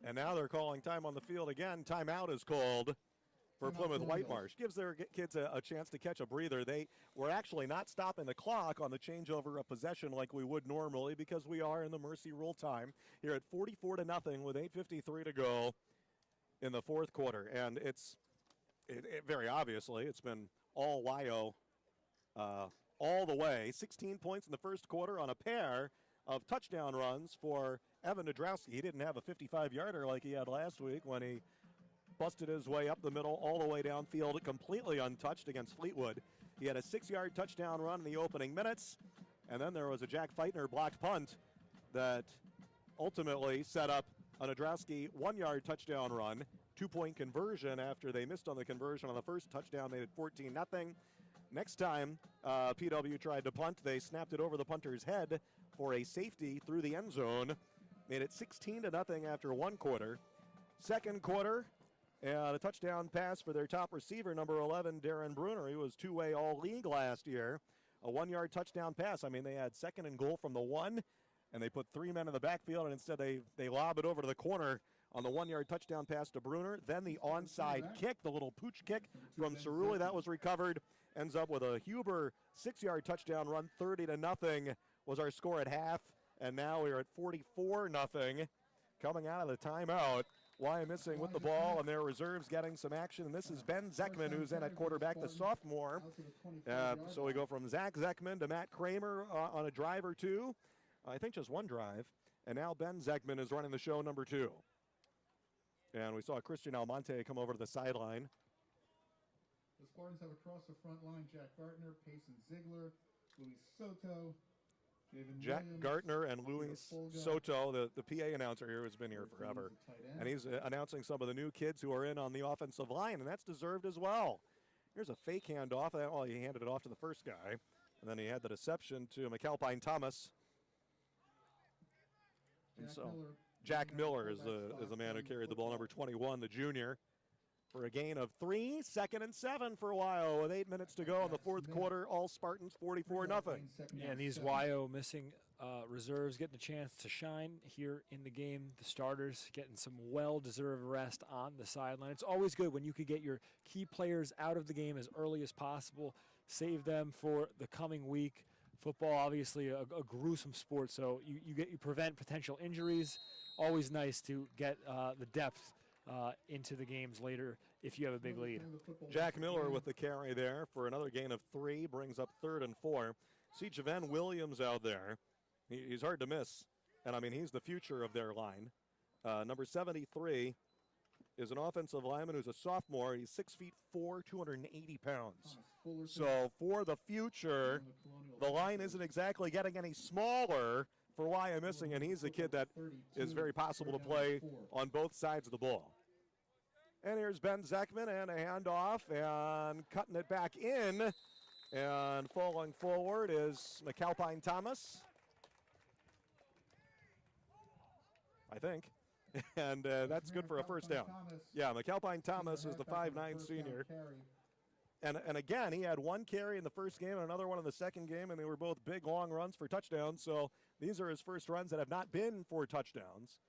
And now they're calling time on the field again. Timeout is called for Plymouth Whitemarsh. Gives their kids a chance to catch a breather. They were actually not stopping the clock on the changeover of possession like we would normally, because we are in the mercy rule time here at 44-0 with 8:53 to go in the fourth quarter. And it very obviously, it's been all Wyo all the way. 16 points in the first quarter on a pair of touchdown runs for Evan Nadrowski. He didn't have a 55-yarder like he had last week when he busted his way up the middle all the way downfield completely untouched against Fleetwood. He had a 6-yard touchdown run in the opening minutes, and then there was a Jack Feitner blocked punt that ultimately set up a Nadrowski 1-yard touchdown run, 2-point conversion after they missed on the conversion on the first touchdown. They did 14-0. Next time PW tried to punt, they snapped it over the punter's head for a safety through the end zone. Made it 16-0 after one quarter. Second quarter, and a touchdown pass for their top receiver, number 11, Darren Bruner. He was two-way all-league last year. A 1-yard touchdown pass. I mean, they had second and goal from the 1, and they put 3 men in the backfield, and instead they lob it over to the corner on the 1-yard touchdown pass to Bruner. Then the onside kick, the little pooch kick from Cerulli, that was recovered. Ends up with a Huber 6-yard touchdown run. 30-0 was our score at half, and now we're at 44-0 coming out of the timeout. Wyomissing with the ball, and their reserves getting some action. And this is Ben Zeckman, who's in at quarterback, the sophomore. So we go from Zach Zeckman to Matt Kramer on a drive or two. I think just one drive. And now Ben Zeckman is running the show number 2. And we saw Christian Almonte come over to the sideline. The Spartans have across the front line Jack Gartner, Payson Ziegler, Luis Soto, Jack Gartner and Luis Soto, the PA announcer here, has been here forever. And he's announcing some of the new kids who are in on the offensive line, and that's deserved as well. Here's a fake handoff. Well, he handed it off to the first guy, and then he had the deception to McAlpine Thomas. And so Jack Miller is the man who carried the ball, number 21, the junior. for a gain of 3. 2nd and 7 for Wyo with 8 minutes to go in the fourth quarter. All Spartans 44-0. Yeah, and these Wyomissing reserves getting a chance to shine here in the game. The starters getting some well-deserved rest on the sideline. It's always good when you could get your key players out of the game as early as possible, save them for the coming week. Football, obviously, a gruesome sport, so you prevent potential injuries. Always nice to get the depth into the games later if you have a big lead. Jack Miller with the carry there for another gain of 3, brings up 3rd and 4. See Javen Williams out there. He's hard to miss, and I mean, he's the future of their line. Number 73 is an offensive lineman who's a sophomore. He's 6'4", 280 pounds. So for the future, the line isn't exactly getting any smaller for Wyomissing, and he's a kid that is very possible to play on both sides of the ball. And here's Ben Zekman, and a handoff, and cutting it back in, and falling forward is McAlpine Thomas, I think. And that's good for a first down. Yeah, McAlpine Thomas is the 5'9" senior. And again, he had 1 carry in the first game and another one in the second game, and they were both big, long runs for touchdowns. So these are his first runs that have not been for touchdowns.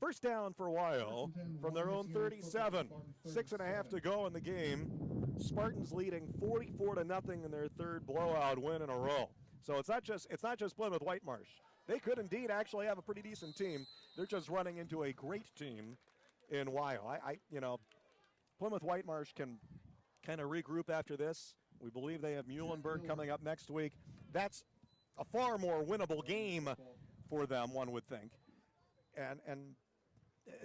First down for Wyo from their own 37. 6.5 to go in the game. Spartans leading 44-0 in their 3rd blowout win in a row. So it's not just Plymouth Whitemarsh. They could indeed actually have a pretty decent team. They're just running into a great team in Wyo. Plymouth Whitemarsh can kind of regroup after this. We believe they have Muhlenberg coming up next week. That's a far more winnable game for them, one would think. And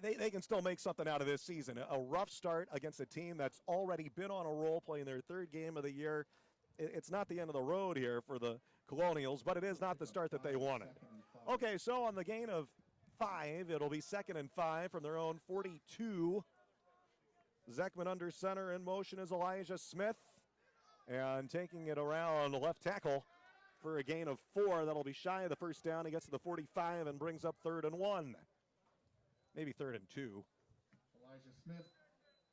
they can still make something out of this season. A rough start against a team that's already been on a roll, playing their 3rd game of the year. It's not the end of the road here for the Colonials, but it is not the start that they wanted. Okay, so on the gain of 5, it'll be 2nd and 5 from their own 42. Zekman under center. In motion is Elijah Smith, and taking it around left tackle for a gain of 4. That'll be shy of the first down. He gets to the 45 and brings up 3rd and 1. Maybe 3rd and 2. Elijah Smith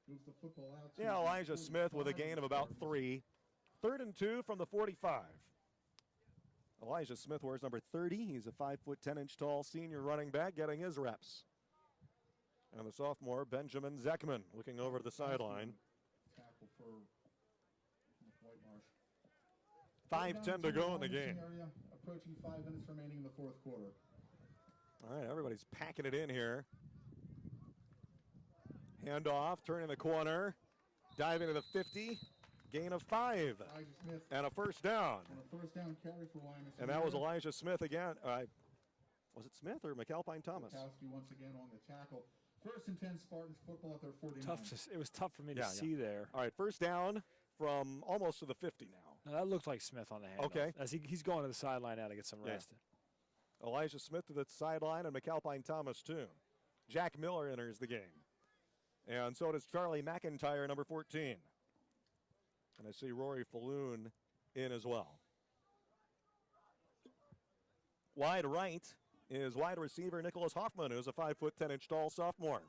moves the football out. Yeah, Elijah Smith with a gain of about 3. 3rd and 2 from the 45. Elijah Smith wears number 30. He's a 5'10" tall senior running back getting his reps. And the sophomore, Benjamin Zekman, looking over to the sideline. Tackle for Whitemarsh. 5:10 to go in the game. Approaching 5 minutes remaining in the fourth quarter. All right, everybody's packing it in here. Handoff, turning the corner, diving to the 50. Gain of 5 and a first down. And a first down carry for Wyomissing. And that was Elijah Smith again. Was it Smith or McAlpine Thomas? Kowski once again on the tackle. 1st and 10 Spartans football at their 49. It was tough for me to see there. All right, first down from almost to the 50 now. No, that looked like Smith on the handoff. Okay. As he's going to the sideline now to get some rest. Elijah Smith to the sideline, and McAlpine Thomas too. Jack Miller enters the game. And so does Charlie McIntyre, number 14. And I see Rory Falloon in as well. Wide right is wide receiver Nicholas Hoffman, who's a 5'10" tall sophomore.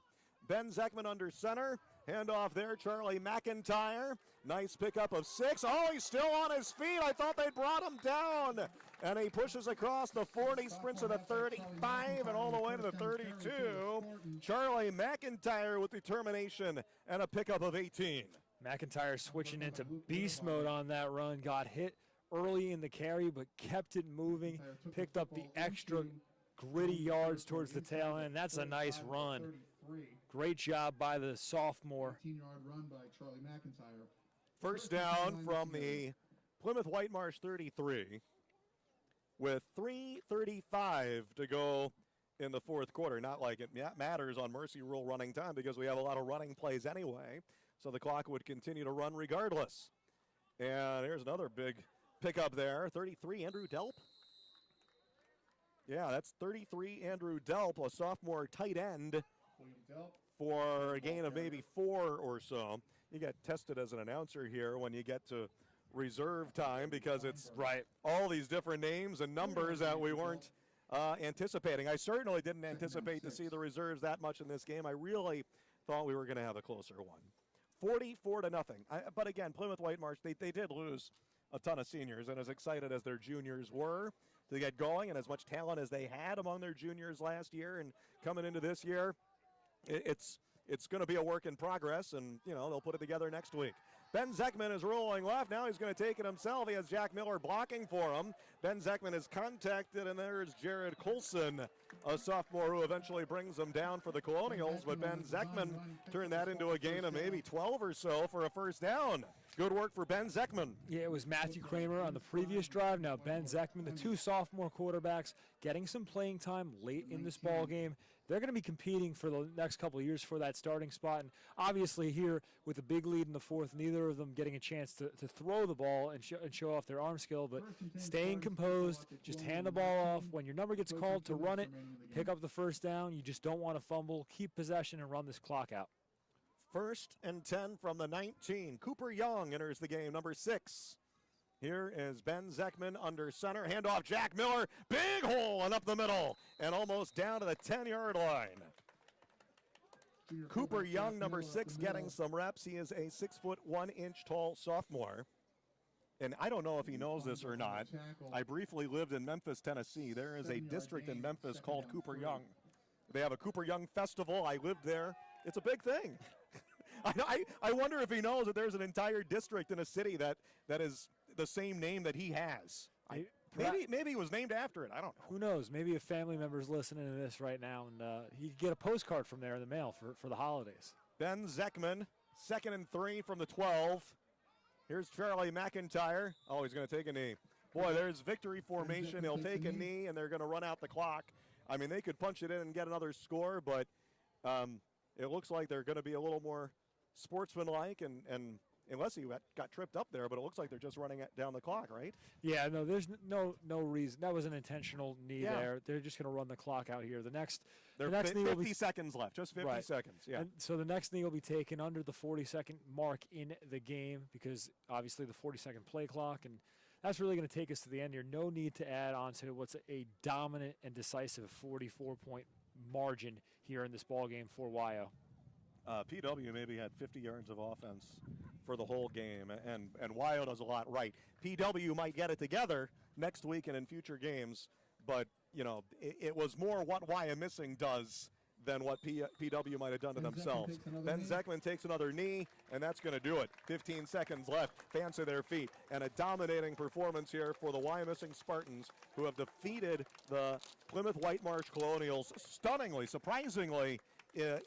Ben Zekman under center. Handoff there, Charlie McIntyre. Nice pickup of 6. Oh, he's still on his feet. I thought they brought him down. And he pushes across the 40, sprints to the 35, and all the way to the 32. Charlie McIntyre with determination and a pickup of 18. McIntyre switching into beast mode on that run. Got hit early in the carry, but kept it moving. Picked up the extra gritty yards towards the tail end. That's a nice run. Great job by the sophomore. 18-yard run by Charlie McIntyre. First down from the Plymouth Whitemarsh 33 with 3:35 to go in the fourth quarter. Not like it matters on Mercy Rule running time because we have a lot of running plays anyway. So the clock would continue to run regardless. And here's another big pickup there. 33, Andrew Delp. Yeah, that's 33, Andrew Delp, a sophomore tight end for a gain of maybe 4 or so. You get tested as an announcer here when you get to reserve time because it's all these different names and numbers that we weren't anticipating. I certainly didn't anticipate to see the reserves that much in this game. I really thought we were going to have a closer one. 44-0. But again, Plymouth Whitemarsh, they did lose a ton of seniors, and as excited as their juniors were to get going and as much talent as they had among their juniors last year and coming into this year, it's going to be a work in progress, and, they'll put it together next week. Ben Zeckman is rolling left. Now he's going to take it himself. He has Jack Miller blocking for him. Ben Zeckman is contacted, and there's Jared Coulson, a sophomore who eventually brings him down for the Colonials. But Ben Zeckman turned that into a gain of maybe 12 or so for a first down. Good work for Ben Zeckman. Yeah, it was Matthew Kramer on the previous drive. Now Ben Zeckman, the two sophomore quarterbacks, getting some playing time late in this ball game. They're going to be competing for the next couple of years for that starting spot. And obviously here with a big lead in the fourth, neither of them getting a chance to throw the ball and show off their arm skill. But staying composed, just hand the ball off. When your number gets called to run it, pick up the first down. You just don't want to fumble. Keep possession and run this clock out. 1st and 10 from the 19. Cooper Young enters the game, number 6. Here is Ben Zeckman under center. Handoff, Jack Miller. Big hole and up the middle and almost down to the 10-yard line. Cooper Young, number 6, getting some reps. He is a 6'1" tall sophomore. And I don't know if he knows this or not. I briefly lived in Memphis, Tennessee. There is a district in Memphis called Cooper Young. They have a Cooper Young festival. I lived there. It's a big thing. I wonder if he knows that there's an entire district in a city that is the same name that he has. Maybe he was named after it. I don't know. Who knows? Maybe a family member's listening to this right now, and he could get a postcard from there in the mail for the holidays. Ben Zeckman, 2nd and 3 from the 12. Here's Charlie McIntyre. Oh, he's going to take a knee. Boy, there's victory formation. He'll take a knee, and they're going to run out the clock. I mean, they could punch it in and get another score, but it looks like they're going to be a little more sportsmanlike, and unless he got tripped up there, but it looks like they're just running down the clock, right? Yeah, no, there's no reason. That was an intentional knee there. They're just going to run the clock out here. The next knee 50 seconds left, just 50 seconds. Yeah. And so the next knee will be taken under the 40-second mark in the game because obviously the 40-second play clock, and that's really going to take us to the end here. No need to add on to what's a dominant and decisive 44-point margin here in this ball game for YO. PW maybe had 50 yards of offense for the whole game, and YO does a lot right. PW might get it together next week and in future games, but it was more what Wyomissing does than what PW might have done to themselves. Ben Zeckman takes another knee, and that's going to do it. 15 seconds left. Fans to their feet, and a dominating performance here for the Wyomissing Spartans, who have defeated the Plymouth Whitemarsh Colonials stunningly, surprisingly,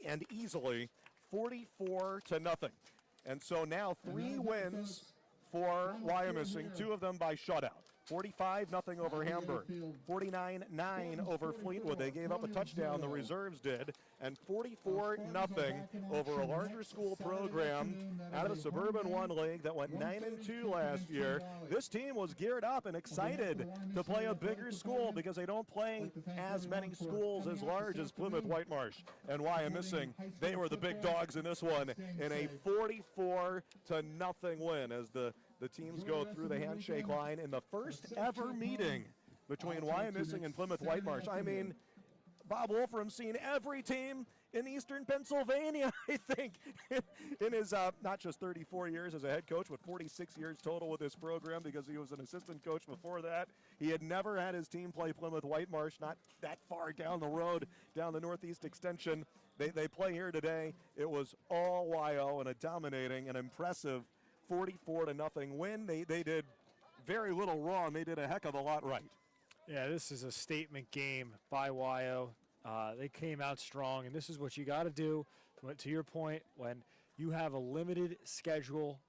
and easily, 44-0. And so now 3 wins for Wyomissing, 2 of them by shutout. 45-0 over Hamburg, 49-9 over Fleetwood. They gave up a touchdown, the reserves did, and 44-0 over a larger school program out of the Suburban 1 League that went 9-2 last year. This team was geared up and excited to play a bigger school because they don't play as many schools as large as Plymouth Whitemarsh and Wyomissing. They were the big dogs in this one in a 44-0 win as the teams go through the handshake line in the first ever meeting between Wyomissing and Plymouth Whitemarsh. I mean, Bob Wolfram's seen every team in eastern Pennsylvania, I think, in his not just 34 years as a head coach, but 46 years total with this program because he was an assistant coach before that. He had never had his team play Plymouth Whitemarsh, not that far down the road, down the Northeast Extension. They play here today. It was all YO and a dominating and impressive 44-0 win. They did very little wrong. They did a heck of a lot right. Yeah, this is a statement game by YO. They came out strong, and this is what you got to do. To your point, when you have a limited schedule,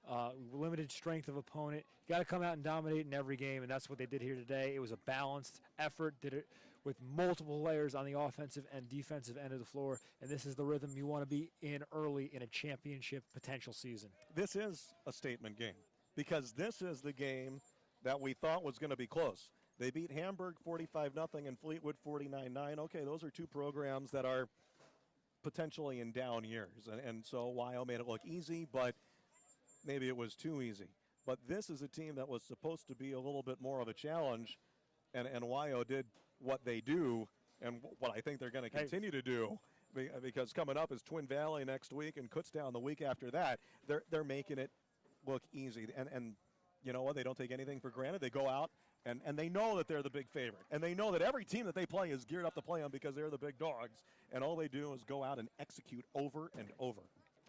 limited strength of opponent, you got to come out and dominate in every game, and that's what they did here today. It was a balanced effort, did it with multiple layers on the offensive and defensive end of the floor, and this is the rhythm you want to be in early in a championship potential season. This is a statement game because this is the game that we thought was going to be close. They beat Hamburg 45-0 and Fleetwood 49-9. Okay, those are 2 programs that are potentially in down years, and so YO made it look easy, but maybe it was too easy. But this is a team that was supposed to be a little bit more of a challenge, and YO did what they do and what I think they're going to continue to do. because coming up is Twin Valley next week and Kutztown the week after that. They're making it look easy, and you know what? They don't take anything for granted. They go out and they know that they're the big favorite, and they know that every team that they play is geared up to play them because they're the big dogs, and all they do is go out and execute over and over.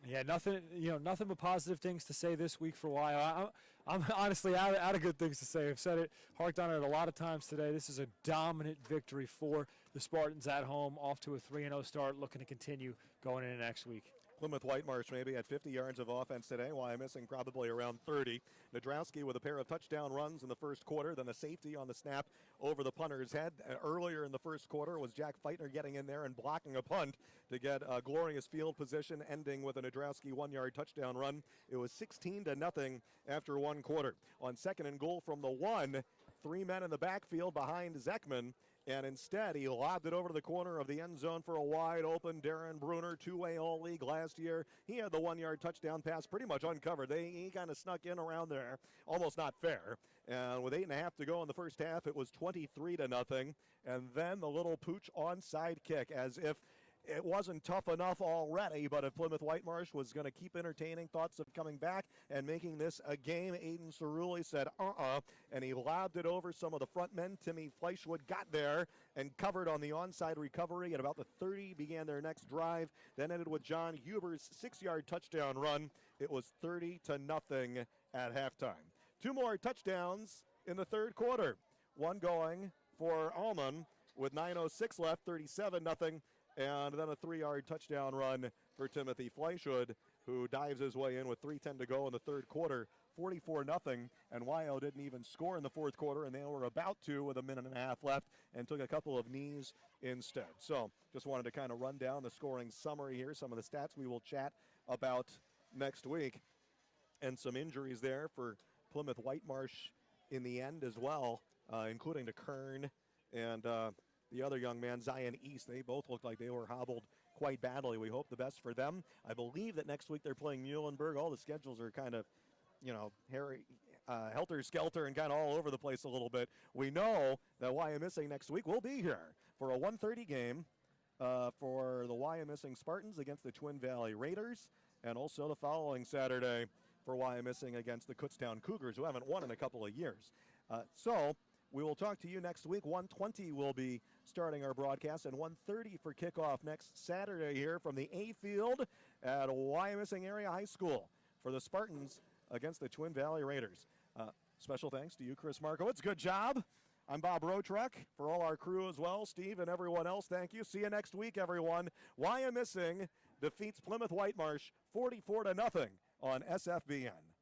Yeah, nothing but positive things to say this week for Wyo. I'm honestly out of good things to say. I've said it, harked on it a lot of times today. This is a dominant victory for the Spartans at home, off to a 3-0 start, looking to continue going into next week. Plymouth Whitemarsh maybe at 50 yards of offense today. Wyomissing probably around 30. Nadrowski with a pair of touchdown runs in the first quarter, then a safety on the snap over the punter's head. Earlier in the first quarter was Jack Feitner getting in there and blocking a punt to get a glorious field position, ending with a Nadrowski 1-yard touchdown run. It was 16-0 after one quarter. On second and goal from the 1, 3 men in the backfield behind Zekman. And instead, he lobbed it over to the corner of the end zone for a wide open Darren Bruner, two-way All-League last year. He had the 1-yard touchdown pass pretty much uncovered. He kind of snuck in around there, almost not fair. And with 8.5 to go in the first half, it was 23-0. And then the little pooch onside kick, as if it wasn't tough enough already, but if Plymouth Whitemarsh was going to keep entertaining thoughts of coming back and making this a game, Aiden Cerulli said, and he lobbed it over some of the front men. Timmy Fleischwood got there and covered on the onside recovery. At about the 30, began their next drive, then ended with John Huber's 6-yard touchdown run. It was 30-0 at halftime. 2 more touchdowns in the third quarter. One going for Allman with 9:06 left, 37-0. And then a 3-yard touchdown run for Timothy Fleischwood, who dives his way in with 3:10 to go in the third quarter, 44-0. And Wyo didn't even score in the fourth quarter, and they were about to with 1.5 minutes left and took a couple of knees instead. So just wanted to kind of run down the scoring summary here, some of the stats we will chat about next week. And some injuries there for Plymouth Whitemarsh in the end as well, including to Kern and the other young man, Zion East. They both looked like they were hobbled quite badly. We hope the best for them. I believe that next week they're playing Muhlenberg. All the schedules are kind of, helter-skelter and kind of all over the place a little bit. We know that Wyomissing next week will be here for a 1:30 game for the Wyomissing Spartans against the Twin Valley Raiders, and also the following Saturday for Wyomissing against the Kutztown Cougars, who haven't won in a couple of years. So we will talk to you next week. 1:20 will be starting our broadcast, and 1:30 for kickoff next Saturday here from the A field at Wyomissing Area High School for the Spartans against the Twin Valley Raiders. Special thanks to you, Chris Markowitz. Good job. I'm Bob Rotruck. For all our crew as well, Steve and everyone else, thank you. See you next week, everyone. Wyomissing defeats Plymouth Whitemarsh 44-0 on SFBN.